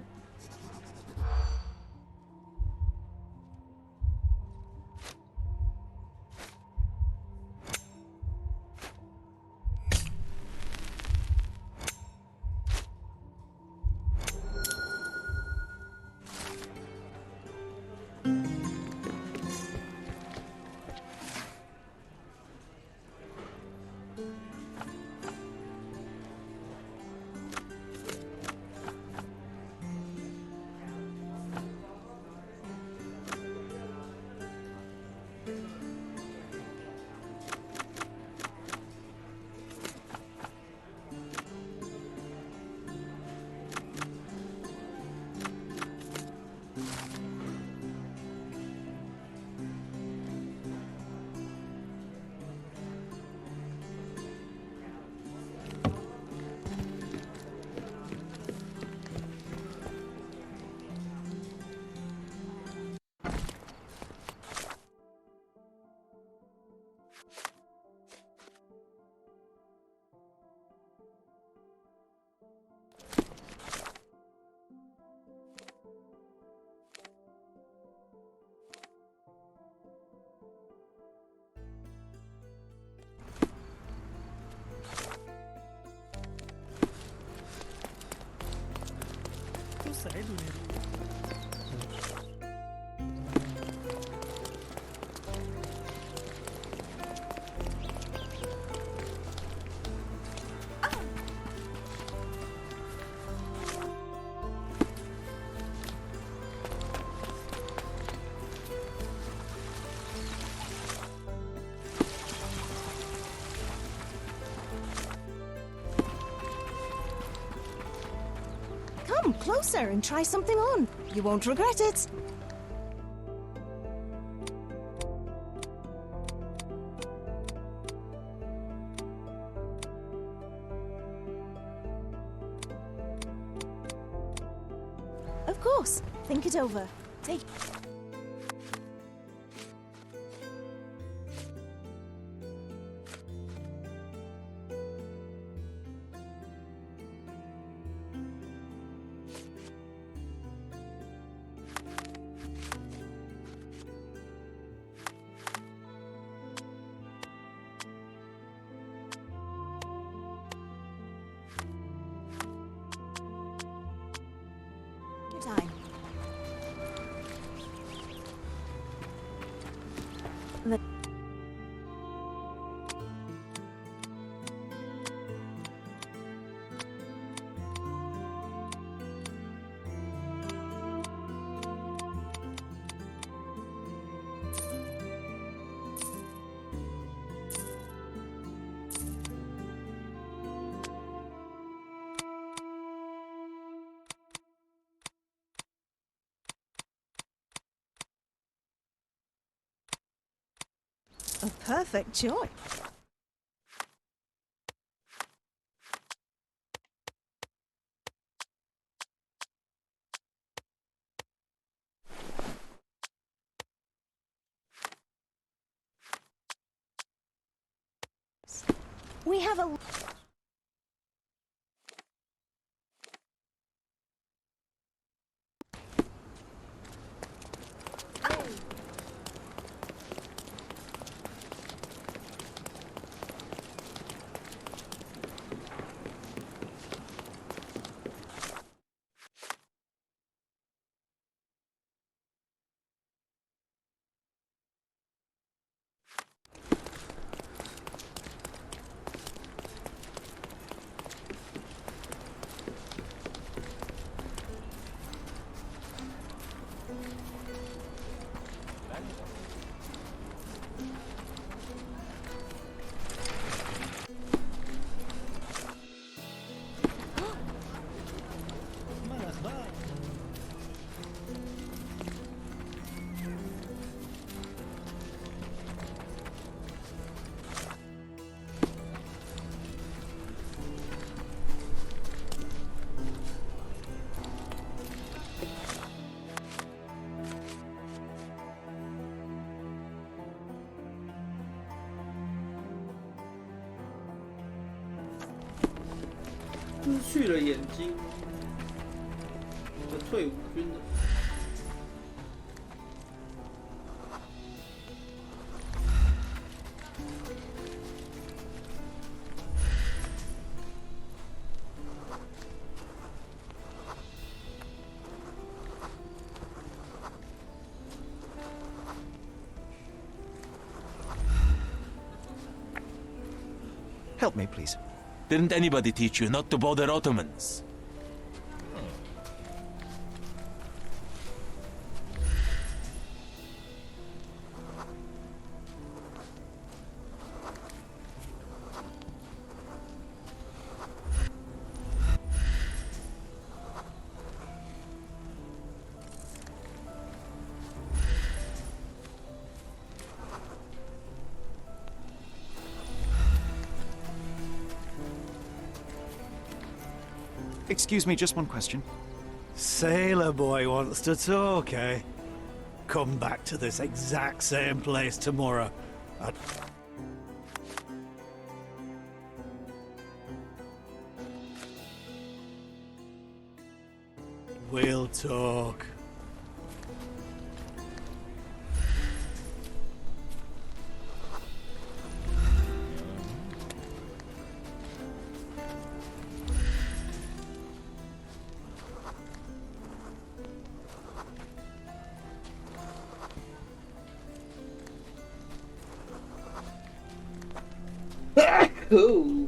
Come closer and try something on. You won't regret it. Of course. Think it over. Take... time. perfect choice. We have a...失去了眼睛的退伍军人。Help me, please. Didn't anybody teach you not to bother Ottomans? Excuse me, just one question. Sailor boy wants to talk, eh? Come back to this exact same place tomorrow. We'll talk. Oh.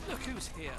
Look who's here.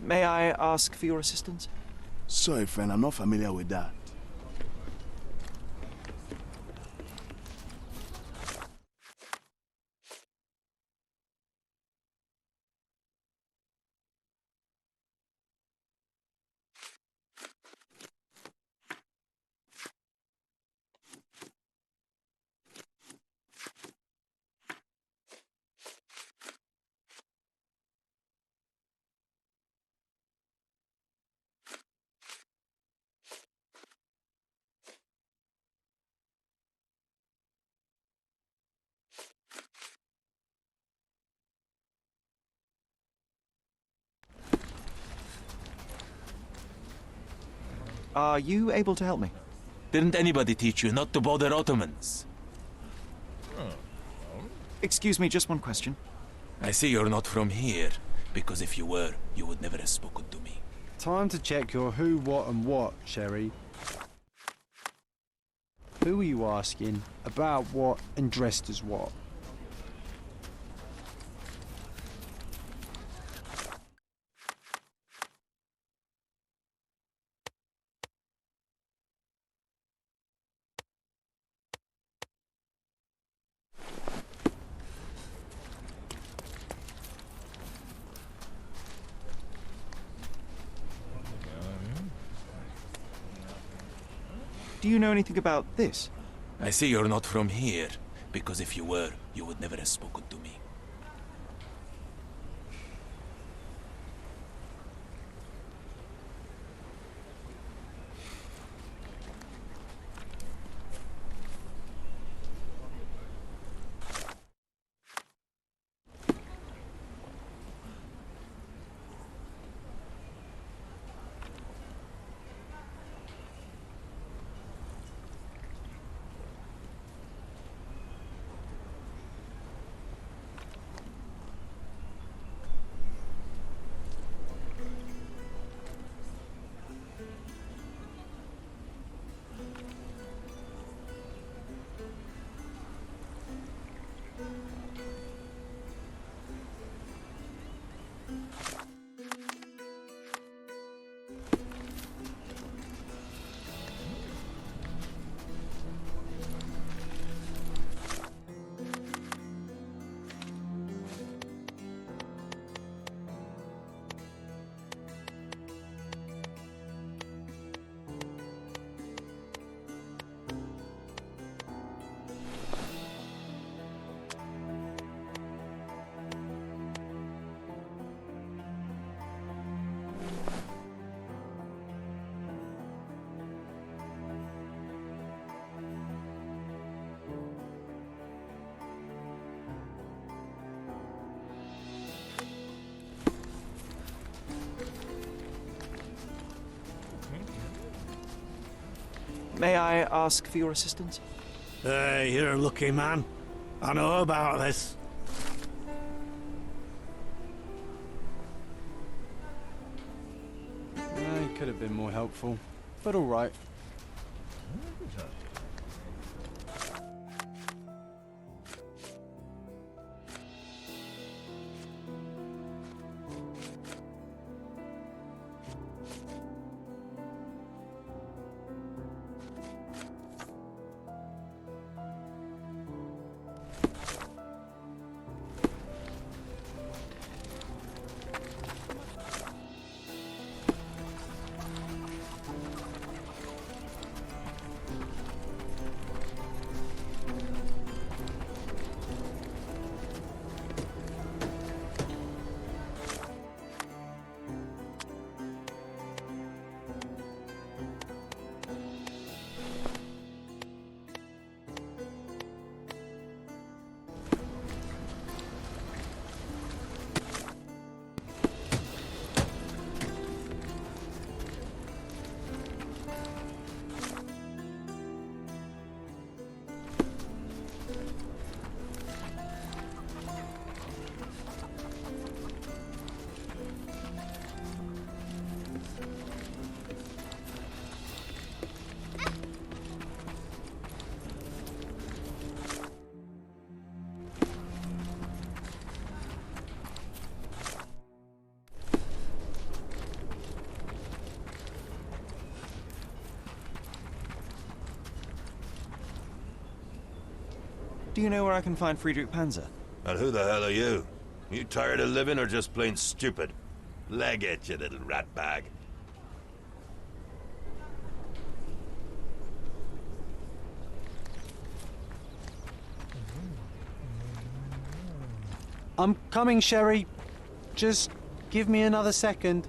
May I ask for your assistance? Sorry, friend, I'm not familiar with that. Are you able to help me? Didn't anybody teach you not to bother Ottomans? Excuse me, just one question. I see you're not from here, because if you were, you would never have spoken to me. Time to check your who, what and what, Sherry. Who are you asking, about what, and dressed as what? Do you know anything about this? I see you're not from here, because if you were, you would never have spoken to me. May I ask for your assistance? Hey, you're a lucky man. I know about this. He could have been more helpful, but all right. Do you know where I can find Friedrich Panzer? And who the hell are you? You tired of living or just plain stupid? Leg it, you little ratbag. I'm coming, Sherry. Just give me another second.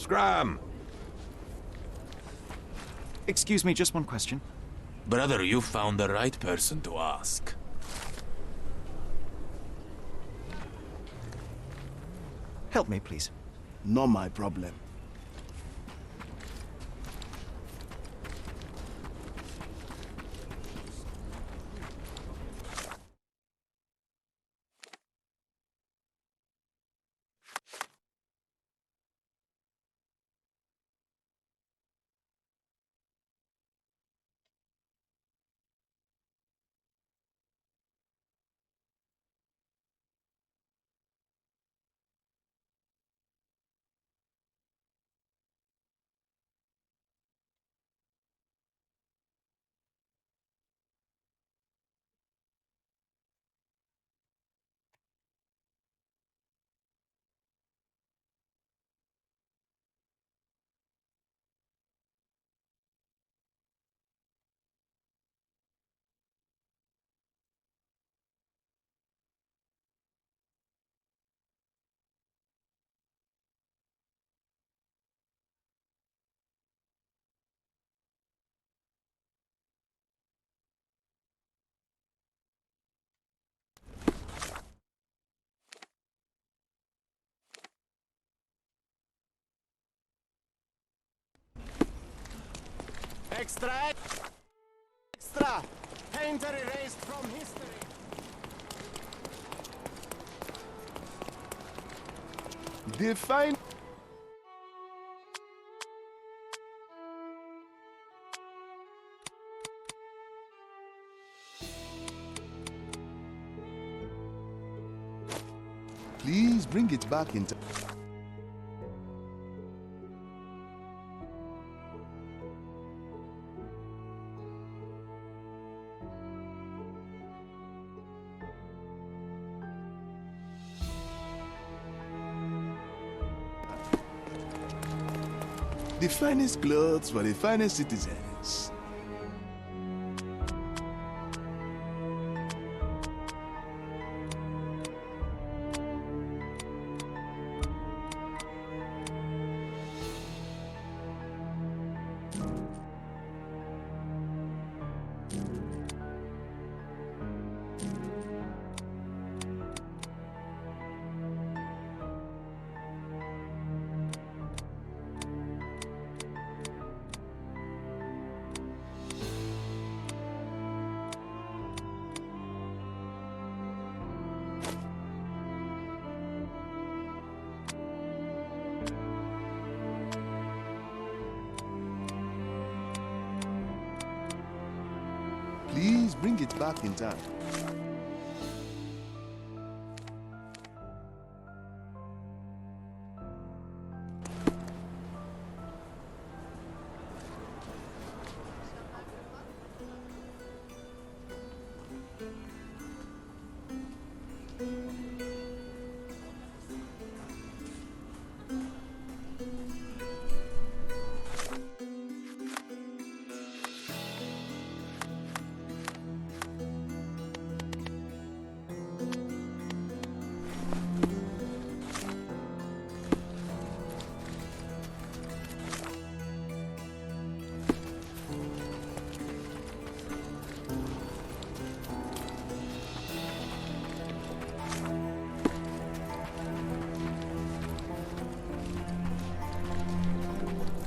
Scram! Excuse me, just one question. Brother, you found the right person to ask. Help me, please. Not my problem. Extra! Extra! Painter erased from history! Define... Please bring it back into... The finest clothes for the finest citizens. must bring it back in time.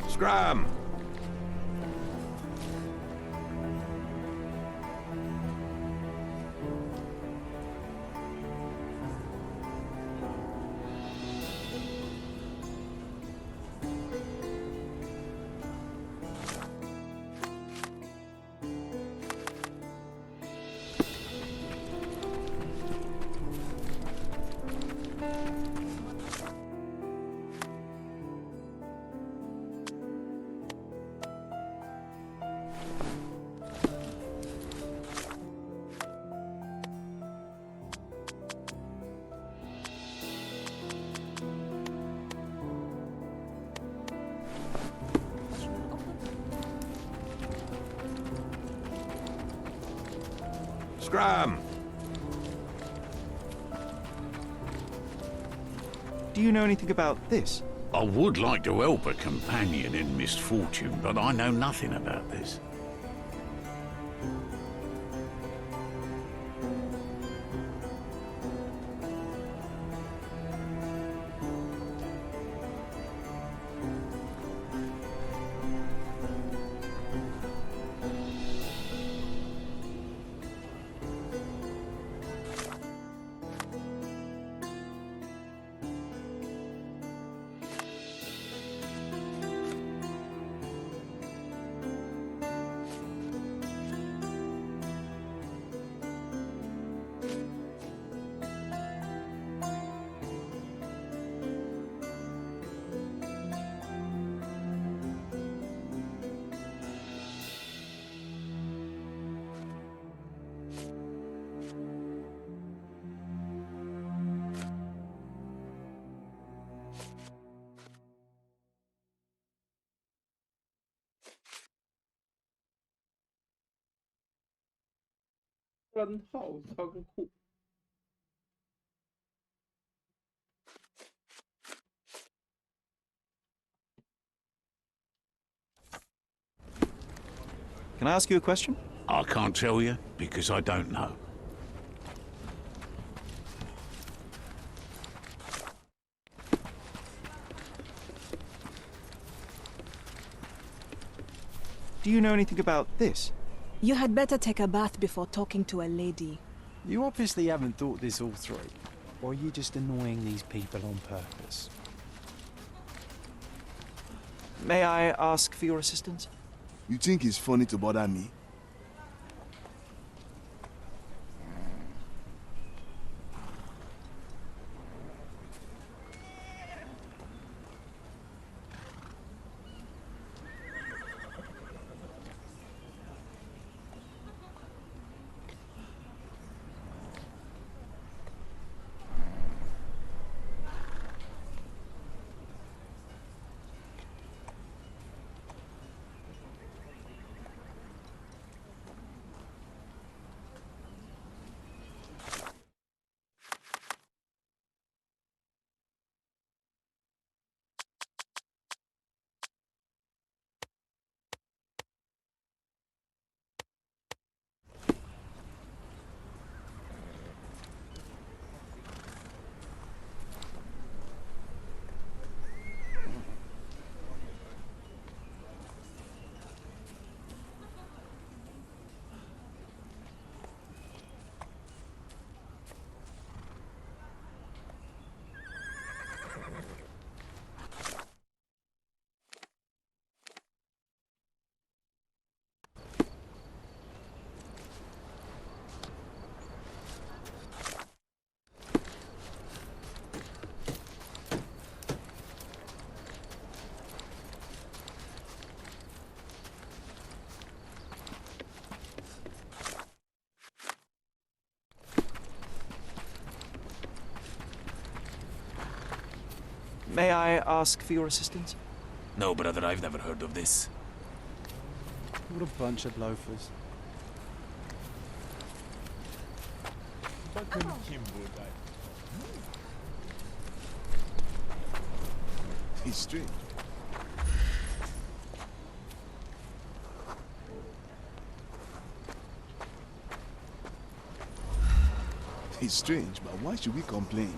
Scram! Scram! Do you know anything about this? I would like to help a companion in misfortune, but I know nothing about this.3号仓库。Can I ask you a question? I can't tell you, because I don't know. Do you know anything about this? You had better take a bath before talking to a lady. You obviously haven't thought this all through. Or are you just annoying these people on purpose? May I ask for your assistance? You think it's funny to bother me? May I ask for your assistance? No, brother, I've never heard of this. What a bunch of loafers. He's strange. He's strange, but why should we complain?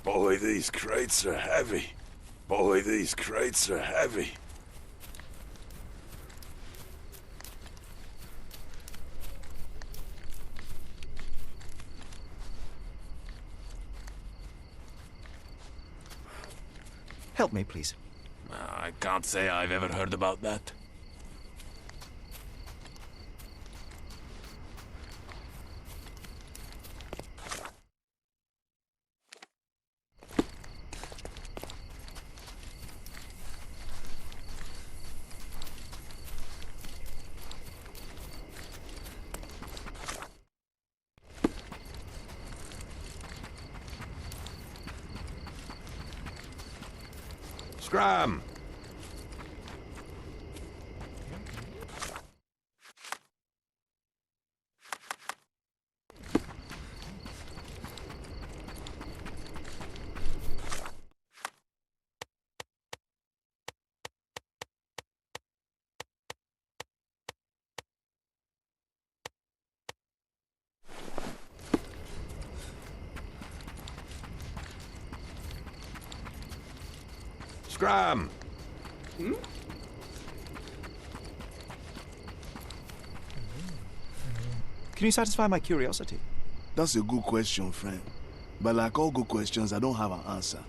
Boy, these crates are heavy. Boy, these crates are heavy. Help me, please. I can't say I've ever heard about that. Scram! Scram! Can you satisfy my curiosity? That's a good question, friend. But like all good questions, I don't have an answer.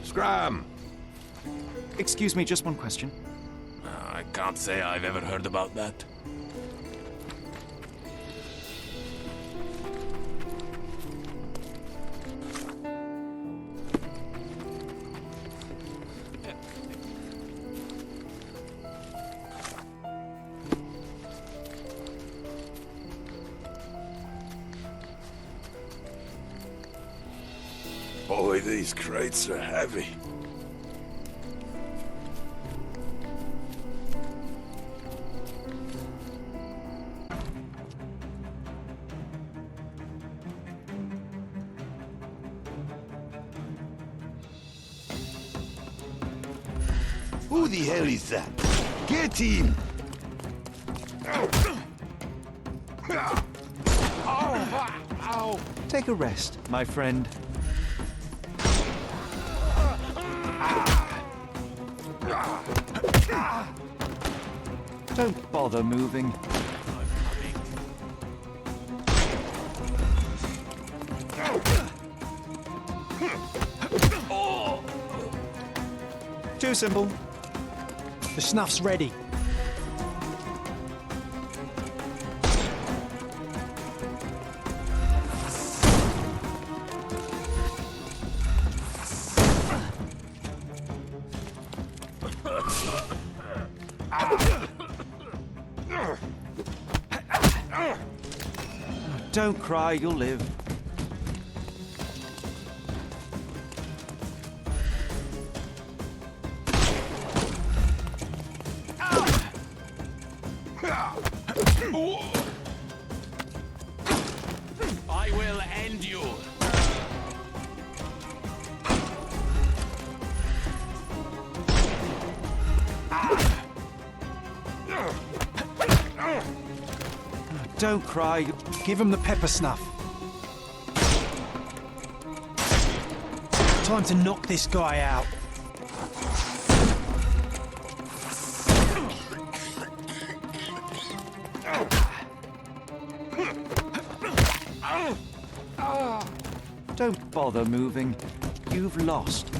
Scram! Excuse me, just one question. I can't say I've ever heard about that. these crates are heavy. Who the hell is that? Get him! Take a rest, my friend. Don't bother moving. Too simple. The snuff's ready. Don't cry, you'll live. I will end you. Don't cry. Give him the pepper snuff. Time to knock this guy out. Don't bother moving. You've lost.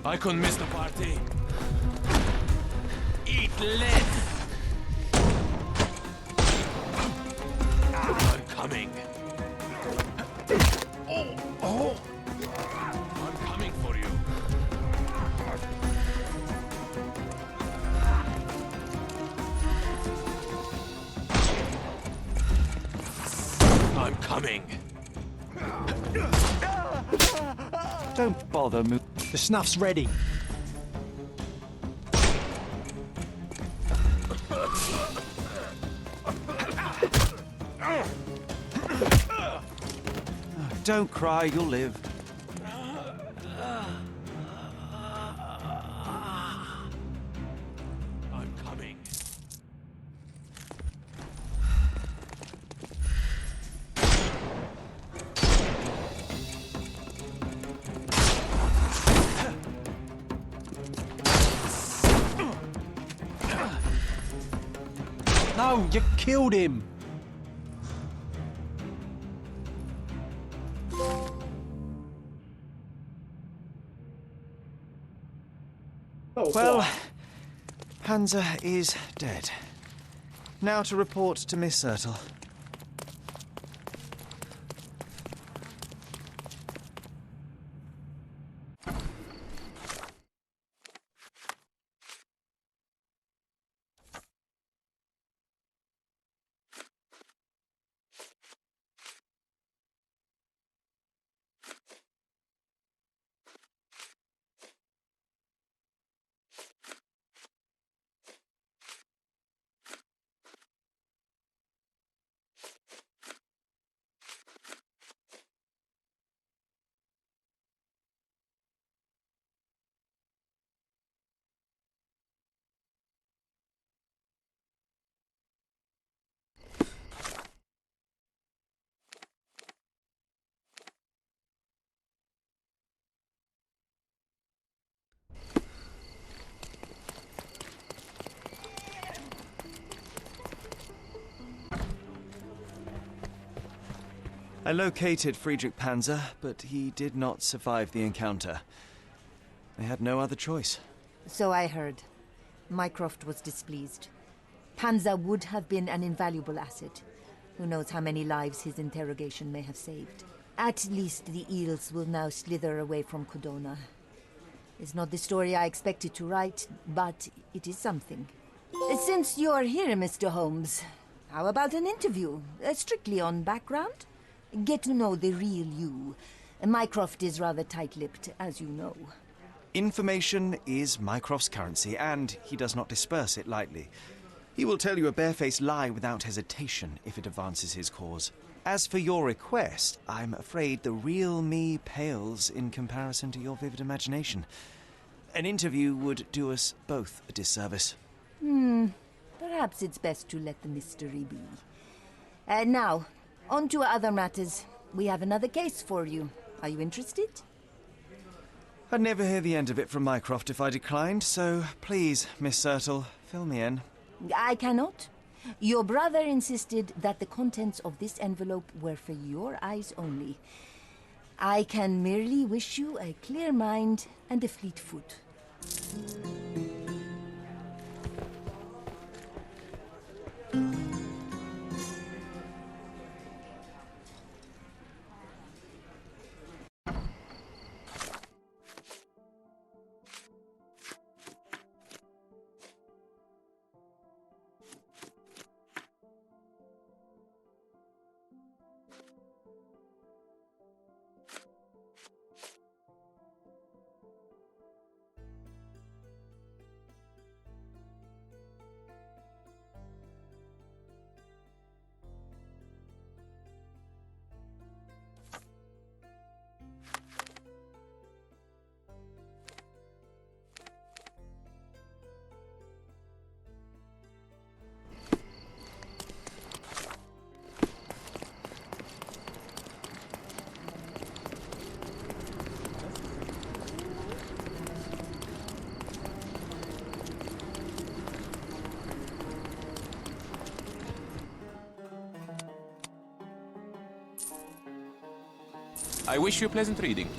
I couldn't miss the party. Eat lead. I'm coming. Oh. I'm coming for you. I'm coming. Don't bother moving. The snuff's ready. Don't cry, you'll live. I'm coming. No, you killed him. Well, Panzer is dead. Now to report to Miss Sertle. I located Friedrich Panzer, but he did not survive the encounter. I had no other choice. So I heard. Mycroft was displeased. Panzer would have been an invaluable asset. Who knows how many lives his interrogation may have saved. At least the eels will now slither away from Codona. It's not the story I expected to write, but it is something. Since you're here, Mr. Holmes, how about an interview? Strictly on background? Get to know the real you. Mycroft is rather tight-lipped, as you know. Information is Mycroft's currency, and he does not disperse it lightly. He will tell you a barefaced lie without hesitation if it advances his cause. As for your request, I'm afraid the real me pales in comparison to your vivid imagination. An interview would do us both a disservice. Perhaps it's best to let the mystery be. Now, on to other matters. We have another case for you. Are you interested? I'd never hear the end of it from Mycroft if I declined, so please, Miss Sertle, fill me in. I cannot. Your brother insisted that the contents of this envelope were for your eyes only. I can merely wish you a clear mind and a fleet foot. I wish you pleasant reading.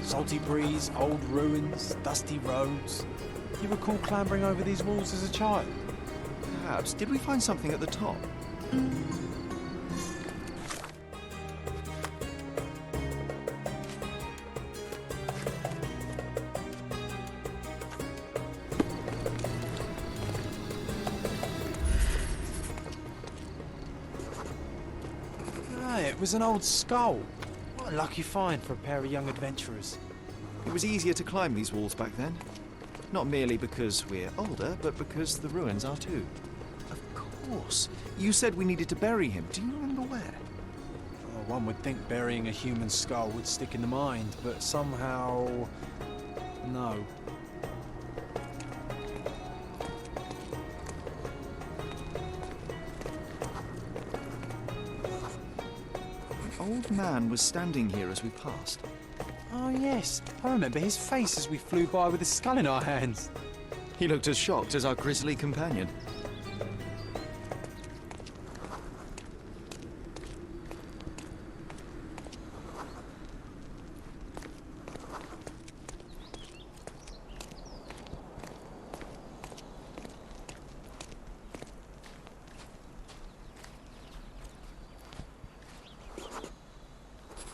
Salty breeze, old ruins, dusty roads. You recall clambering over these walls as a child? Perhaps. Did we find something at the top? It was an old skull. What a lucky find for a pair of young adventurers. It was easier to climb these walls back then. Not merely because we're older, but because the ruins are too. Of course. You said we needed to bury him. Do you remember where? Oh, one would think burying a human skull would stick in the mind, but somehow... no. An old man was standing here as we passed. Oh, yes. I remember his face as we flew by with a skull in our hands. He looked as shocked as our grisly companion.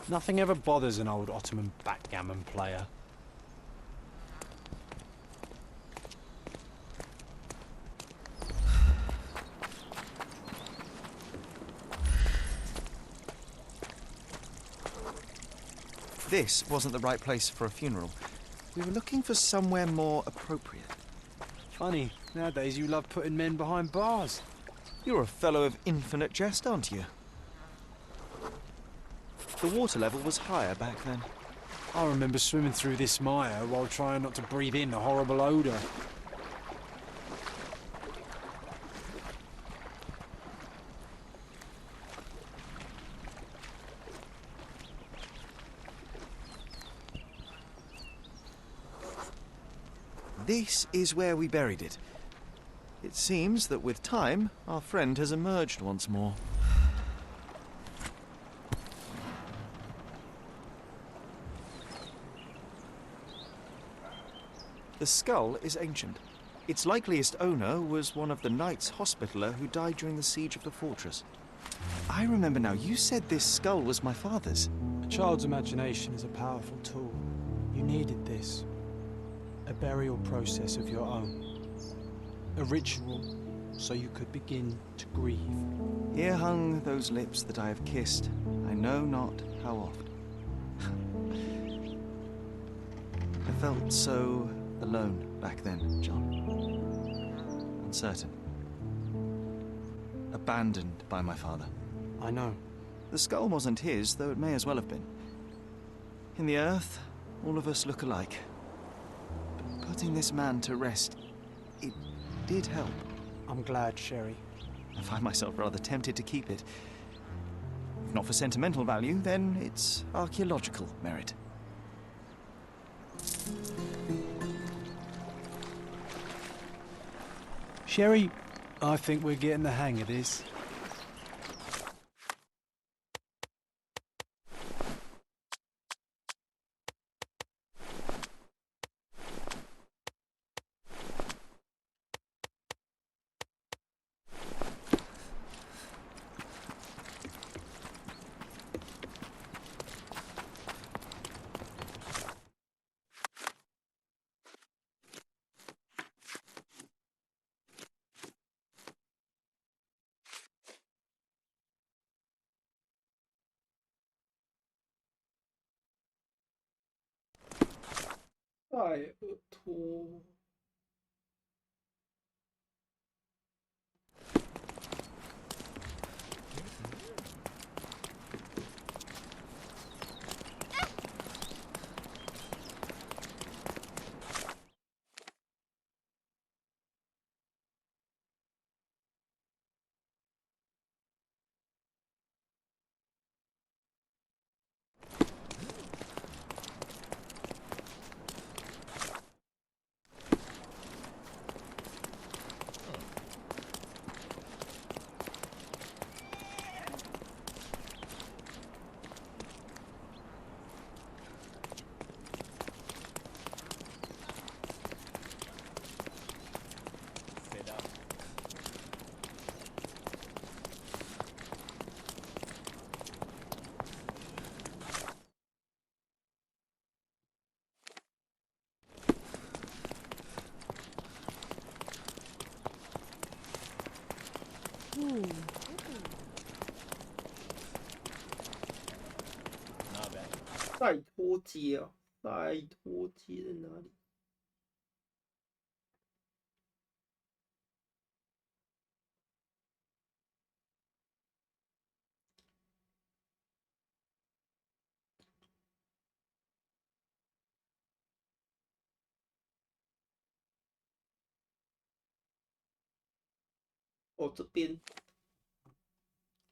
Nothing ever bothers an old Ottoman backgammon player. this wasn't the right place for a funeral. We were looking for somewhere more appropriate. Funny, nowadays you love putting men behind bars. You're a fellow of infinite jest, aren't you? The water level was higher back then. I remember swimming through this mire while trying not to breathe in the horrible odour. This is where we buried it. It seems that with time, our friend has emerged once more. The skull is ancient. Its likeliest owner was one of the Knights Hospitaller who died during the siege of the fortress. I remember now, you said this skull was my father's. A child's imagination is a powerful tool. You needed this. A burial process of your own. A ritual so you could begin to grieve. Here hung those lips that I have kissed, I know not how oft. I felt so alone back then, John. Uncertain. Abandoned by my father. I know. The skull wasn't his, though it may as well have been. In the earth, all of us look alike. But putting this man to rest, it did help. I'm glad, Sherry. I find myself rather tempted to keep it. If not for sentimental value, then it's archaeological merit. Sherry, I think we're getting the hang of this.拜尔托。赛托街啊，赛托街在哪里？哦，这边。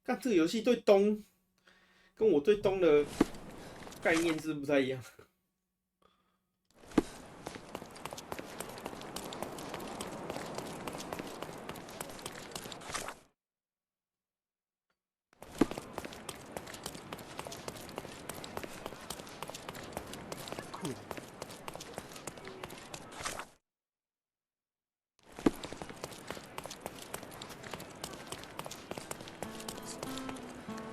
看这个游戏对东，跟我对东的概念是不太一样。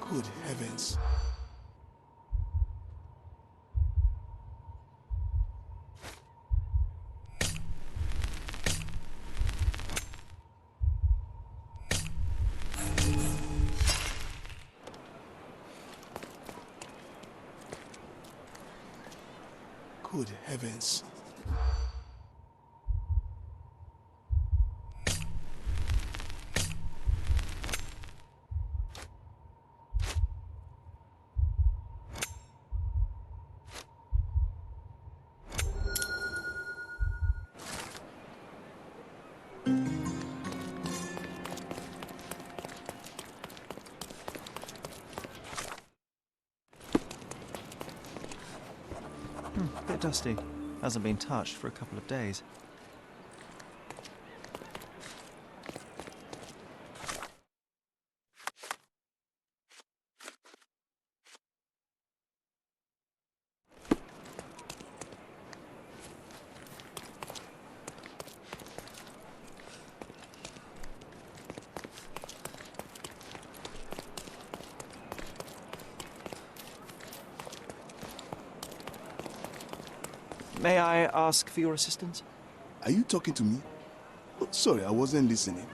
Good heavens. Good heavens. Bit dusty. Hasn't been touched for a couple of days. May I ask for your assistance? Are you talking to me? Oh, sorry, I wasn't listening.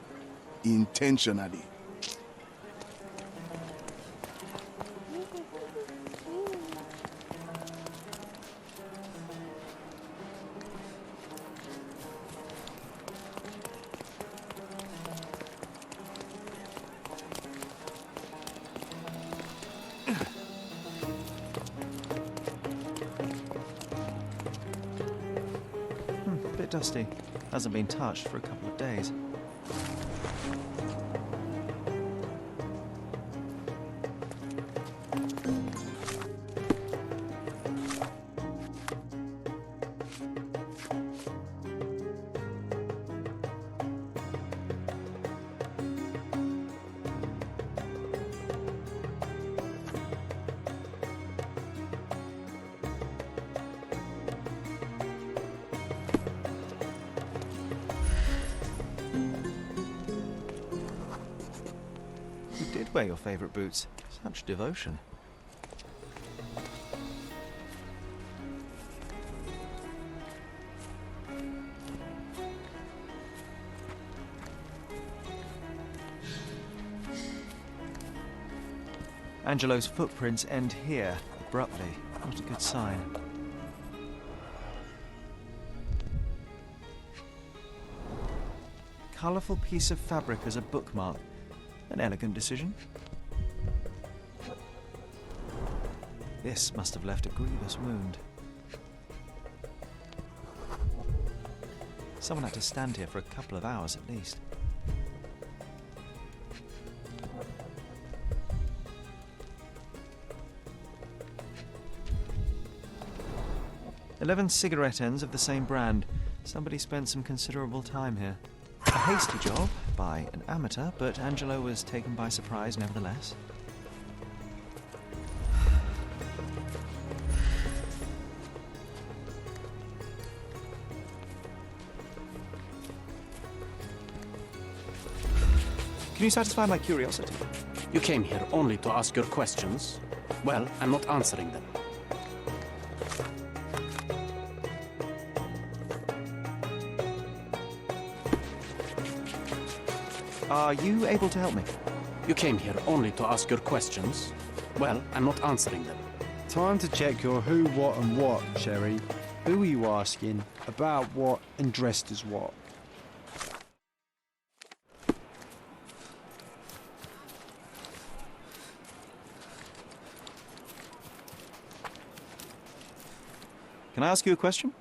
Intentionally. Bit dusty. Hasn't been touched for a couple of days. Wear your favourite boots. Such devotion. Angelo's footprints end here, abruptly. Not a good sign. Colourful piece of fabric as a bookmark. An elegant decision. This must have left a grievous wound. Someone had to stand here for a couple of hours at least. "11 cigarette ends of the same brand. Somebody spent some considerable time here. A hasty job by an amateur, but Angelo was taken by surprise nevertheless. Can you satisfy my curiosity? You came here only to ask your questions? Well, I'm not answering them. Are you able to help me? You came here only to ask your questions? Well, I'm not answering them. Time to check your who, what and what, Sherry. Who are you asking, about what and dressed as what? Can I ask you a question?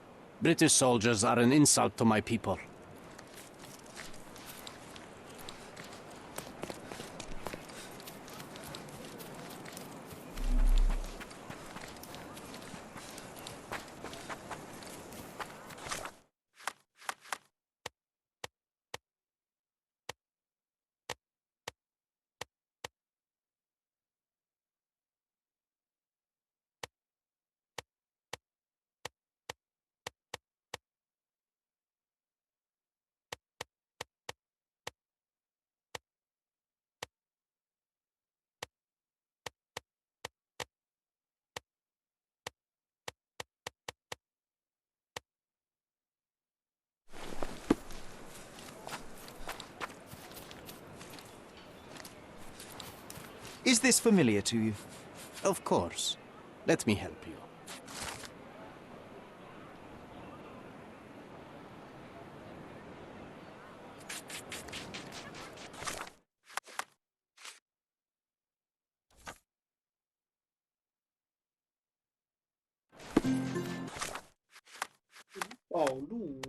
British soldiers are an insult to my people. Is this familiar to you? Of course. Let me help you. 暴露。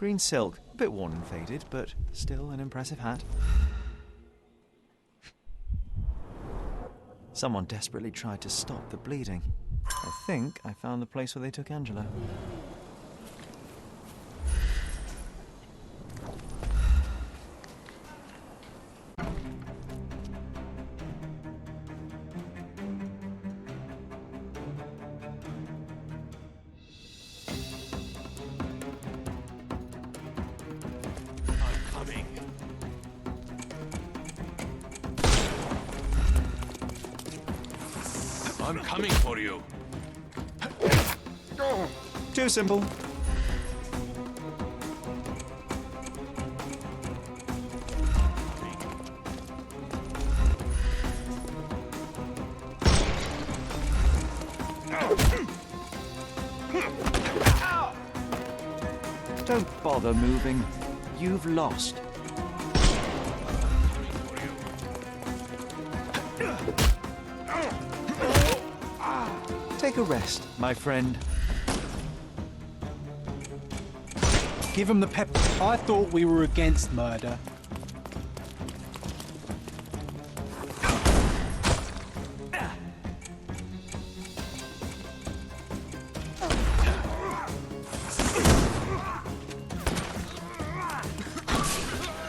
Green silk, a bit worn and faded, but still an impressive hat. Someone desperately tried to stop the bleeding. I think I found the place where they took Angela. I'm coming for you. Too simple. Don't bother moving. You've lost. Take a rest, my friend. Give him the pep. I thought we were against murder.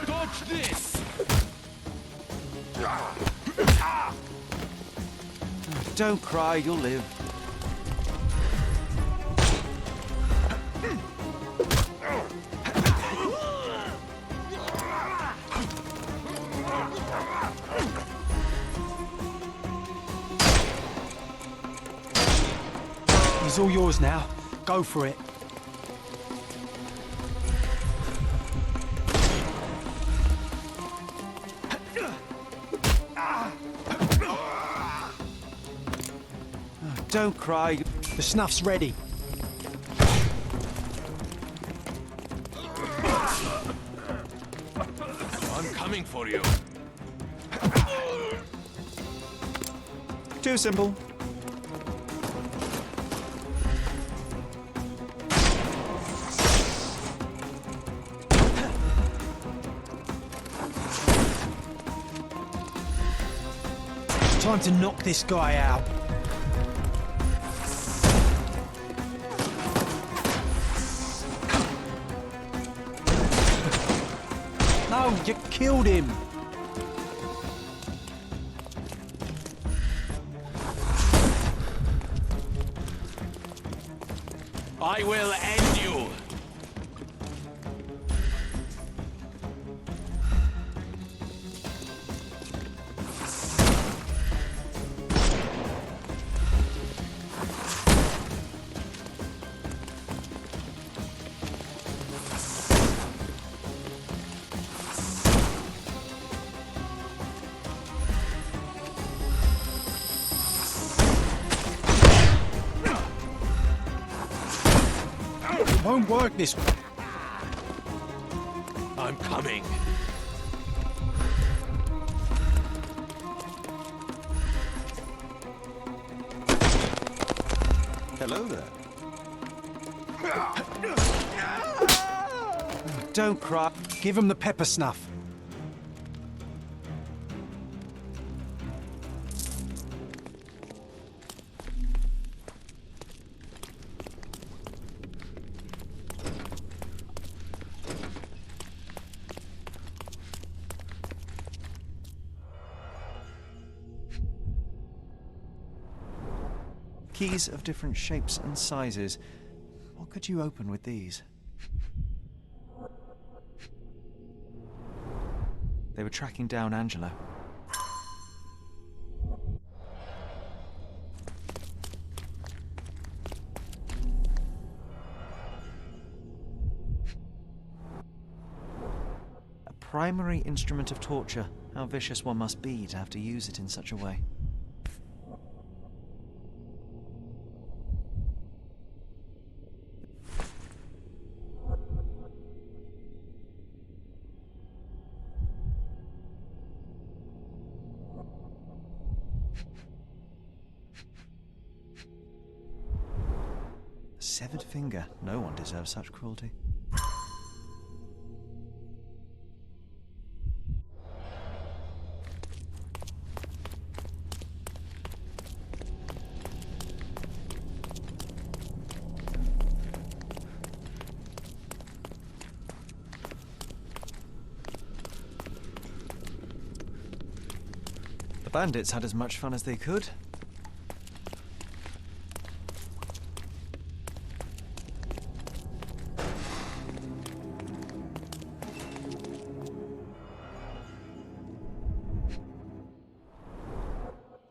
Dodge this! Don't cry, you'll live. He's all yours now. Go for it. Don't cry. The snuff's ready. I'm coming for you. Too simple. Time to knock this guy out. No, you killed him. I will end you. It won't work this way. I'm coming. Hello there. Don't cry. Give him the pepper snuff. Keys of different shapes and sizes. What could you open with these? They were tracking down Angelo. A primary instrument of torture. How vicious one must be to have to use it in such a way. Severed finger. No one deserves such cruelty. The bandits had as much fun as they could.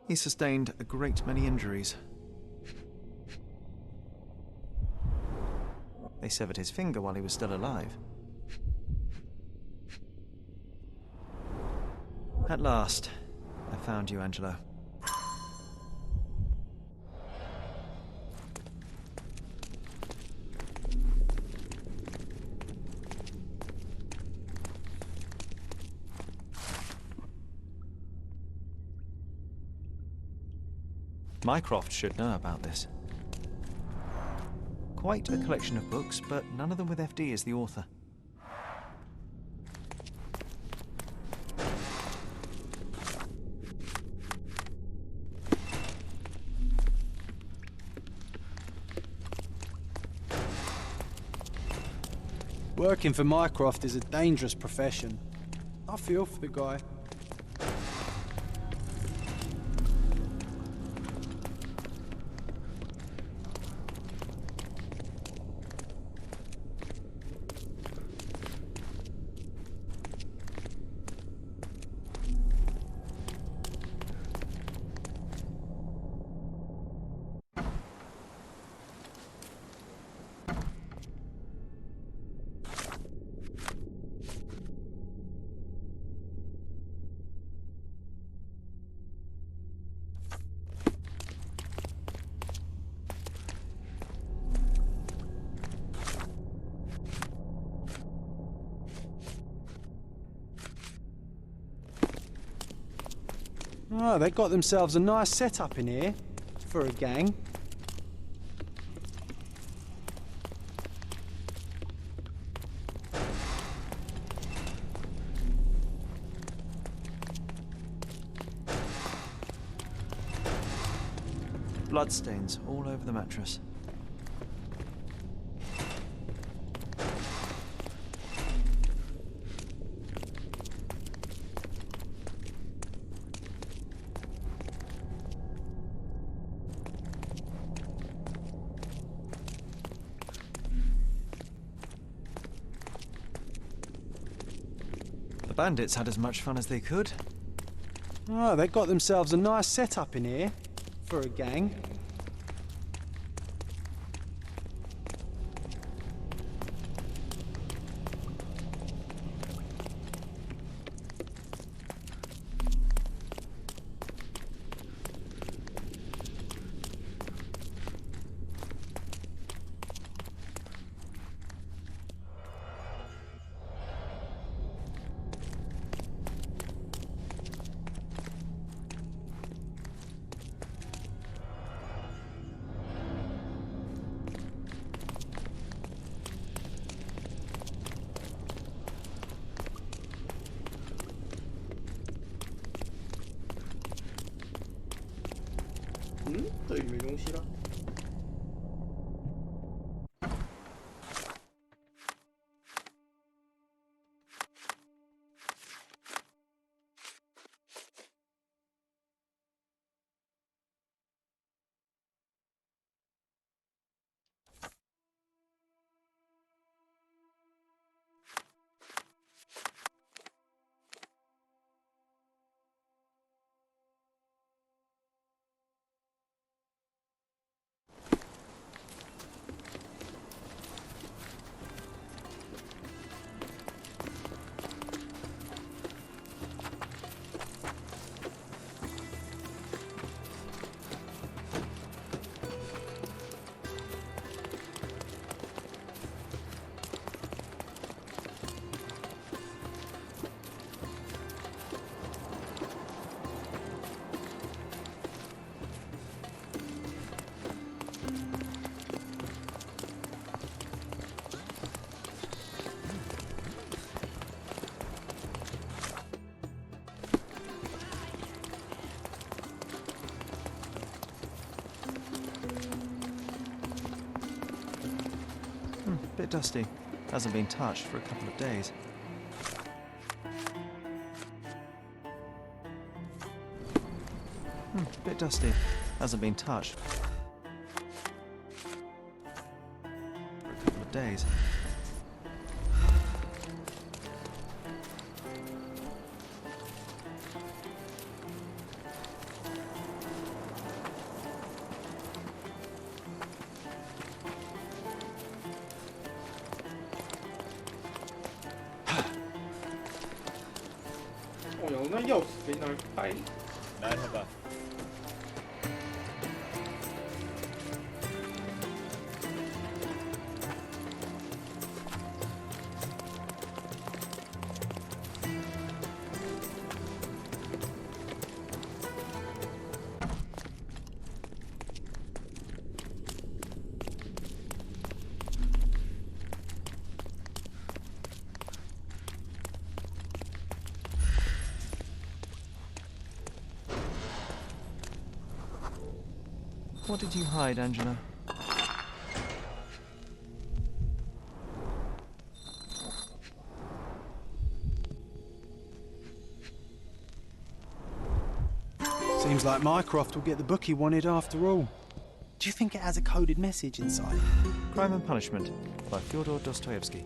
He sustained a great many injuries. They severed his finger while he was still alive. At last, I found you, Angelo. Mycroft should know about this. Quite a collection of books, but none of them with FD as the author. Working for Mycroft is a dangerous profession. I feel for the guy. Oh, they got themselves a nice setup in here for a gang. Bloodstains all over the mattress. The bandits had as much fun as they could. Oh, they got themselves a nice setup in here for a gang.嗯，这里没东西了。Bit dusty. Hasn't been touched for a couple of days. Bit dusty. Hasn't been touched for a couple of days. Oh, 那钥匙可以拿来开。来，好吧。What did you hide, Angela? Seems like Mycroft will get the book he wanted after all. Do you think it has a coded message inside? Crime and Punishment by Fyodor Dostoevsky.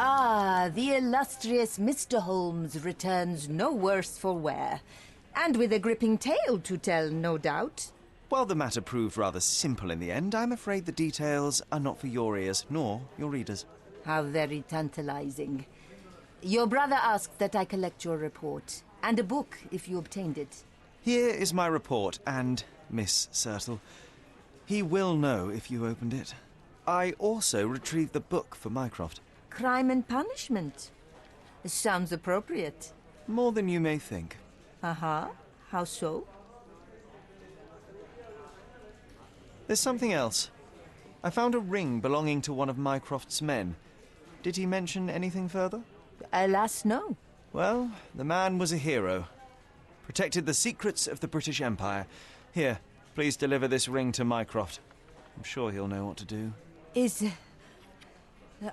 Ah, the illustrious Mr. Holmes returns no worse for wear. And with a gripping tale to tell, no doubt. While the matter proved rather simple in the end, I'm afraid the details are not for your ears, nor your readers. How very tantalizing. Your brother asked that I collect your report, and a book if you obtained it. Here is my report, and Miss Sertle. He will know if you opened it. I also retrieved the book for Mycroft. Crime and Punishment. Sounds appropriate. More than you may think. Uh-huh. How so? There's something else. I found a ring belonging to one of Mycroft's men. Did he mention anything further? Alas, no. Well, the man was a hero. Protected the secrets of the British Empire. Here, please deliver this ring to Mycroft. I'm sure he'll know what to do.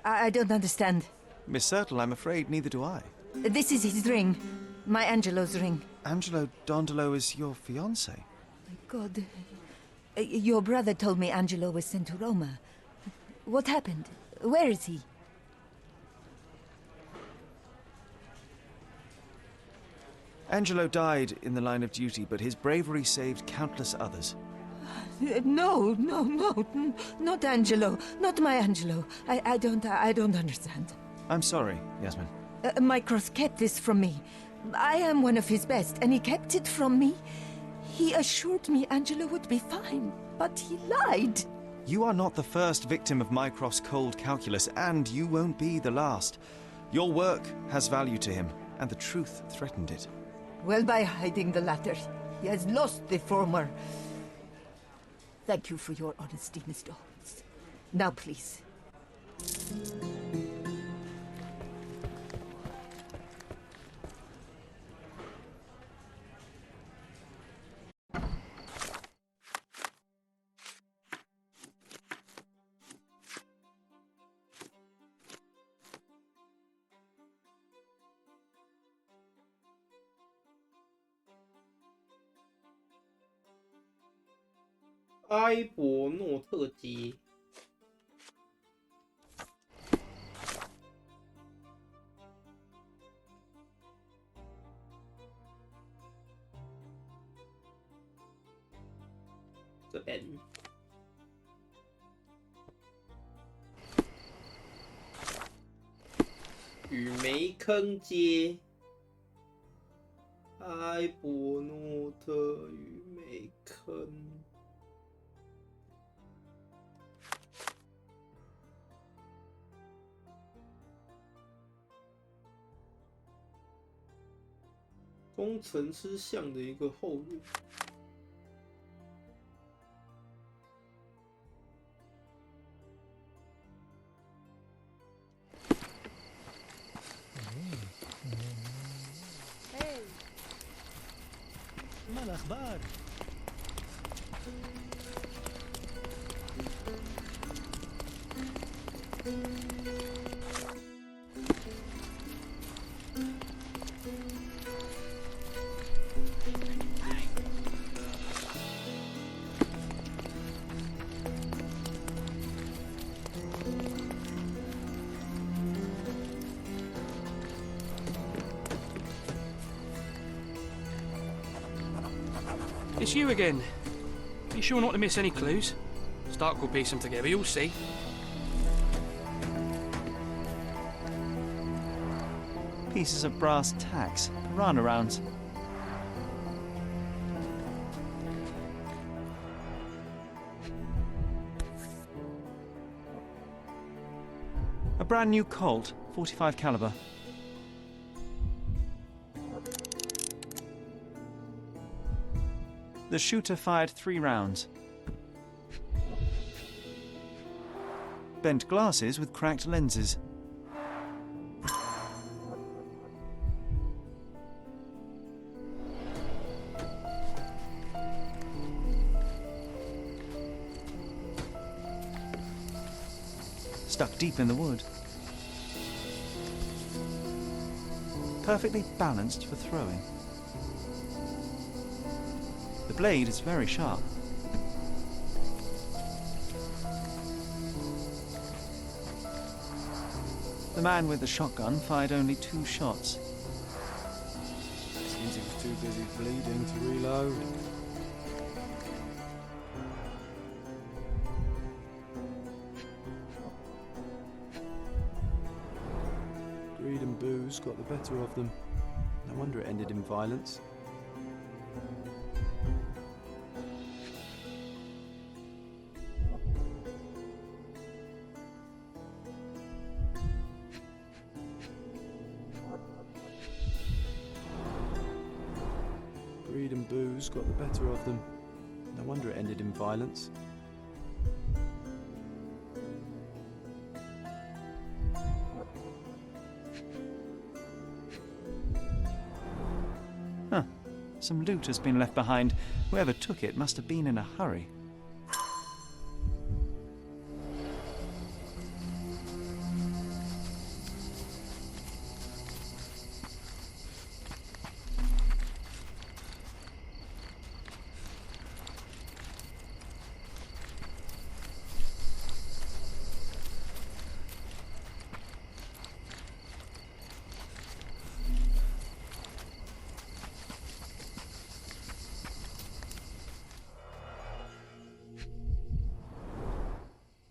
I don't understand. Miss Sertle, I'm afraid neither do I. This is his ring. My Angelo's ring. Angelo Dondolo is your fiancé. My God. Your brother told me Angelo was sent to Roma. What happened? Where is he? Angelo died in the line of duty, but his bravery saved countless others. No, not Angelo. Not my Angelo. I don't understand. I'm sorry, Yasmin. Mycroft kept this from me. I am one of his best, and he kept it from me. He assured me Angelo would be fine, but he lied. You are not the first victim of Mycroft's cold calculus, and you won't be the last. Your work has value to him, and the truth threatened it. Well, by hiding the latter, he has lost the former. Thank you for your honesty, Mr. Holmes. Now, please.埃博诺特街。这边。雨梅坑街。埃博诺特雨梅坑。工程师像的一个后路。ما الأخبار؟ It's you again. You sure not to miss any clues? Stark will piece them together, you'll see. Pieces of brass tacks, piranha rounds. A brand new Colt, .45 caliber. The shooter fired 3 rounds. Bent glasses with cracked lenses. Stuck deep in the wood. Perfectly balanced for throwing. The blade is very sharp. The man with the shotgun fired only 2 shots. Seems he was too busy bleeding to reload. Greed and booze got the better of them. No wonder it ended in violence. Greed and booze got the better of them. No wonder it ended in violence. Huh. Some loot has been left behind. Whoever took it must have been in a hurry.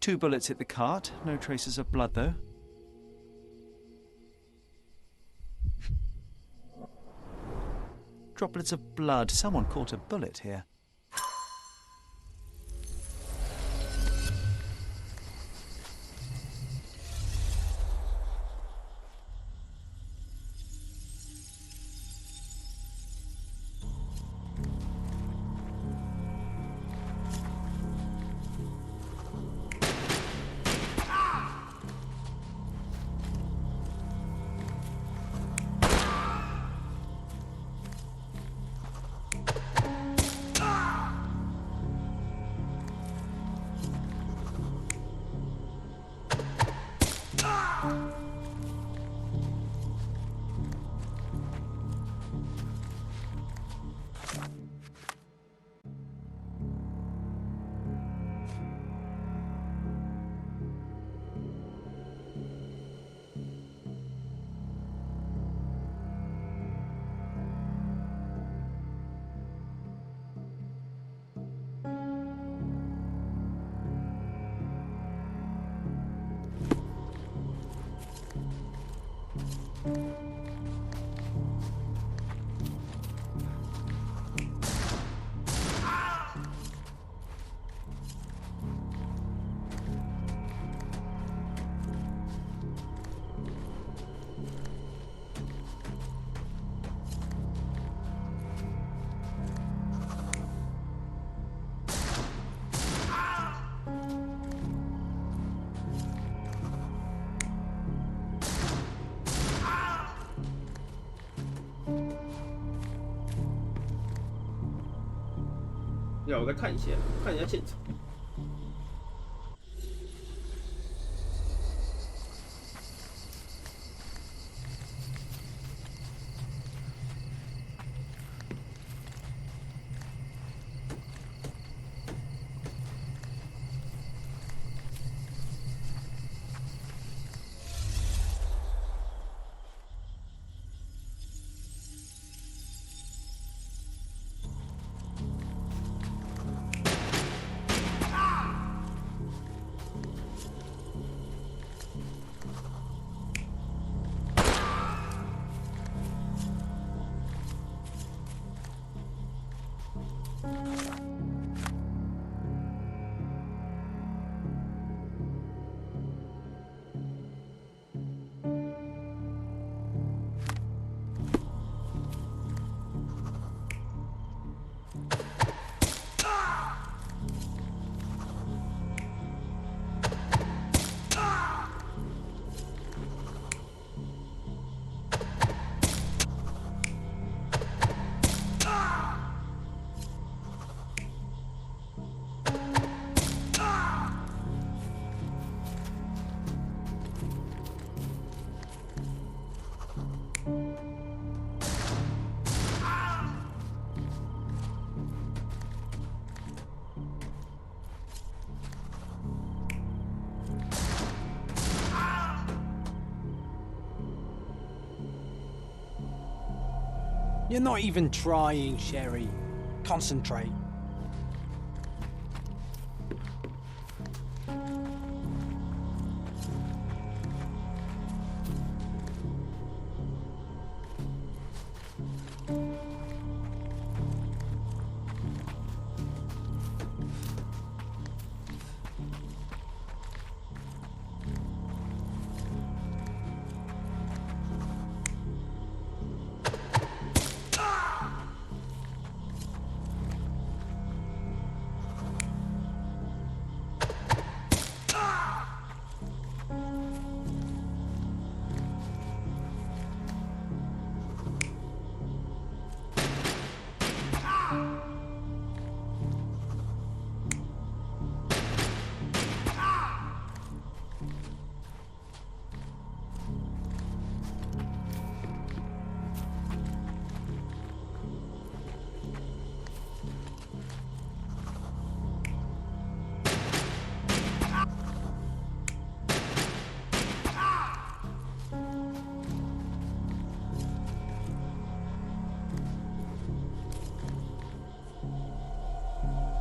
Two bullets hit the cart, no traces of blood though. Droplets of blood, someone caught a bullet here.让我再看一下现场。You're not even trying, Sherry. Concentrate.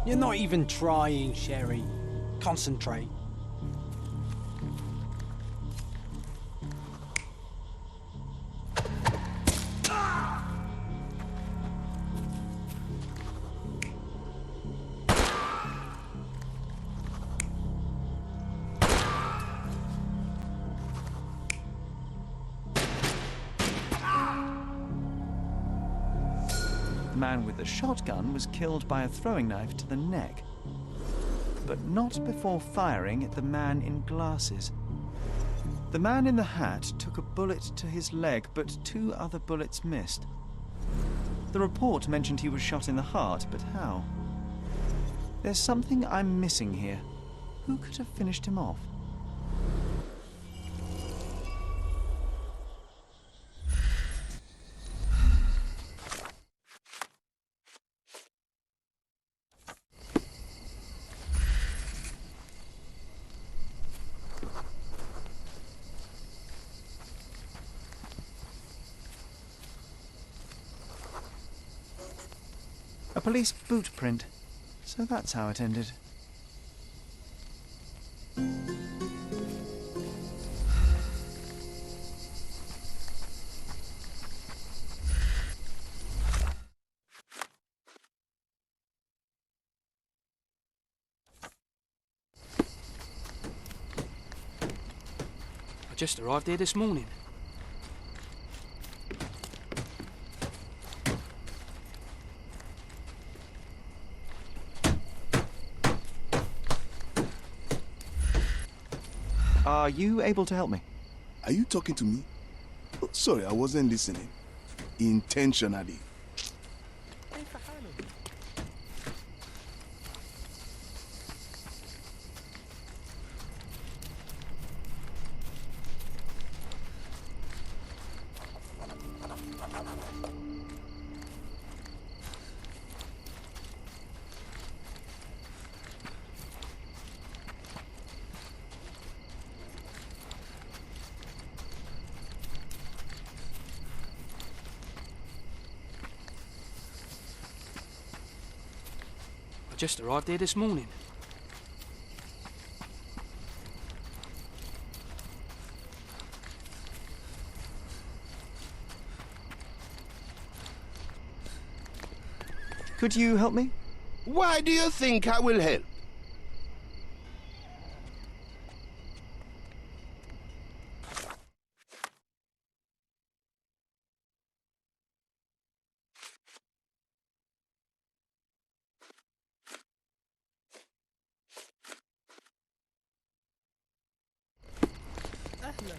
You're not even trying, Sherry. Concentrate. The man with the shotgun was killed by a throwing knife to the neck, but not before firing at the man in glasses. The man in the hat took a bullet to his leg, but 2 other bullets missed. The report mentioned he was shot in the heart, but how? There's something I'm missing here. Who could have finished him off? A police boot print. So that's how it ended. I just arrived here this morning. Are you able to help me? Are you talking to me? Oh, sorry, I wasn't listening. Intentionally. I just arrived here this morning. Could you help me? Why do you think I will help? أهلا.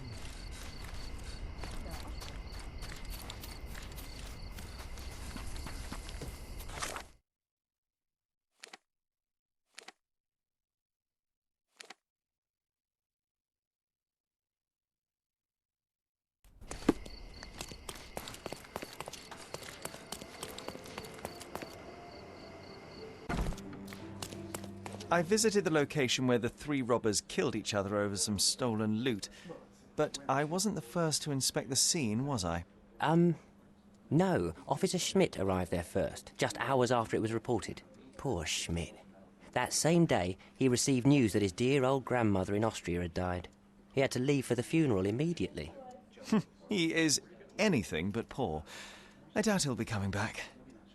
'I visited the location where the three robbers killed each other over some stolen loot, but I wasn't the first to inspect the scene, was I? No. Officer Schmidt arrived there first, just hours after it was reported. Poor Schmidt. That same day, he received news that his dear old grandmother in Austria had died. He had to leave for the funeral immediately. He is anything but poor. I doubt he'll be coming back.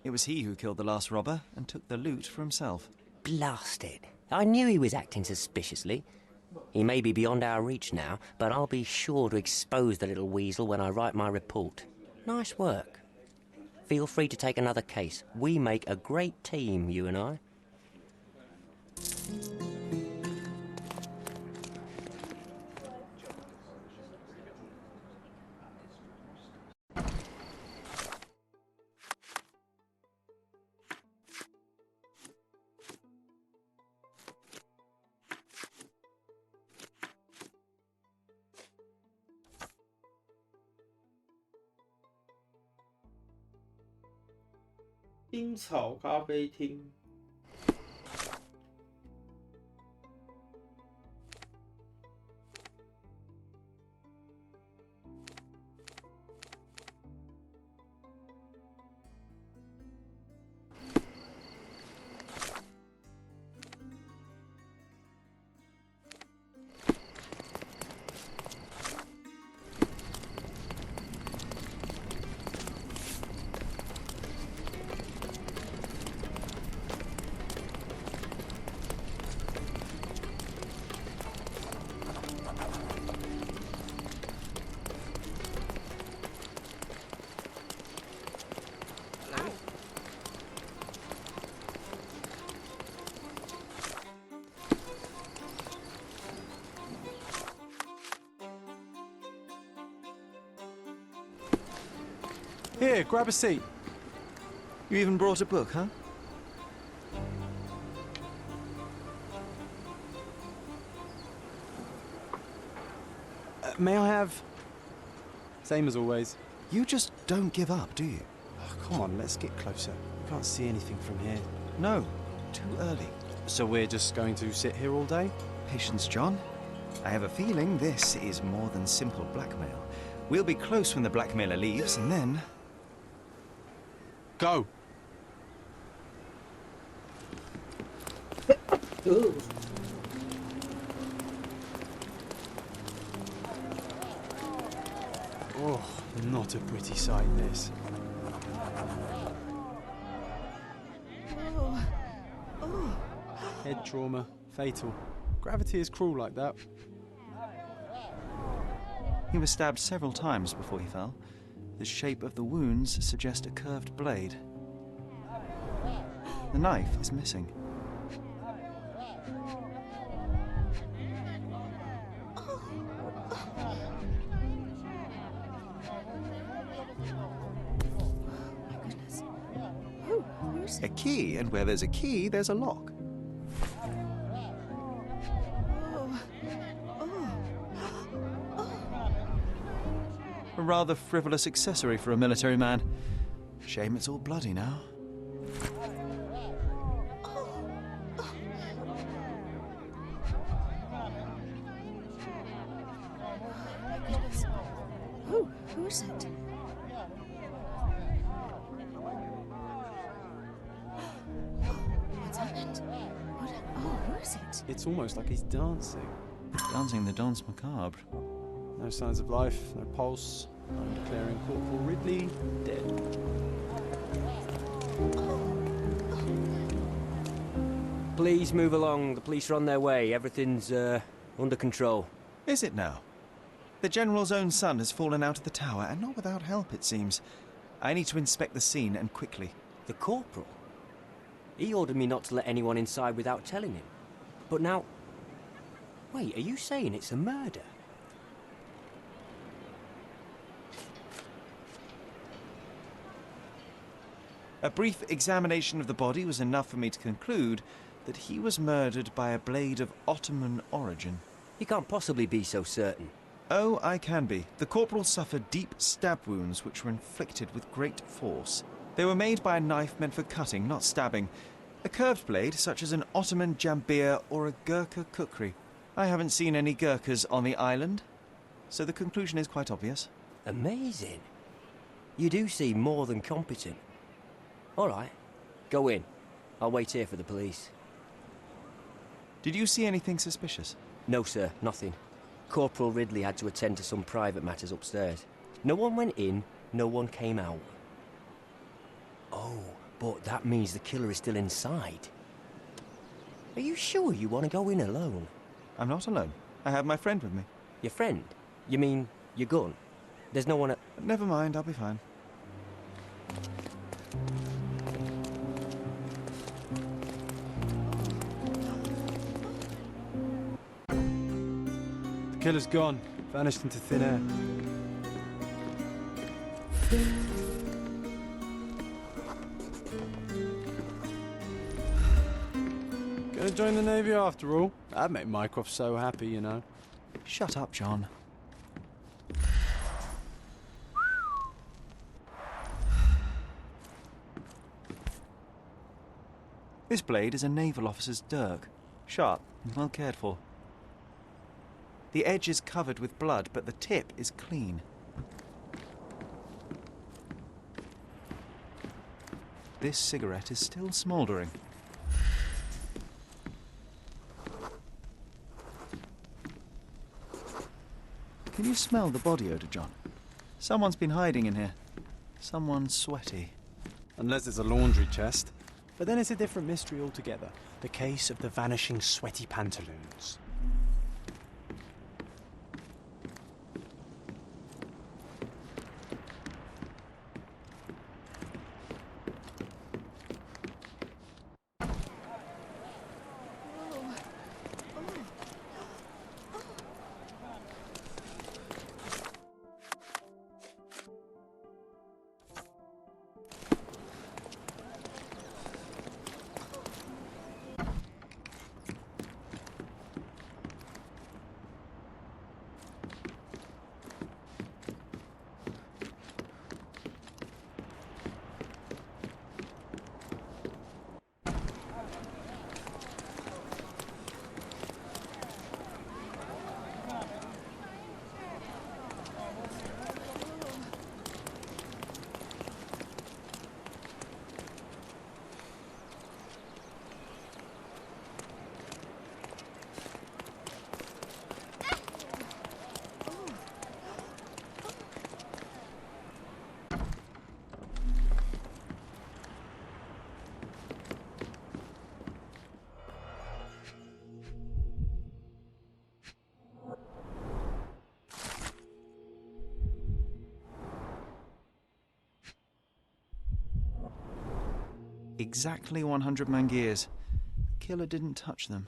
It was he who killed the last robber and took the loot for himself. Blast it. I knew he was acting suspiciously. He may be beyond our reach now, but I'll be sure to expose the little weasel when I write my report. Nice work. Feel free to take another case. We make a great team, you and I.冰草咖啡厅。Here, grab a seat. You even brought a book, huh? May I have... Same as always. You just don't give up, do you? Oh, come on, let's get closer. Can't see anything from here. No, too early. So we're just going to sit here all day? Patience, John. I have a feeling this is more than simple blackmail. We'll be close when the blackmailer leaves, and then... Go! Oh, not a pretty sight, this. Head trauma, fatal. Gravity is cruel like that. He was stabbed several times before he fell. The shape of the wounds suggest a curved blade. The knife is missing. A key, and where there's a key, there's a lock. A rather frivolous accessory for a military man. Shame it's all bloody now. Who is it? What's happened? Who is it? It's almost like he's dancing. Dancing the danse macabre. No signs of life, no pulse. I'm declaring Corporal Ridley dead. Please move along. The police are on their way. Everything's, under control. Is it now? The General's own son has fallen out of the tower, and not without help, it seems. I need to inspect the scene, and quickly. The corporal? He ordered me not to let anyone inside without telling him. But now... Wait, are you saying it's a murder? A brief examination of the body was enough for me to conclude that he was murdered by a blade of Ottoman origin. You can't possibly be so certain. Oh, I can be. The corporal suffered deep stab wounds which were inflicted with great force. They were made by a knife meant for cutting, not stabbing. A curved blade, such as an Ottoman jambir or a Gurkha kukri. I haven't seen any Gurkhas on the island, so the conclusion is quite obvious. Amazing. You do seem more than competent. All right, go in. I'll wait here for the police. Did you see anything suspicious? No, sir, nothing. Corporal Ridley had to attend to some private matters upstairs. No one went in, no one came out. Oh, but that means the killer is still inside. Are you sure you want to go in alone? I'm not alone. I have my friend with me. Your friend? You mean your gun? There's no one at... Never mind, I'll be fine. The killer's gone. Vanished into thin air. Gonna join the Navy after all. That'd make Mycroft so happy, you know. Shut up, John. This blade is a naval officer's dirk. Sharp and well cared for. The edge is covered with blood, but the tip is clean. This cigarette is still smouldering. Can you smell the body odor, John? Someone's been hiding in here. Someone sweaty. Unless it's a laundry chest. But then it's a different mystery altogether. The case of the vanishing sweaty pantaloons. Exactly 100 mangears. The killer didn't touch them.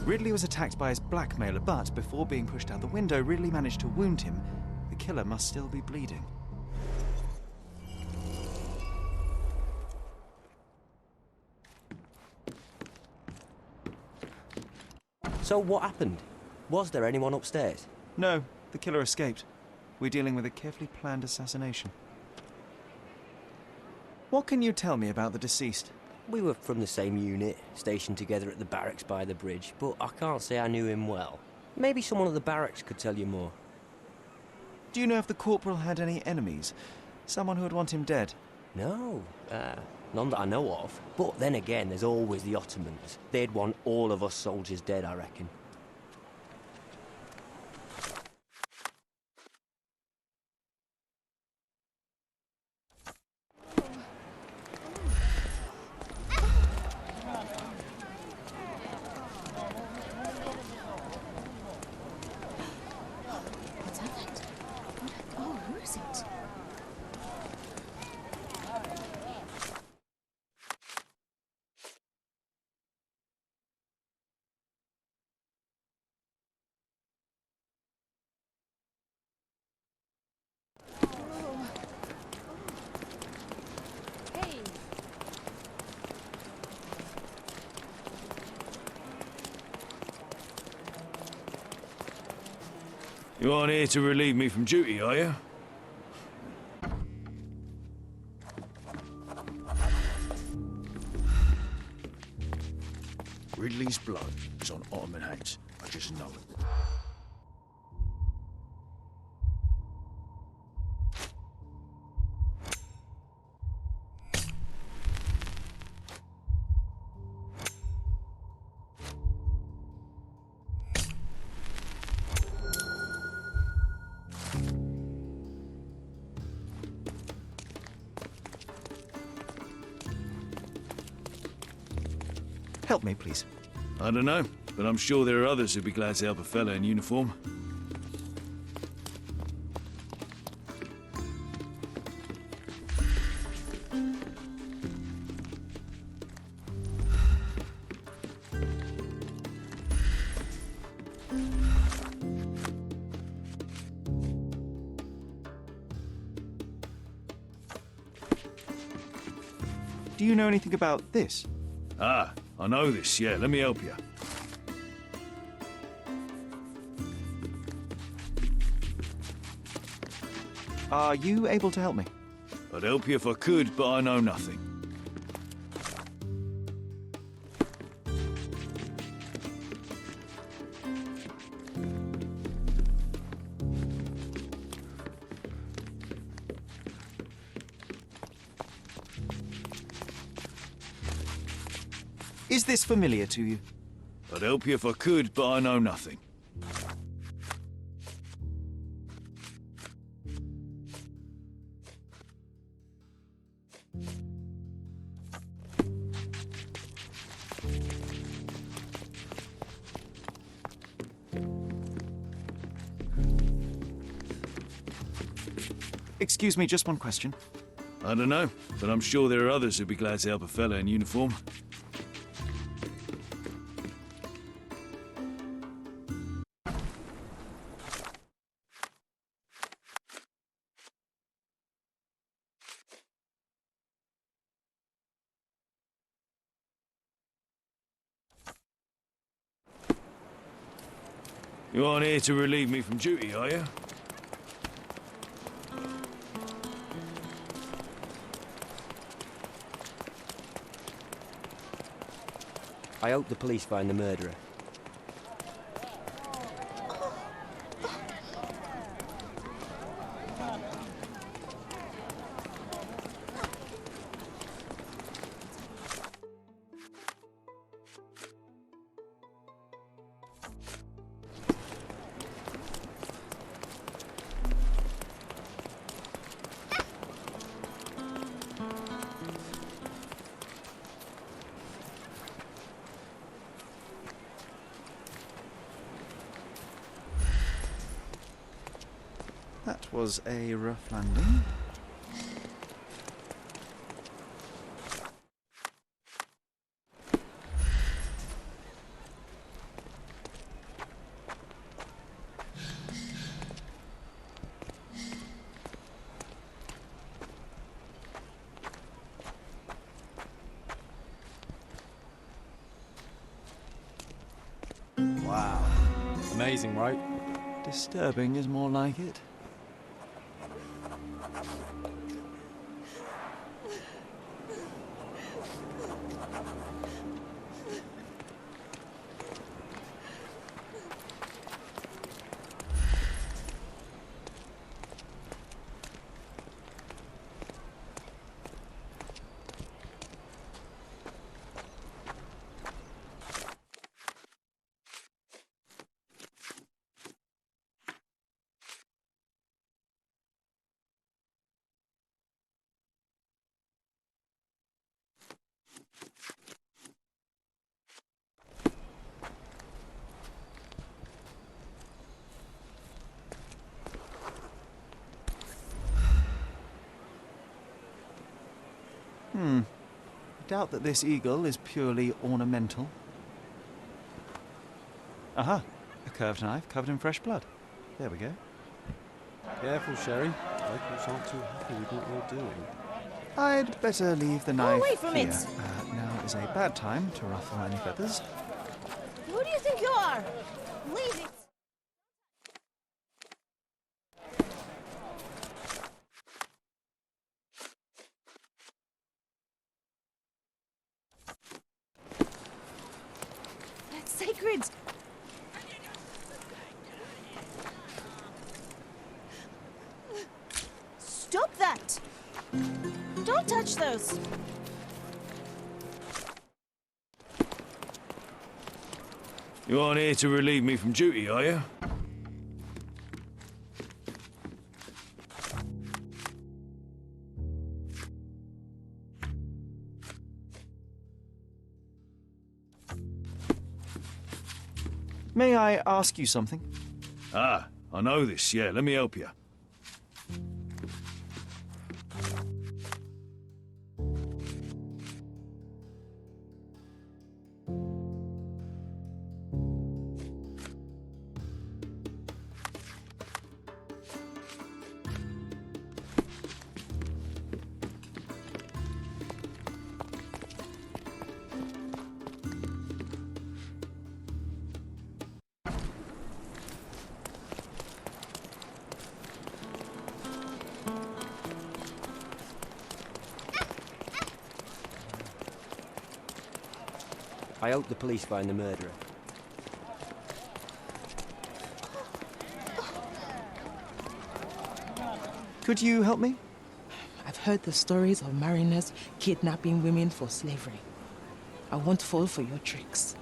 Ridley was attacked by his blackmailer, but before being pushed out the window, Ridley managed to wound him. The The killer must still be bleeding. So what happened? Was there anyone upstairs? No, the killer escaped. We're dealing with a carefully planned assassination. What can you tell me about the deceased? We were from the same unit, stationed together at the barracks by the bridge, but I can't say I knew him well. Maybe someone at the barracks could tell you more. Do you know if the corporal had any enemies? Someone who would want him dead? No, none that I know of. But then again, there's always the Ottomans. They'd want all of us soldiers dead, I reckon. What's happened? Oh, who is it? Hey. You aren't here to relieve me from duty, are you? Ridley's blood is on Ottoman hands. I just know it. Help me, please. I don't know, but I'm sure there are others who'd be glad to help a fella in uniform. Do you know anything about this? Ah, I know this, yeah. Let me help you. Are you able to help me? I'd help you if I could, but I know nothing. Is this familiar to you? I'd help you if I could, but I know nothing. Excuse me, just one question. I don't know, but I'm sure there are others who'd be glad to help a fella in uniform. You aren't here to relieve me from duty, are you? I hope the police find the murderer. That was a rough landing. Amazing, right? Disturbing is more like it. I doubt that this eagle is purely ornamental. Aha! A curved knife covered in fresh blood. There we go. Careful, Sherry. Locals aren't too happy with what you're doing. I'd better leave the knife away from here. it. Now is a bad time to ruffle any feathers. Who do you think you are? Leave it! That's sacred! Stop that! Don't touch those! You aren't here to relieve me from duty, are you? May I ask you something? Ah, I know this, yeah. Let me help you. I hope the police find the murderer. Could you help me? I've heard the stories of mariners kidnapping women for slavery. I won't fall for your tricks.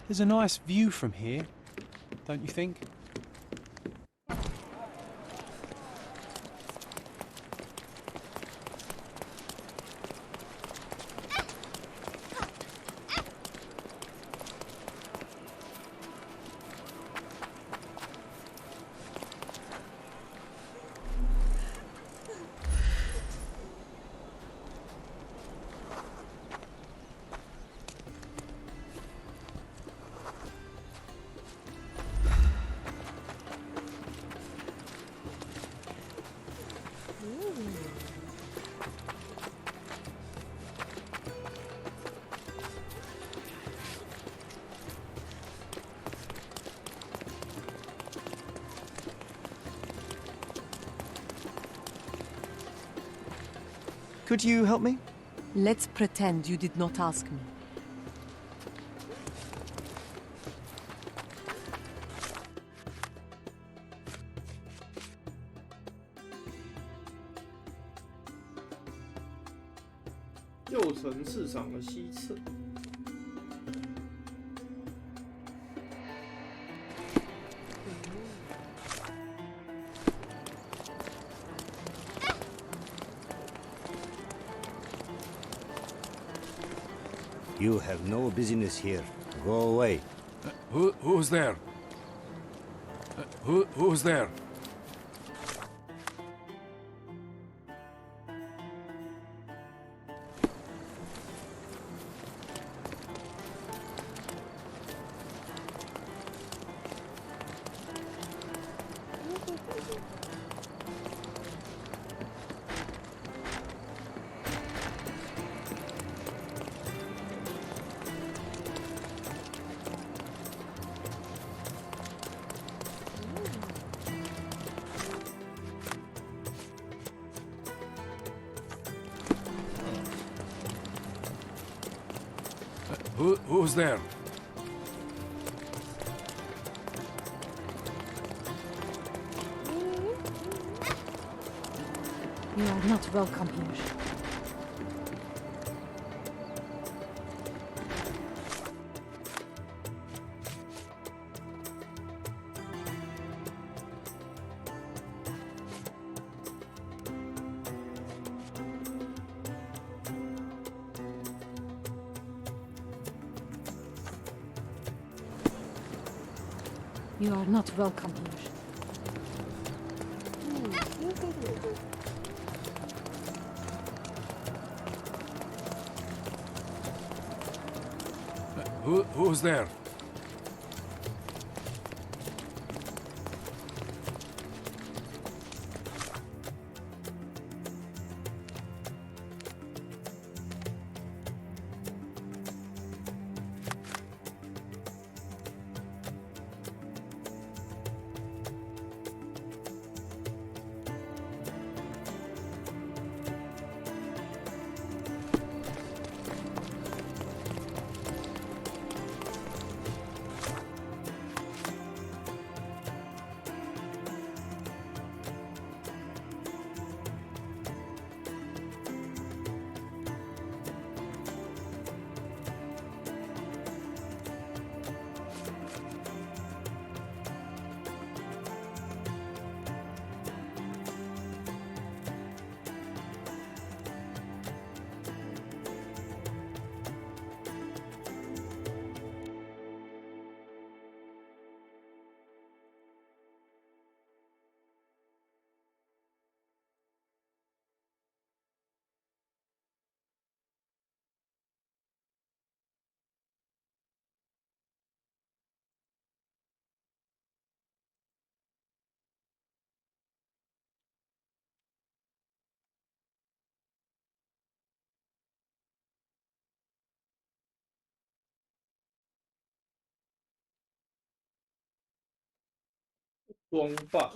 There's a nice view from here, don't you think? Could you help me? Let's pretend you did not ask me. 右城市场的西侧。You have no business here. Go away. Who's there? Who's there? Who's there? You are not welcome here. You are not welcome here. Who's there?光霸。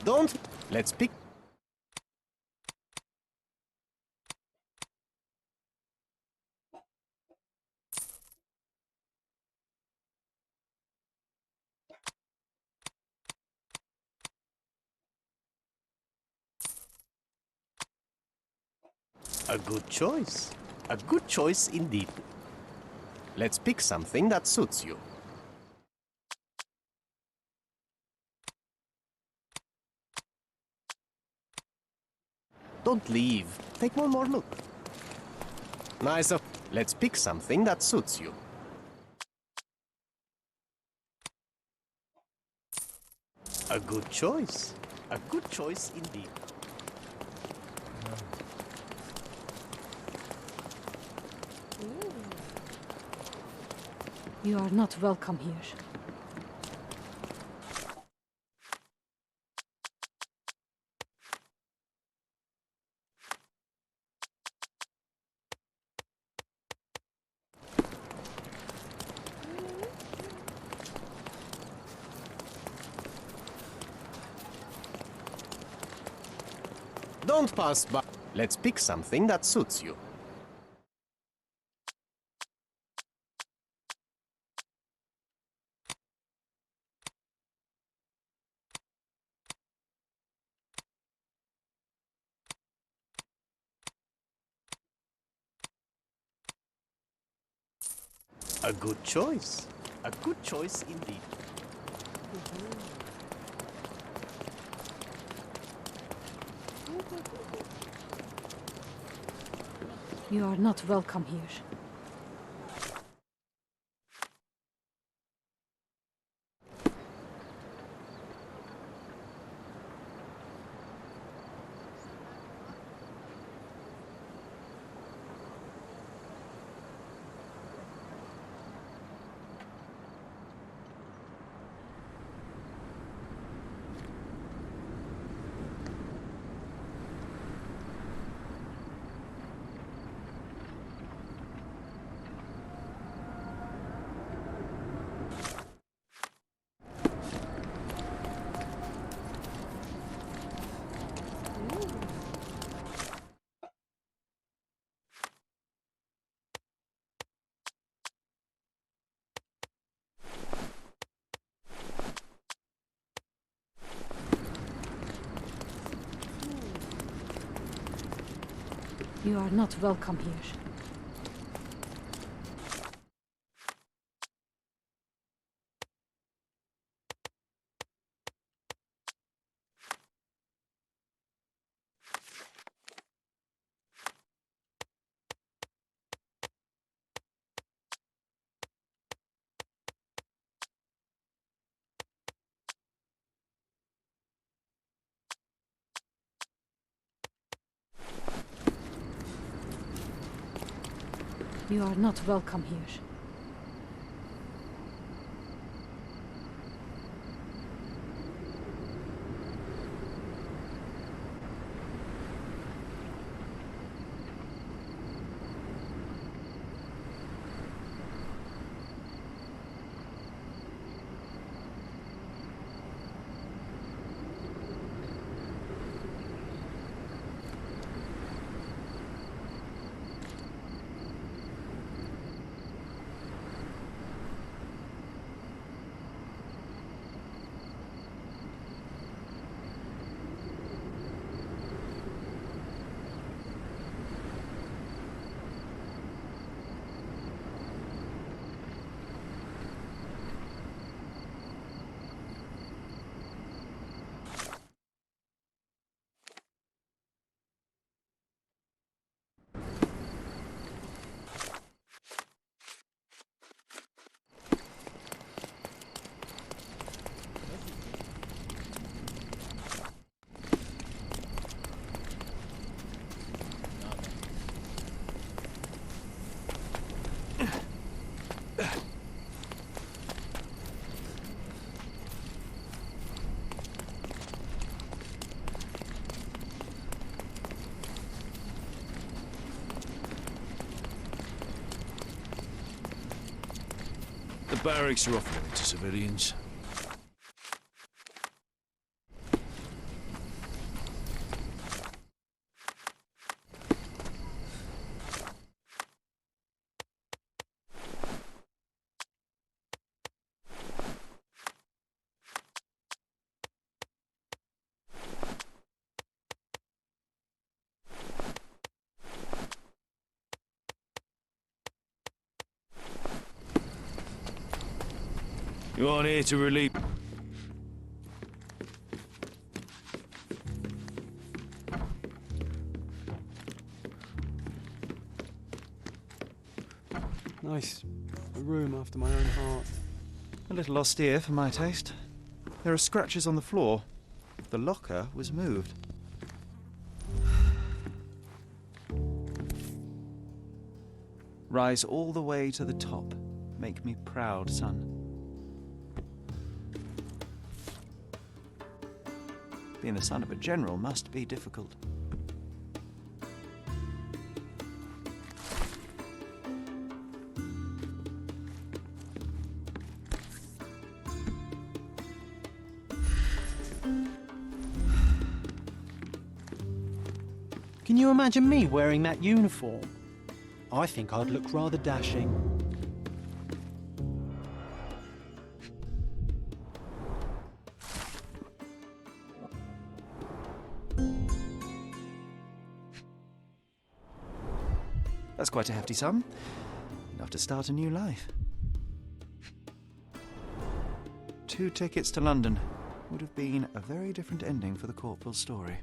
Don't. Let's pick. A good choice. A good choice indeed. Let's pick something that suits you. Don't leave. Take one more look. Nice. Let's pick something that suits you. A good choice. A good choice indeed. You are not welcome here. Don't pass by. Let's pick something that suits you. A good choice. A good choice indeed. You are not welcome here. You are not welcome here. You are not welcome here. The barracks are off limits to civilians. You aren't here to relieve... Nice. A room after my own heart. A little austere for my taste. There are scratches on the floor. The locker was moved. Rise all the way to the top. Make me proud, son. Being the son of a general must be difficult. Can you imagine me wearing that uniform? I think I'd look rather dashing. That's quite a hefty sum. Enough to start a new life. 2 tickets to London would have been a very different ending for the Corporal's story.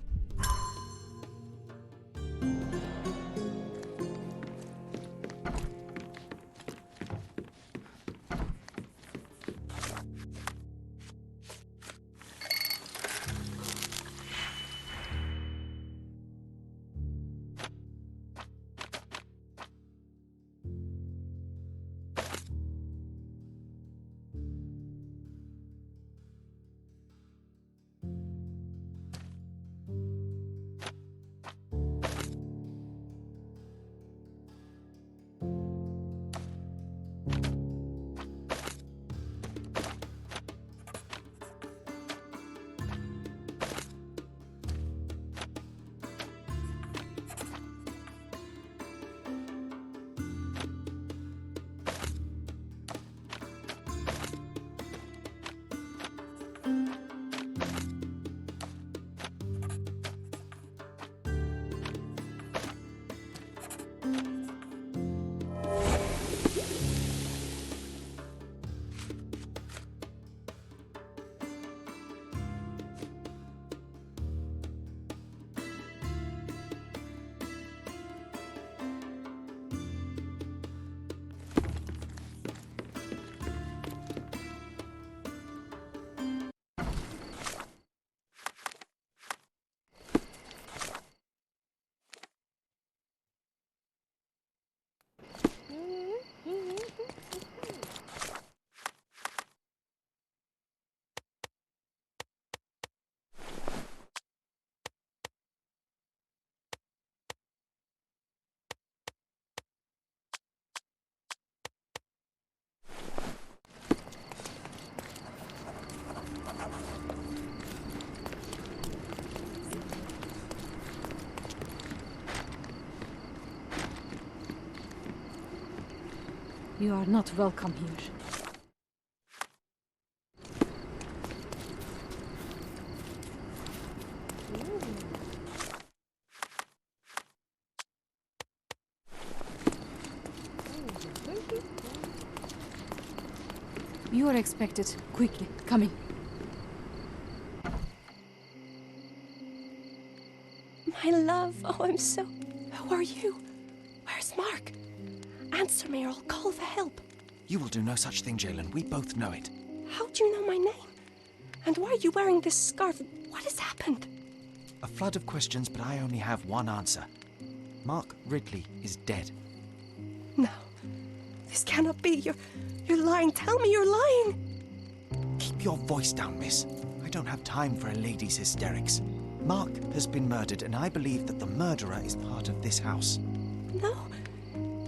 You are not welcome here. You are expected. Quickly, come in. My love, oh, I'm so... Who are you? Where's Mark? Answer me or I'll call for help. You will do no such thing, Jalen. We both know it. How do you know my name? And why are you wearing this scarf? What has happened? A flood of questions, but I only have one answer. Mark Ridley is dead. No. This cannot be. You're lying. Tell me you're lying. Keep your voice down, miss. I don't have time for a lady's hysterics. Mark has been murdered, and I believe that the murderer is part of this house. No.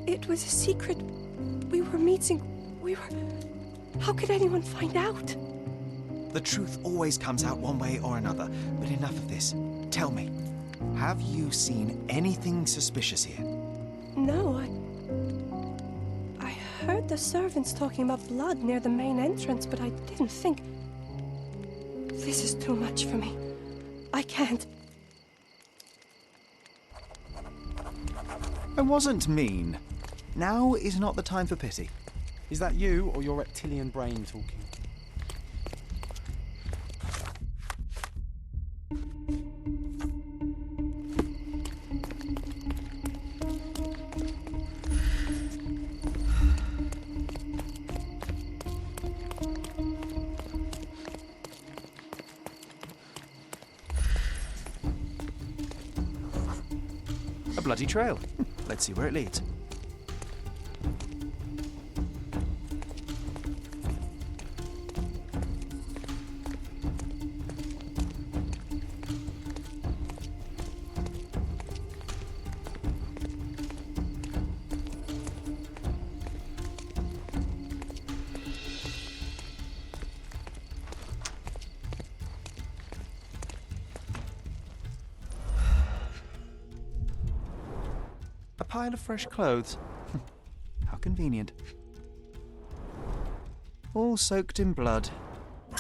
It was a secret. We were meeting. How could anyone find out? The truth always comes out one way or another, but enough of this. Tell me, have you seen anything suspicious here? No, I heard the servants talking about blood near the main entrance, but I didn't think... This is too much for me. I can't. I wasn't mean. Now is not the time for pity. Is that you or your reptilian brain talking? A bloody trail. Let's see where it leads. pile of fresh clothes. How convenient. All soaked in blood.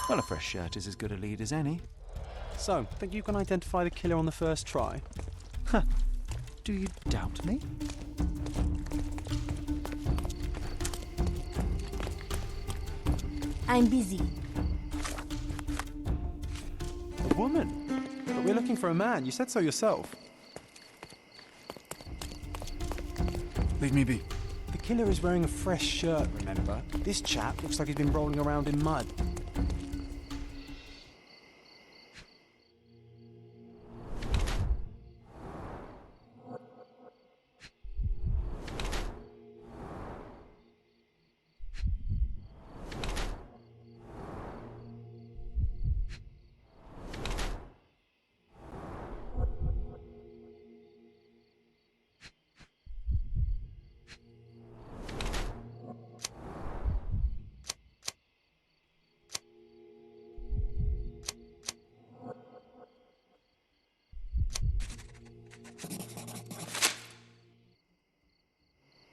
Well, a fresh shirt is as good a lead as any. So, think you can identify the killer on the first try? Huh. Do you doubt me? I'm busy. A woman? But we're looking for a man. You said so yourself. Leave me be. The killer is wearing a fresh shirt, remember? This chap looks like he's been rolling around in mud.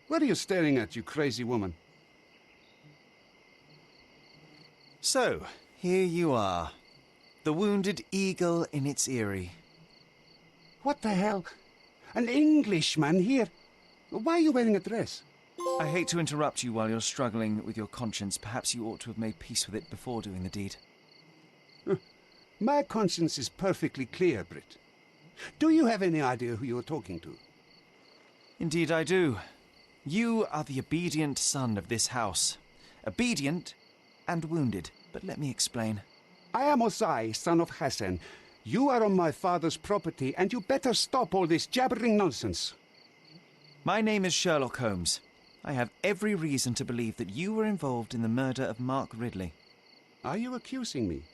What are you staring at, you crazy woman? So, here you are. The wounded eagle in its eyrie. What the hell? An Englishman here? Why are you wearing a dress? I hate to interrupt you while you're struggling with your conscience. Perhaps you ought to have made peace with it before doing the deed. My conscience is perfectly clear, Britt. Do you have any idea who you're talking to? Indeed I do. You are the obedient son of this house. Obedient and wounded. But let me explain. I am Osai, son of Hassan. You are on my father's property, and you better stop all this jabbering nonsense. My name is Sherlock Holmes. I have every reason to believe that you were involved in the murder of Mark Ridley. Are you accusing me?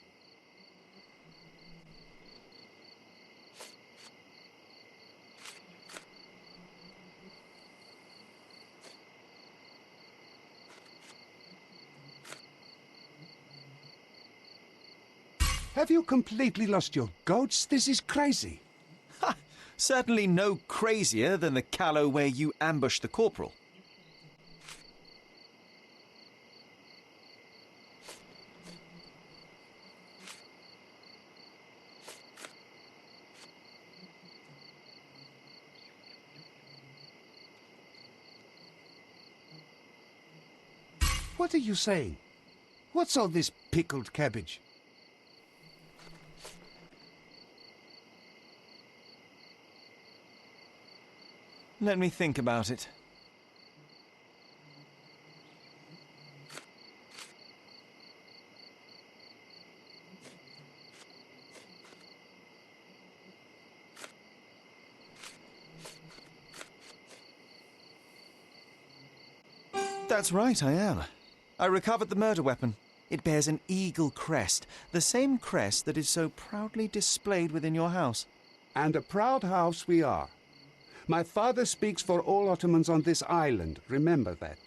Have you completely lost your goats? This is crazy. Ha! Certainly no crazier than the callow where you ambushed the corporal. What are you saying? What's all this pickled cabbage? Let me think about it. That's right, I am. I recovered the murder weapon. It bears an eagle crest, the same crest that is so proudly displayed within your house. And a proud house we are. My father speaks for all Ottomans on this island, remember that.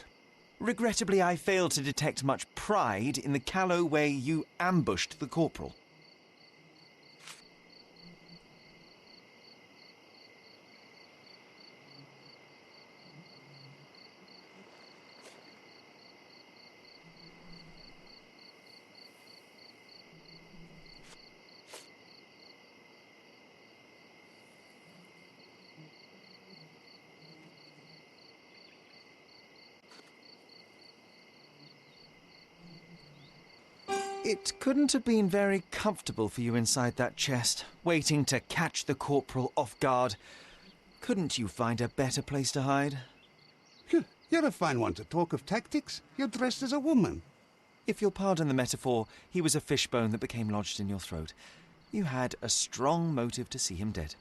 Regrettably, I failed to detect much pride in the callow way you ambushed the corporal. It couldn't have been very comfortable for you inside that chest, waiting to catch the corporal off guard. Couldn't you find a better place to hide? You're a fine one to talk of tactics. You're dressed as a woman. If you'll pardon the metaphor, he was a fishbone that became lodged in your throat. You had a strong motive to see him dead.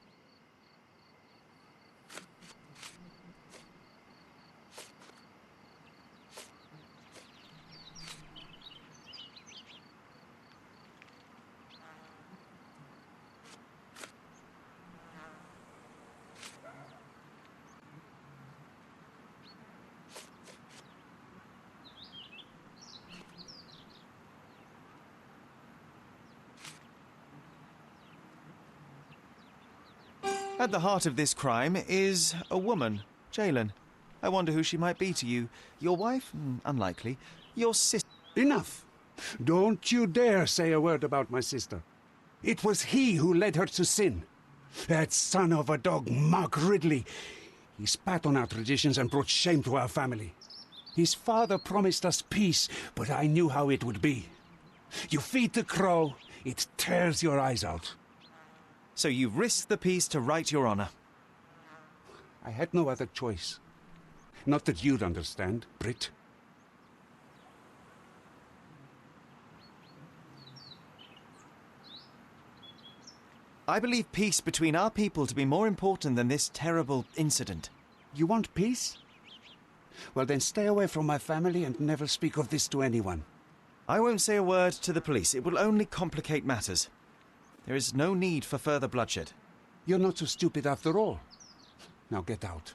At the heart of this crime is a woman, Jalen. I wonder who she might be to you. Your wife? Unlikely. Your sister? Enough! Don't you dare say a word about my sister. It was he who led her to sin. That son of a dog, Mark Ridley. He spat on our traditions and brought shame to our family. His father promised us peace, but I knew how it would be. You feed the crow, it tears your eyes out. So you risked the peace to right your honor? I had no other choice. Not that you'd understand, Brit. I believe peace between our people to be more important than this terrible incident. You want peace? Well, then stay away from my family and never speak of this to anyone. I won't say a word to the police. It will only complicate matters. There is no need for further bloodshed. You're not so stupid after all. Now get out.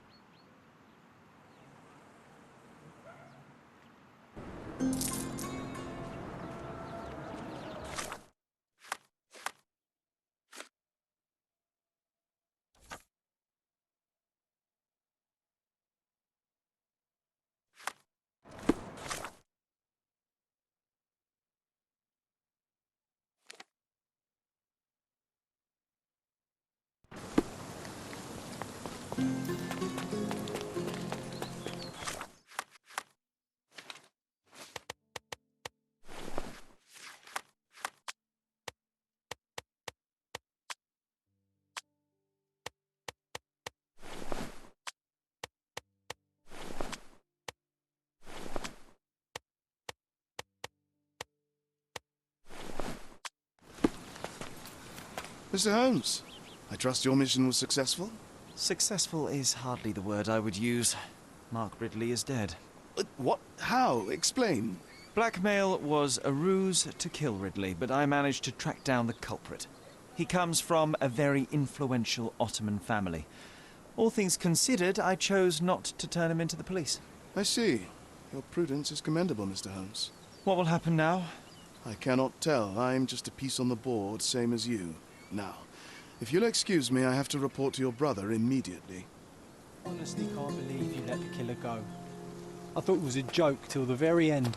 Mr. Holmes, I trust your mission was successful? Successful is hardly the word I would use. Mark Ridley is dead. What? How? Explain. Blackmail was a ruse to kill Ridley, but I managed to track down the culprit. He comes from a very influential Ottoman family. All things considered, I chose not to turn him into the police. I see. Your prudence is commendable, Mr. Holmes. What will happen now? I cannot tell. I'm just a piece on the board, same as you. Now, if you'll excuse me, I have to report to your brother immediately. Honestly can't believe you let the killer go. I thought it was a joke till the very end.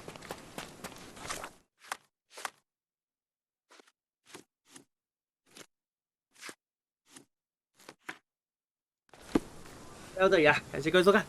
到这里啊，感谢各位收看。